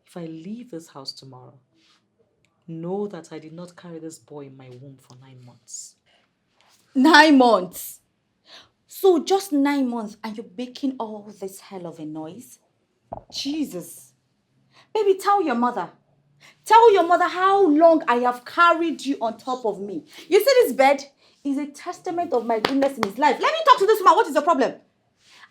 If I leave this house tomorrow, know that I did not carry this boy in my womb for 9 months. 9 months? So just 9 months and you're making all this hell of a noise? Jesus. Baby, tell your mother. Tell your mother how long I have carried you on top of me. You see this bed is a testament of my goodness in his life. Let me talk to this woman. What is the problem?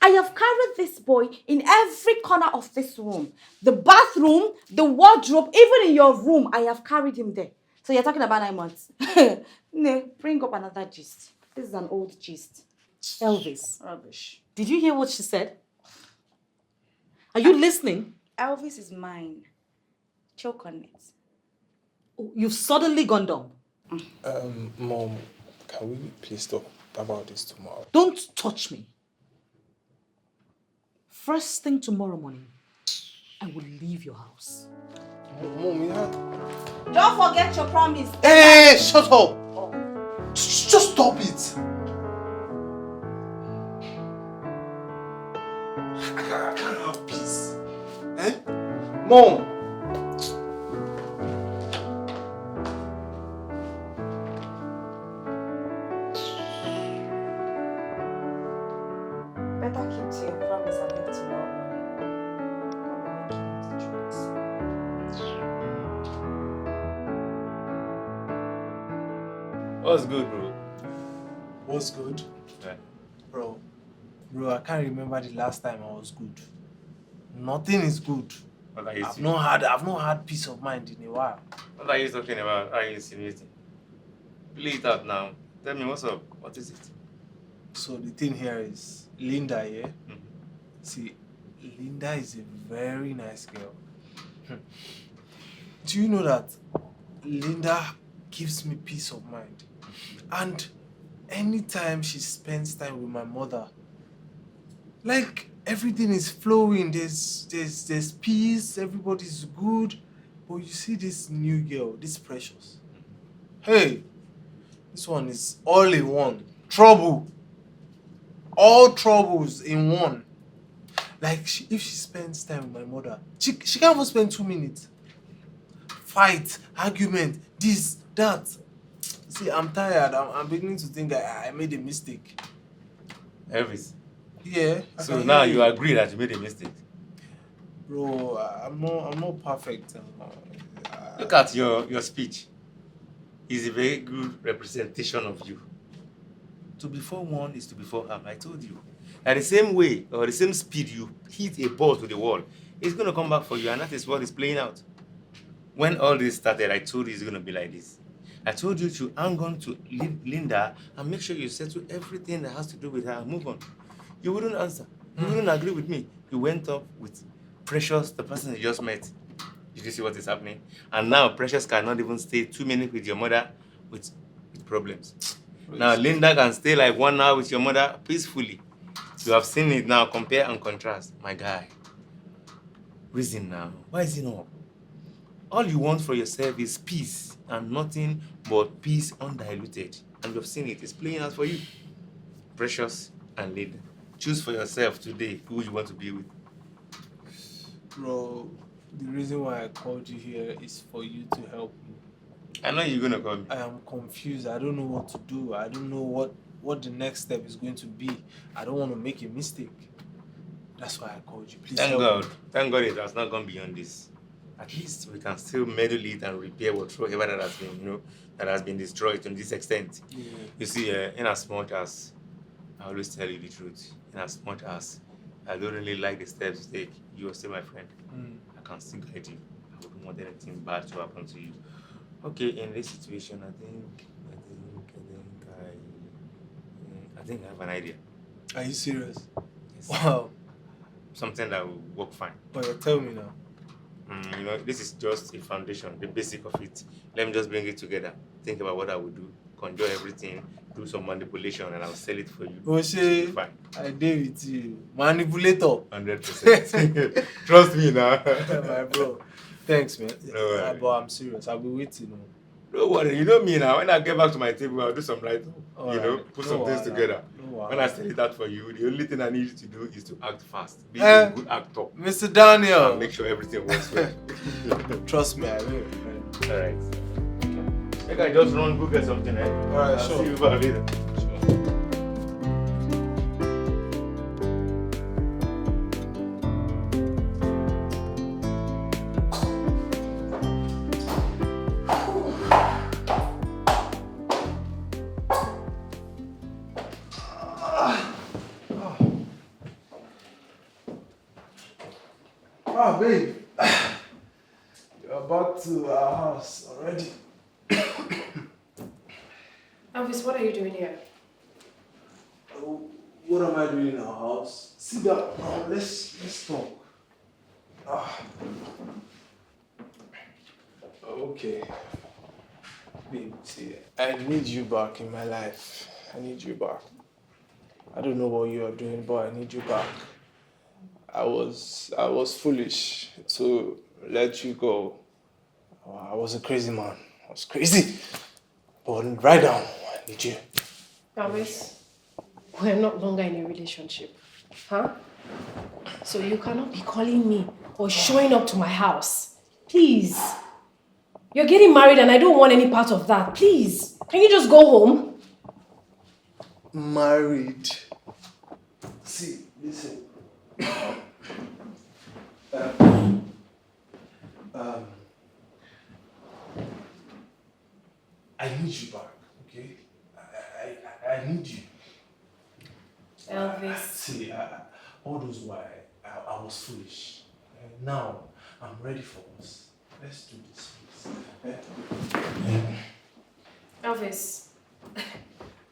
I have carried this boy in every corner of this room. The bathroom, the wardrobe, even in your room, I have carried him there. So you're talking about 9 months. No, bring up another gist. This is an old gist. Elvis, Rubbish. did you hear what she said? Are you listening? Elvis is mine. Choke on it. Oh, you've suddenly gone dumb. Mom, can we please talk about this tomorrow? Don't touch me. First thing tomorrow morning, I will leave your house. Mom, we had... Don't forget your promise. Hey, shut up! Just stop it! I can't have peace. Eh? Mom! Better keep to your promise and leave tomorrow morning. What's good, bro? What's good? Yeah. Bro, I can't remember the last time I was good. Nothing is good. What are you I've not had peace of mind in a while. What are you talking about? Are you insinuating? Play it out now. Tell me what's up. What is it? So the thing here is Linda, yeah? Mhm. See, Linda is a very nice girl. Do you know that Linda gives me peace of mind? And anytime she spends time with my mother, like everything is flowing, there's peace, everybody's good. But you see this new girl, this Precious. Hey, this one is all in one. Trouble. All troubles in one. Like if she spends time with my mother, she can't even spend 2 minutes. Fight, argument, this, that. See, I'm tired. I'm beginning to think I made a mistake. Elvis. Yeah. So now you agree that you made a mistake. Bro, I'm not perfect. Look at your speech. It's a very good representation of you. To be 4-1 is to be 4-arm. I told you. At the same way or the same speed you hit a ball to the wall, it's going to come back for you, and that is what is playing out. When all this started, I told you it's going to be like this. I told you to hang on to Linda and make sure you settle everything that has to do with her and move on. You wouldn't answer. You wouldn't agree with me. You went up with Precious, the person you just met. Did you see what is happening? And now Precious cannot even stay 2 minutes with your mother with problems. Now Linda can stay like 1 hour with your mother peacefully. You have seen it now. Compare and contrast. My guy. Reason now. Why is it not? All you want for yourself is peace and nothing but peace undiluted. And you have seen it. It's playing out for you. Precious and Linda. Choose for yourself today who you want to be with. Bro, the reason why I called you here is for you to help me. I know you're going to call me. I am confused. I don't know what to do. I don't know what the next step is going to be. I don't want to make a mistake. That's why I called you. Please help me. Thank God it has not gone beyond this. At least we can still meddle it and repair whatever that has been, that has been destroyed to this extent. Yeah. You see, in as much as I always tell you the truth, in as much as I don't really like the steps you take, you are still my friend. I can still guide you. I wouldn't want anything bad to happen to you. Okay, in this situation, I think I have an idea. Are you serious? Yes. Wow. Something that will work fine. But tell me now. This is just a foundation, the basic of it. Let me just bring it together. Think about what I would do conjure everything, do some manipulation, and I'll sell it for you. Oshe, Fine. I deal with you. Manipulator. 100%. Trust me now. My bro. Thanks, man. No worry. But I'm serious. I'll be waiting. Don't worry, you know me now. When I get back to my table, I'll do some writing. Put some things together. When I sell it out for you, the only thing I need you to do is to act fast. Be a good actor. Mr. Daniel. And make sure everything works well. Trust me, I will. Alright. Make I just run, go get something, eh? Alright, I'll sure. see you back later. Oh, babe. You're back to our house already. Elvis, what are you doing here? What am I doing in our house? Sit down. Let's talk. Okay. Babe, see, I need you back in my life. I need you back. I don't know what you are doing, but I need you back. I was foolish to let you go. I was a crazy man. I was crazy. But right now, I need you. Elvis, we're not longer in a relationship. Huh? So you cannot be calling me or showing up to my house. Please. You're getting married and I don't want any part of that. Please. Can you just go home? Married. See, listen. I need you back, okay? I need you. Elvis. See, all those why I was foolish. Now, I'm ready for us. Let's do this, please. Elvis,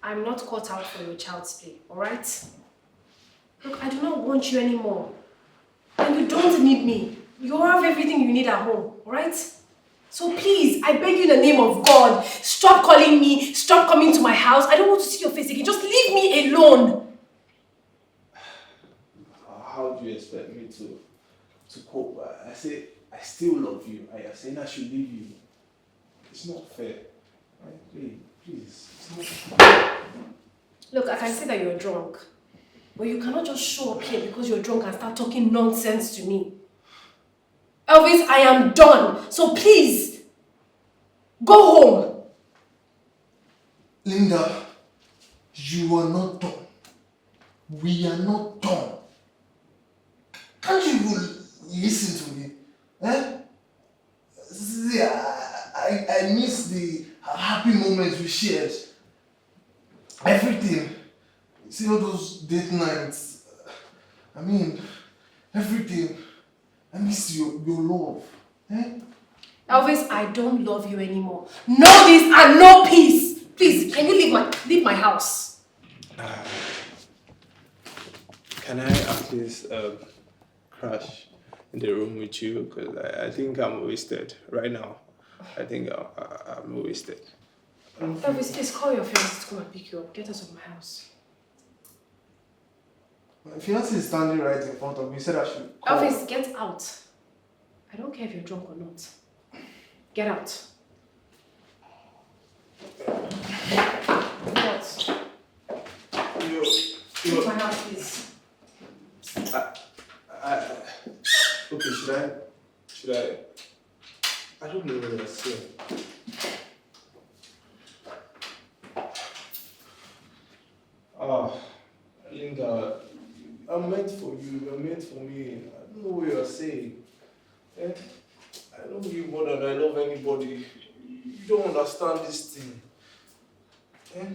I'm not caught out for your child's play, alright? Look, I do not want you anymore. And you don't need me. You have everything you need at home, alright? So please, I beg you in the name of God, stop calling me, stop coming to my house. I don't want to see your face again. Just leave me alone. How do you expect me to cope? I say, I still love you. I am saying I should leave you. It's not fair. Right? Please. It's not fair. Look, I can see that you're drunk. But you cannot just show up here because you're drunk and start talking nonsense to me. Elvis, I am done. So please, go home. Linda, you are not done. We are not done. Can't you listen to me? Eh? See, I miss the happy moments we shared. Everything. See all those date nights. I mean, everything. I miss your love. Eh? Elvis, I don't love you anymore. No this and no peace. Please, can you leave my house? Can I at least crash in the room with you? Because I think I'm wasted right now. I think I'm wasted. Elvis, please call your fiancé to come and pick you up. Get us out of my house. My fiancé is standing right in front of me. He said I should call. Elvis, get out. I don't care if you're drunk or not. Get out. What? Leave my house, please. Okay, should I? I don't know what I'm saying. Linda, I'm meant for you, you're meant for me. I don't know what you're saying. Eh? I love you more than I love anybody. You don't understand this thing. Eh?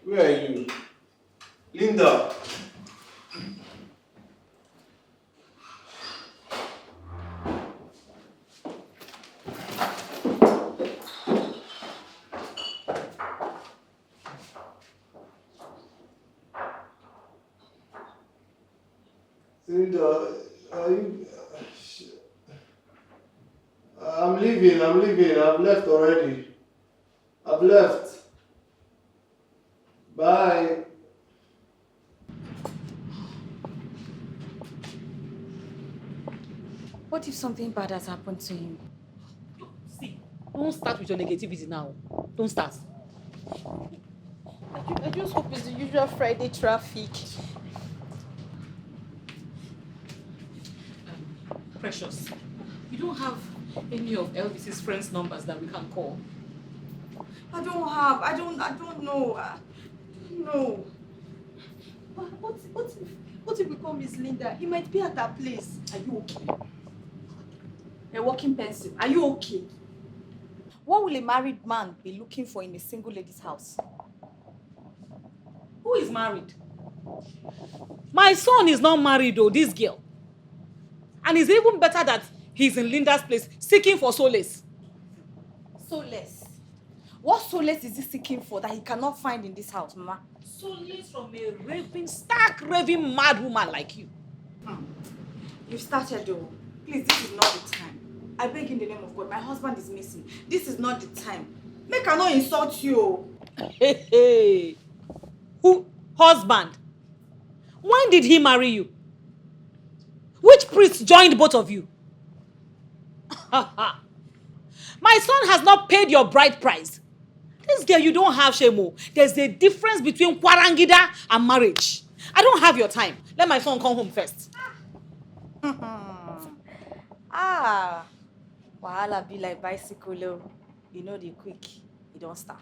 Where are you? Linda! Linda, are you... I'm leaving. I've left already. I've left. Bye. What if something bad has happened to him? See, don't start with your negativity now. Don't start. I just hope it's the usual Friday traffic. Precious, you don't have any of Elvis's friends' numbers that we can call? I don't know. No. What if we call Miss Linda? He might be at that place. Are you okay? A walking pencil. Are you okay? What will a married man be looking for in a single lady's house? Who is married? My son is not married though, this girl. And it's even better that he's in Linda's place seeking for solace. Solace? What solace is he seeking for that he cannot find in this house, Mama? Solace from a stark raving mad woman like you. You've started though. Please, this is not the time. I beg in the name of God, my husband is missing. This is not the time. Make her not insult you. Hey. Who? Husband? When did he marry you? Which priest joined both of you? My son has not paid your bride price. This girl, you don't have shame. There's a difference between kwarangida and marriage. I don't have your time. Let my son come home first. Wahala be like bicycle. You know the quick, you don't start.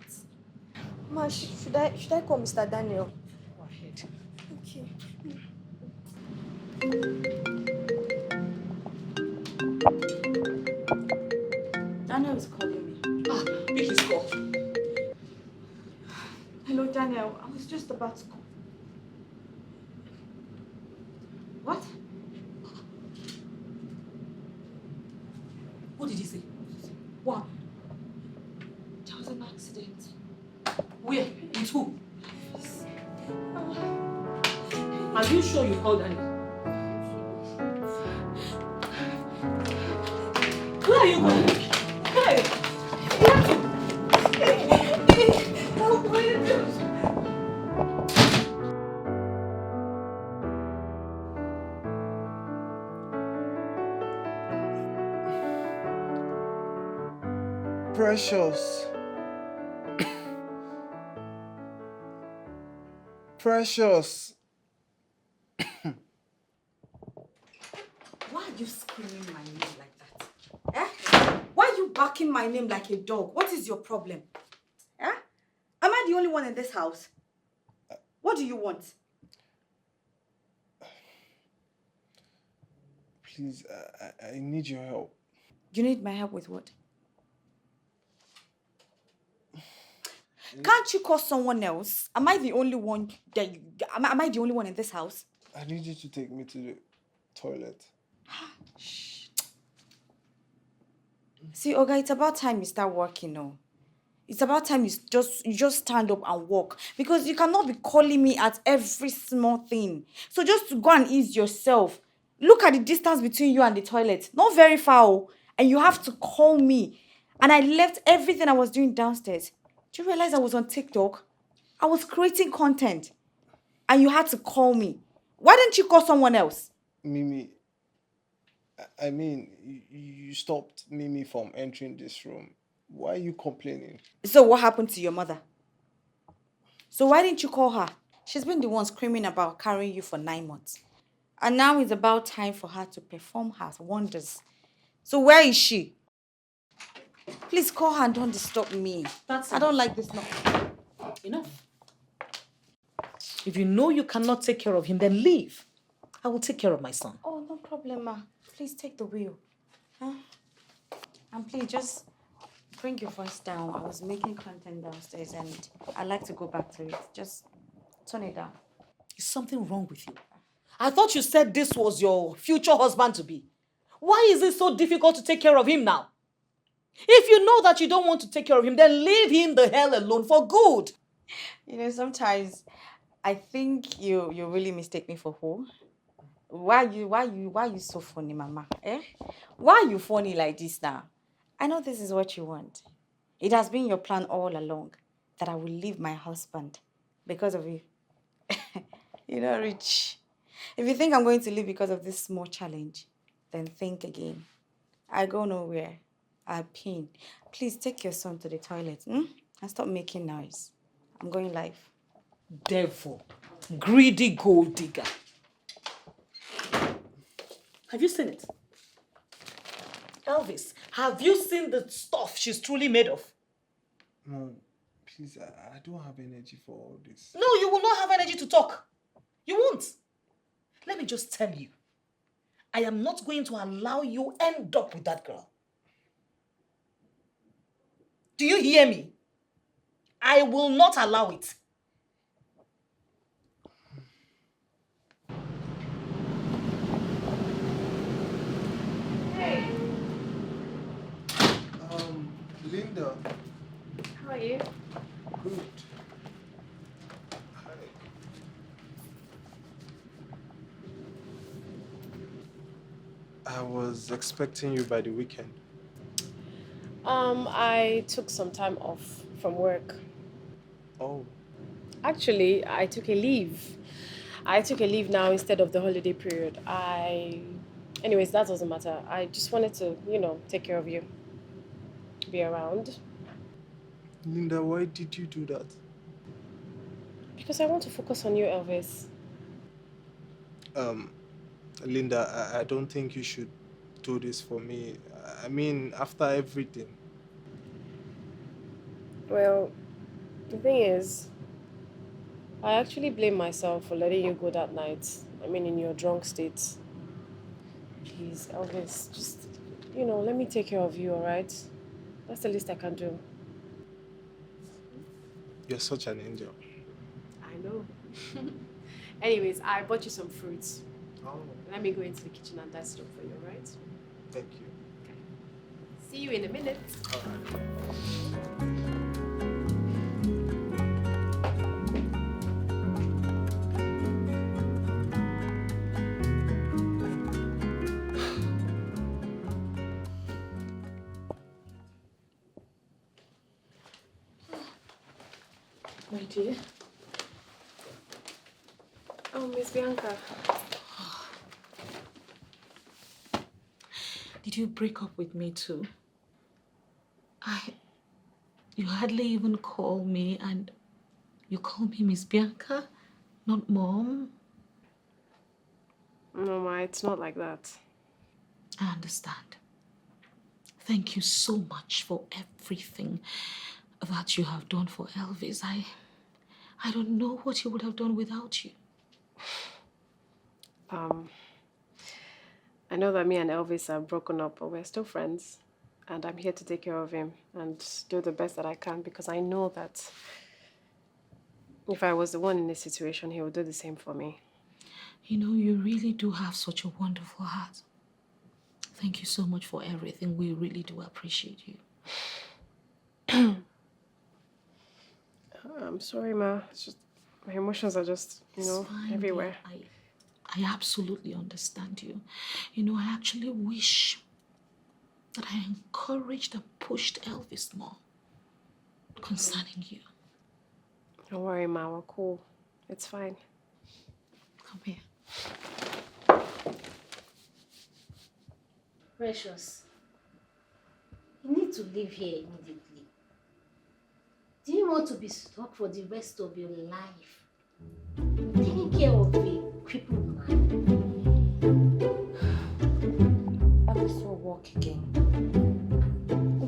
Ma, should I call Mr. Daniel? Go ahead. Okay. Daniel is calling me. Pick his call. Hello, Daniel. I was just about to call. What? What did he say? What? There was an accident. Where? With who? Are you sure you called Daniel? Where are you going? Hey! Precious. Precious. Why are you screaming my name like that? Eh? Why are you barking my name like a dog? What is your problem? Eh? Am I the only one in this house? What do you want? Please, I need your help. You need my help with what? Can't you call someone else? Am I the only one am I the only one in this house? I need you to take me to the toilet. See, Oga, it's about time you start working now. It's about time you just stand up and walk. Because you cannot be calling me at every small thing. So just to go and ease yourself. Look at the distance between you and the toilet. Not very far. And you have to call me. And I left everything I was doing downstairs. Do you realize I was on TikTok? I was creating content. And you had to call me. Why didn't you call someone else? Mimi, I mean, you stopped Mimi from entering this room. Why are you complaining? So what happened to your mother? So why didn't you call her? She's been the one screaming about carrying you for 9 months. And now it's about time for her to perform her wonders. So where is she? Please call her and don't disturb me. I don't like this now. Enough. If you know you cannot take care of him, then leave. I will take care of my son. Oh, no problem, ma. Please take the wheel. Huh? And please just bring your voice down. I was making content downstairs and I'd like to go back to it. Just turn it down. Is something wrong with you? I thought you said this was your future husband-to-be. Why is it so difficult to take care of him now? If you know that you don't want to take care of him, then leave him the hell alone for good. You know, sometimes I think you really mistake me for who? Why you so funny, Mama? Eh? Why are you funny like this now? I know this is what you want. It has been your plan all along that I will leave my husband because of you. You're not rich. If you think I'm going to leave because of this small challenge, then think again. I go nowhere. I pin. Please take your son to the toilet, and stop making noise. I'm going live. Devil. Greedy gold digger. Have you seen it? Elvis, have you seen the stuff she's truly made of? Mom, please, I don't have energy for all this. No, you will not have energy to talk. You won't. Let me just tell you, I am not going to allow you end up with that girl. Do you hear me? I will not allow it. Hey, Linda. how are you? Good. Hi. I was expecting you by the weekend. I took some time off from work. Oh. Actually, I took a leave. I took a leave now instead of the holiday period. Anyways, that doesn't matter. I just wanted to, take care of you. Be around. Linda, why did you do that? Because I want to focus on you, Elvis. Linda, I don't think you should do this for me. I mean, after everything. Well, the thing is, I actually blame myself for letting you go that night. I mean, in your drunk state. Please, Elvis, just, let me take care of you, alright? That's the least I can do. You're such an angel. I know. Anyways, I bought you some fruits. Oh, Let me go into the kitchen and dice it up for you, alright? thank you. Okay. See you in a minute. All right. My dear. Oh, Miss Bianca. Did you break up with me too? You hardly even call me, and you call me Miss Bianca, not Mom. No, Ma, it's not like that. I understand. Thank you so much for everything that you have done for Elvis. I don't know what he would have done without you. I know that me and Elvis are broken up, but we're still friends. And I'm here to take care of him and do the best that I can because I know that if I was the one in this situation, he would do the same for me. You know, you really do have such a wonderful heart. Thank you so much for everything. We really do appreciate you. I'm sorry, Ma. It's just my emotions are just, Fine, everywhere. dear. I absolutely understand you. You know, I actually wish that I encouraged and pushed Elvis more concerning you. Don't worry, Ma. We're cool. It's fine. Come here. Precious, you need to leave here immediately. Do you want to be stuck for the rest of your life? Taking care of a crippled man. Elvis will walk again.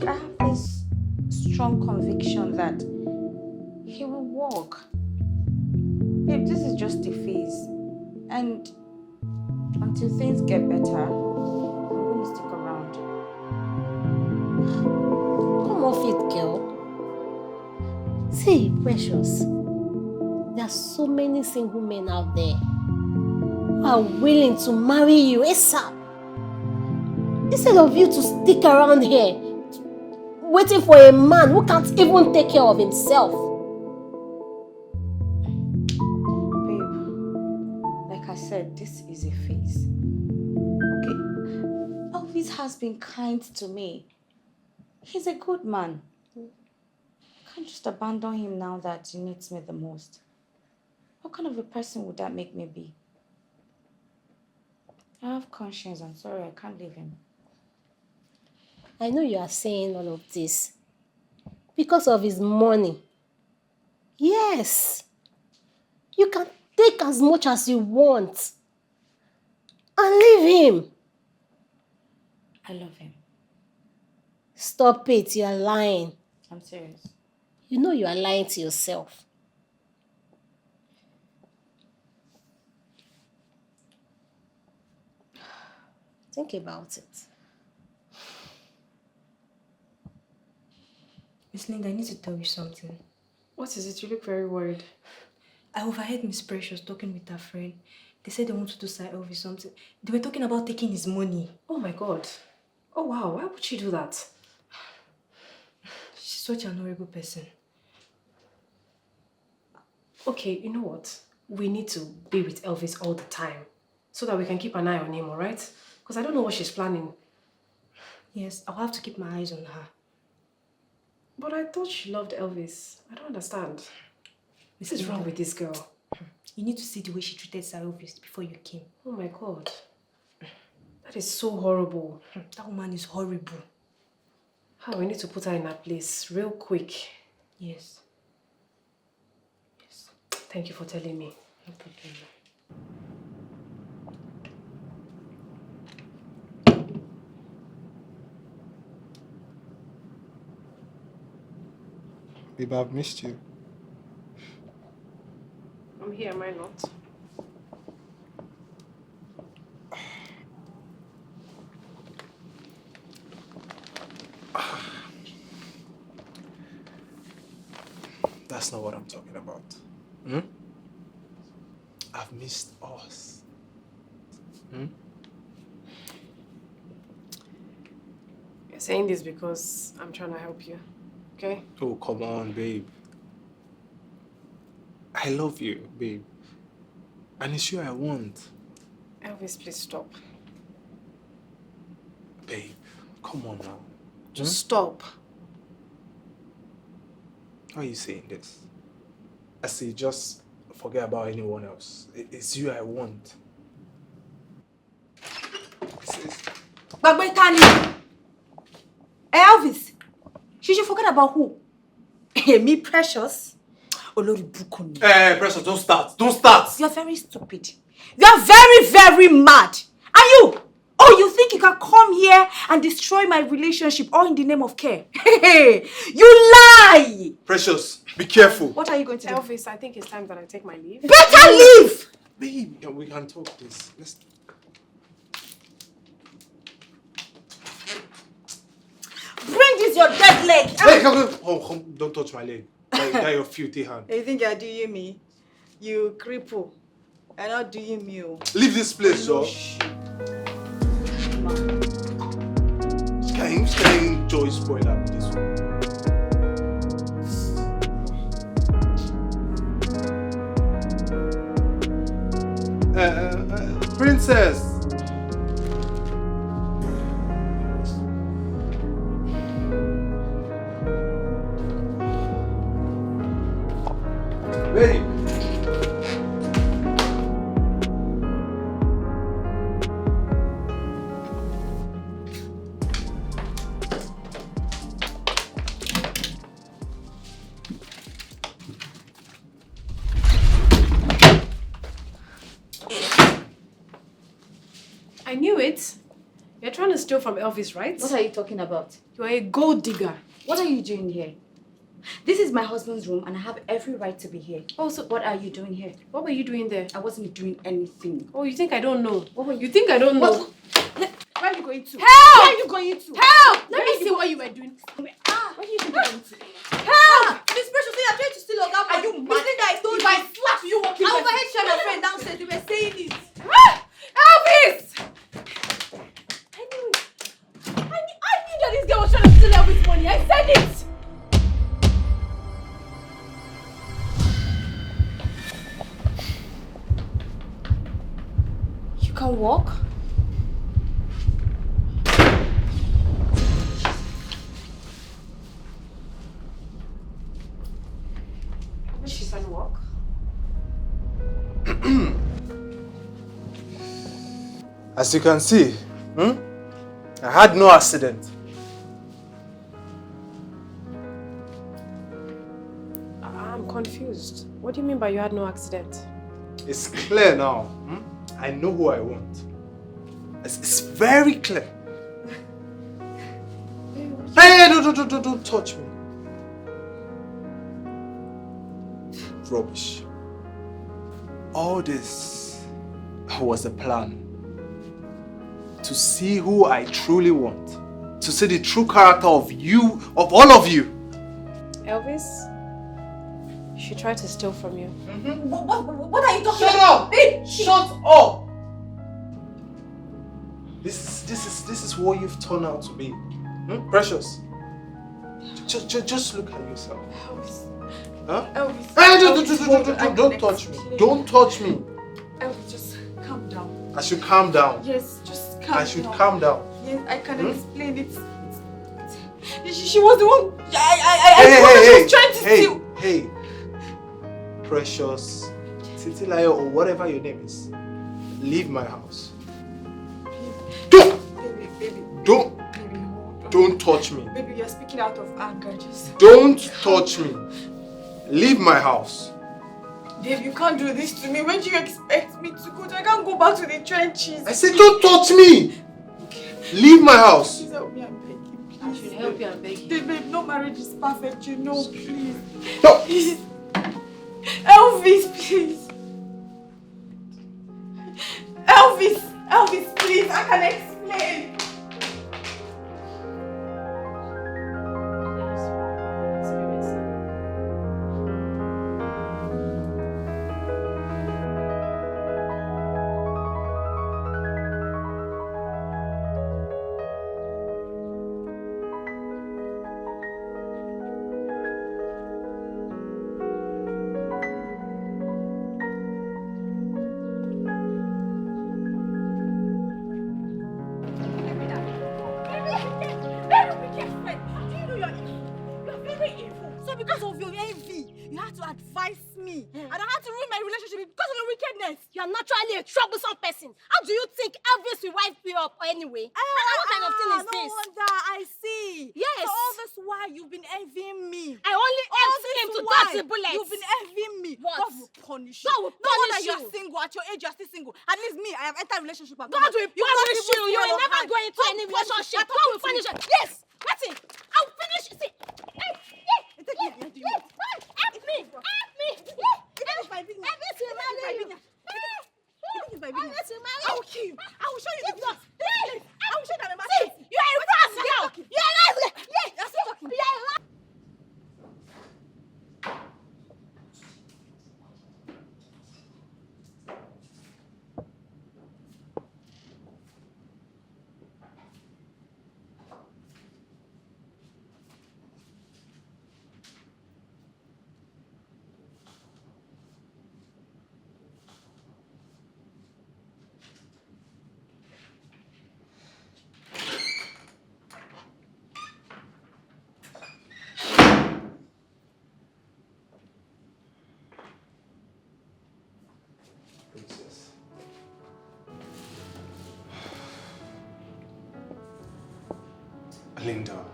I have this strong conviction that he will walk. Babe, this is just a phase. And until things get better, I'm going to stick around. Come off it, girl. See, Precious, there are so many single men out there who are willing to marry you ASAP. Instead of you to stick around here, waiting for a man who can't even take care of himself. Babe, like I said, this is a phase. Okay, Elvis has been kind to me. He's a good man. I can't just abandon him now that he needs me the most. What kind of a person would that make me be? I have conscience. I'm sorry, I can't leave him. I know you are saying all of this because of his money. Yes. You can take as much as you want and leave him. I love him. Stop it, you are lying. I'm serious. You know you are lying to yourself. Think about it. Miss Linda, I need to tell you something. What is it? You look very worried. I overheard Miss Precious talking with her friend. They said they want to do Sir Elvis something. They were talking about taking his money. Oh my God. Oh wow, why would she do that? She's such an horrible person. Okay, you know what? We need to be with Elvis all the time so that we can keep an eye on him, alright? Because I don't know what she's planning. Yes, I'll have to keep my eyes on her. But I thought she loved Elvis. I don't understand. What is wrong with this girl? You need to see the way she treated Sir Elvis before you came. Oh my God. That is so horrible. That woman is horrible. We need to put her in her place real quick. Yes. Thank you for telling me. No problem. Babe, I've missed you. I'm here, am I not? That's not what I'm talking about. Hmm? I've missed us. Hmm? You're saying this because I'm trying to help you, okay? Oh, come on, babe. I love you, babe. And it's you I want. Elvis, please stop. Babe, come on now. Just stop. Why are you saying this? I say just forget about anyone else. It's you I want. Bagbe Tani! Elvis! She should forget about who? Me, Precious? Olori Bukuni. Precious, don't start. Don't start. You're very stupid. You're very, very mad. And you? Oh, you think you can come here and destroy my relationship all in the name of care? You lie! Precious, be careful. What are you going to do? Elvis, I think it's time that I take my leave. Better leave! Babe, we can talk this. Let's... Bring this your dead leg! Hey, come, don't touch my leg. That your filthy hand. You think you're doing me? You cripple. I'm not doing me. Leave this place, Joe. Can you enjoy spoiler with this one? Princess! Babe! I knew it. You're trying to steal from Elvis, right? What are you talking about? You're a gold digger. What are you doing here? This is my husband's room and I have every right to be here. Oh, so what are you doing here? What were you doing there? I wasn't doing anything. Oh, you think I don't know? What were you? You think I don't know? Where are you going to? Help! Where are you going to? Help! Let me see what you were doing. Where are you going to? Help! Miss Precious, you're trying to steal a gap. Are you mad? I told If I slap you, what I overheard you and my friend downstairs. They were saying it. Elvis! I knew that this girl was trying to steal Elvis' money. I said it! You can walk? She can walk. As you can see, I had no accident. I'm confused. What do you mean by you had no accident? It's clear now. I know who I want. It's very clear. Hey, don't touch me. Rubbish. All this was a plan. To see who I truly want. To see the true character of you, of all of you. Elvis, she tried to steal from you. What are you talking Shut about? up! Shut up! This is what you've turned out to be. Precious. Just look at yourself. Elvis. Huh? Elvis. Hey, Elvis, don't touch me. Don't touch me. Elvis, just calm down. I should calm down. Yes, just calm down. I should calm down. Yes, I can explain it. She was the one. I was trying to steal. Hey, Precious, Titilayo, or whatever your name is, leave my house. Don't touch me. Baby, you're speaking out of anger. Just don't touch me. Leave my house. Babe, you can't do this to me. When do you expect me to go? I can't go back to the trenches. I said don't touch me. Okay. Leave my house. Please help me, I'm begging. Please. I should help you, I'm begging. Babe, no marriage is perfect, you know. Please. No. Please. Elvis, please. Elvis, please. I can explain. Anyway, what kind of thing is this? No wonder, I see. Yes. So all this while you've been envying me. I only asked him to dodge the bullet. You've been envying me. What? God will punish you. God will No wonder punish you. you're single. At your age, you're still single. At least me, I have entered a relationship. God will punish you. You will never go into any relationship. God will punish you. Yes. Martin, I'll finish. See. Help me. It's my business. I will kill you. I will show you the business. I will show you that I'm a See, you are a rascal. You are a rascal. Yes. You're still talking. You are a rascal. Linda,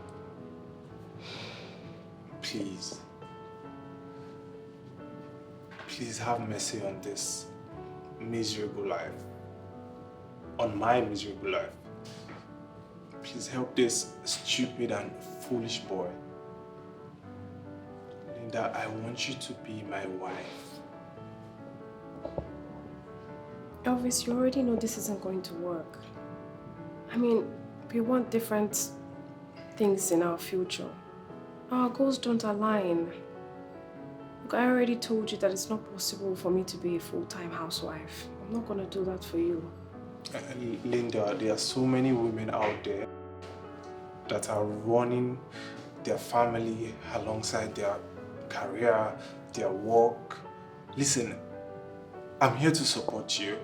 please have mercy on this miserable life, on my miserable life. Please help this stupid and foolish boy. Linda, I want you to be my wife. Elvis, you already know this isn't going to work. I mean, we want different things in our future. Our goals don't align. Look, I already told you that it's not possible for me to be a full-time housewife. I'm not going to do that for you. Linda, there are so many women out there that are running their family alongside their career, their work. Listen, I'm here to support you.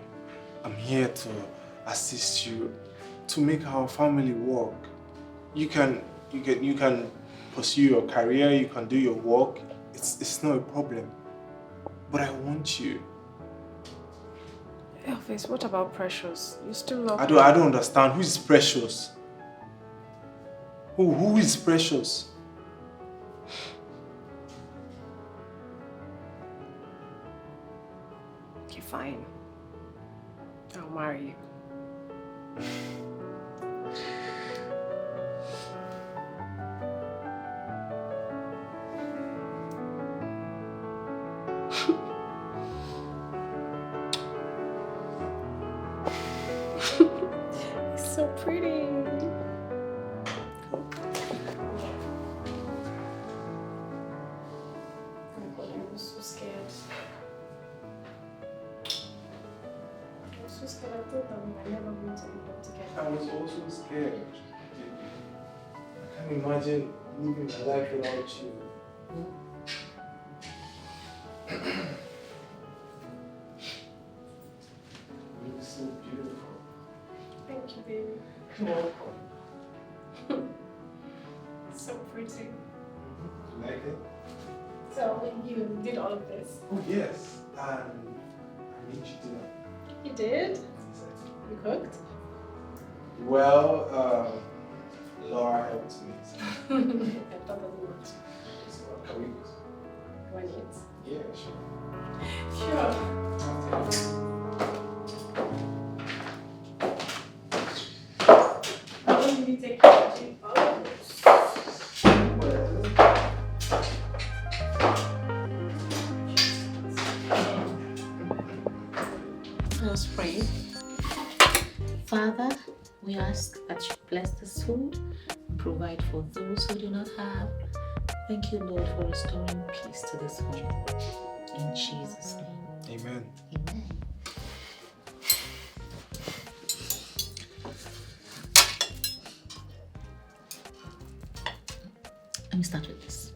I'm here to assist you to make our family work. You can pursue your career, you can do your work. It's not a problem. But I want you. Elvis, what about Precious? You still love her? I don't understand. Who is Precious? Who is Precious? Okay, fine. I'll marry you. It's so pretty. I'm so scared. I'm so scared. I thought that we were never going to end up together. I was also scared. I can't imagine living my life without you. You look so beautiful. Thank you, baby. You're welcome. So pretty. You like it? So you did all of this? Oh yes. I made you dinner. You did? You cooked? Well, Laura helped me. I thought that you would. So can we go? Want it? Yeah, sure. Sure. How long did you take to achieve all of this? Let us pray. Father, we ask that you bless this food, provide for those who do not have. Thank you, Lord, for restoring peace to this home. In Jesus' name. Amen. Amen. Let me start with this.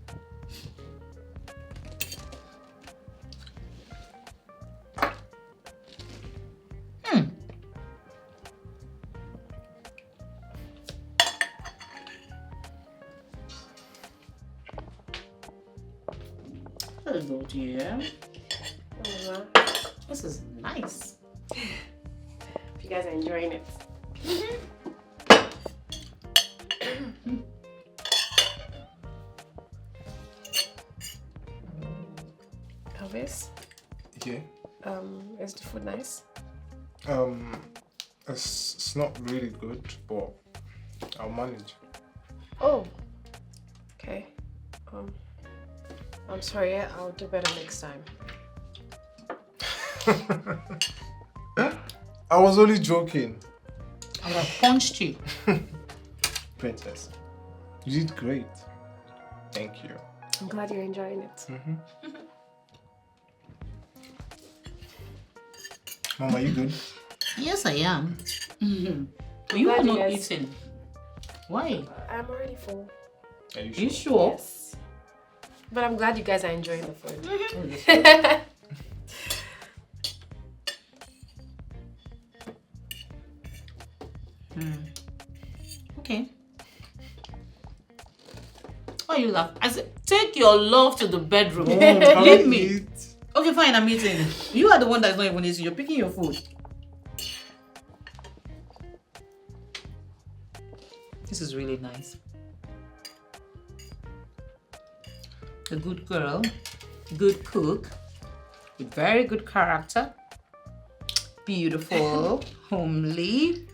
Hello, dear. Oh, This is nice. if you guys are enjoying it. Elvis, Yeah. is the food nice? It's not really good, but I'll manage. Oh, okay. I'm sorry, I'll do better next time. I was only joking. I would have punched you. Princess, you did great. Thank you. I'm glad you're enjoying it. Mom, are you good? Yes, I am. You glad are you not guys- eating. Why? I'm already full. Are you Are you sure? sure? Yes. But I'm glad you guys are enjoying the food. Okay. Why you laugh? I said, take your love to the bedroom. Leave me. Eat. Okay, fine, I'm eating. You are the one that's not even eating. You're picking your food. This is really nice. A good girl, good cook, with very good character, beautiful, homely.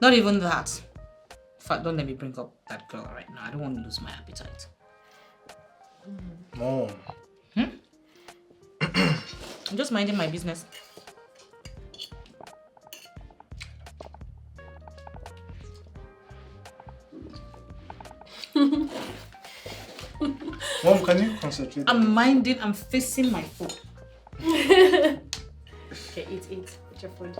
Not even that. In fact, don't let me bring up that girl right now. I don't want to lose my appetite. Mom. I'm just minding my business. Mom, can you concentrate? I'm facing my food. Okay, eat your food.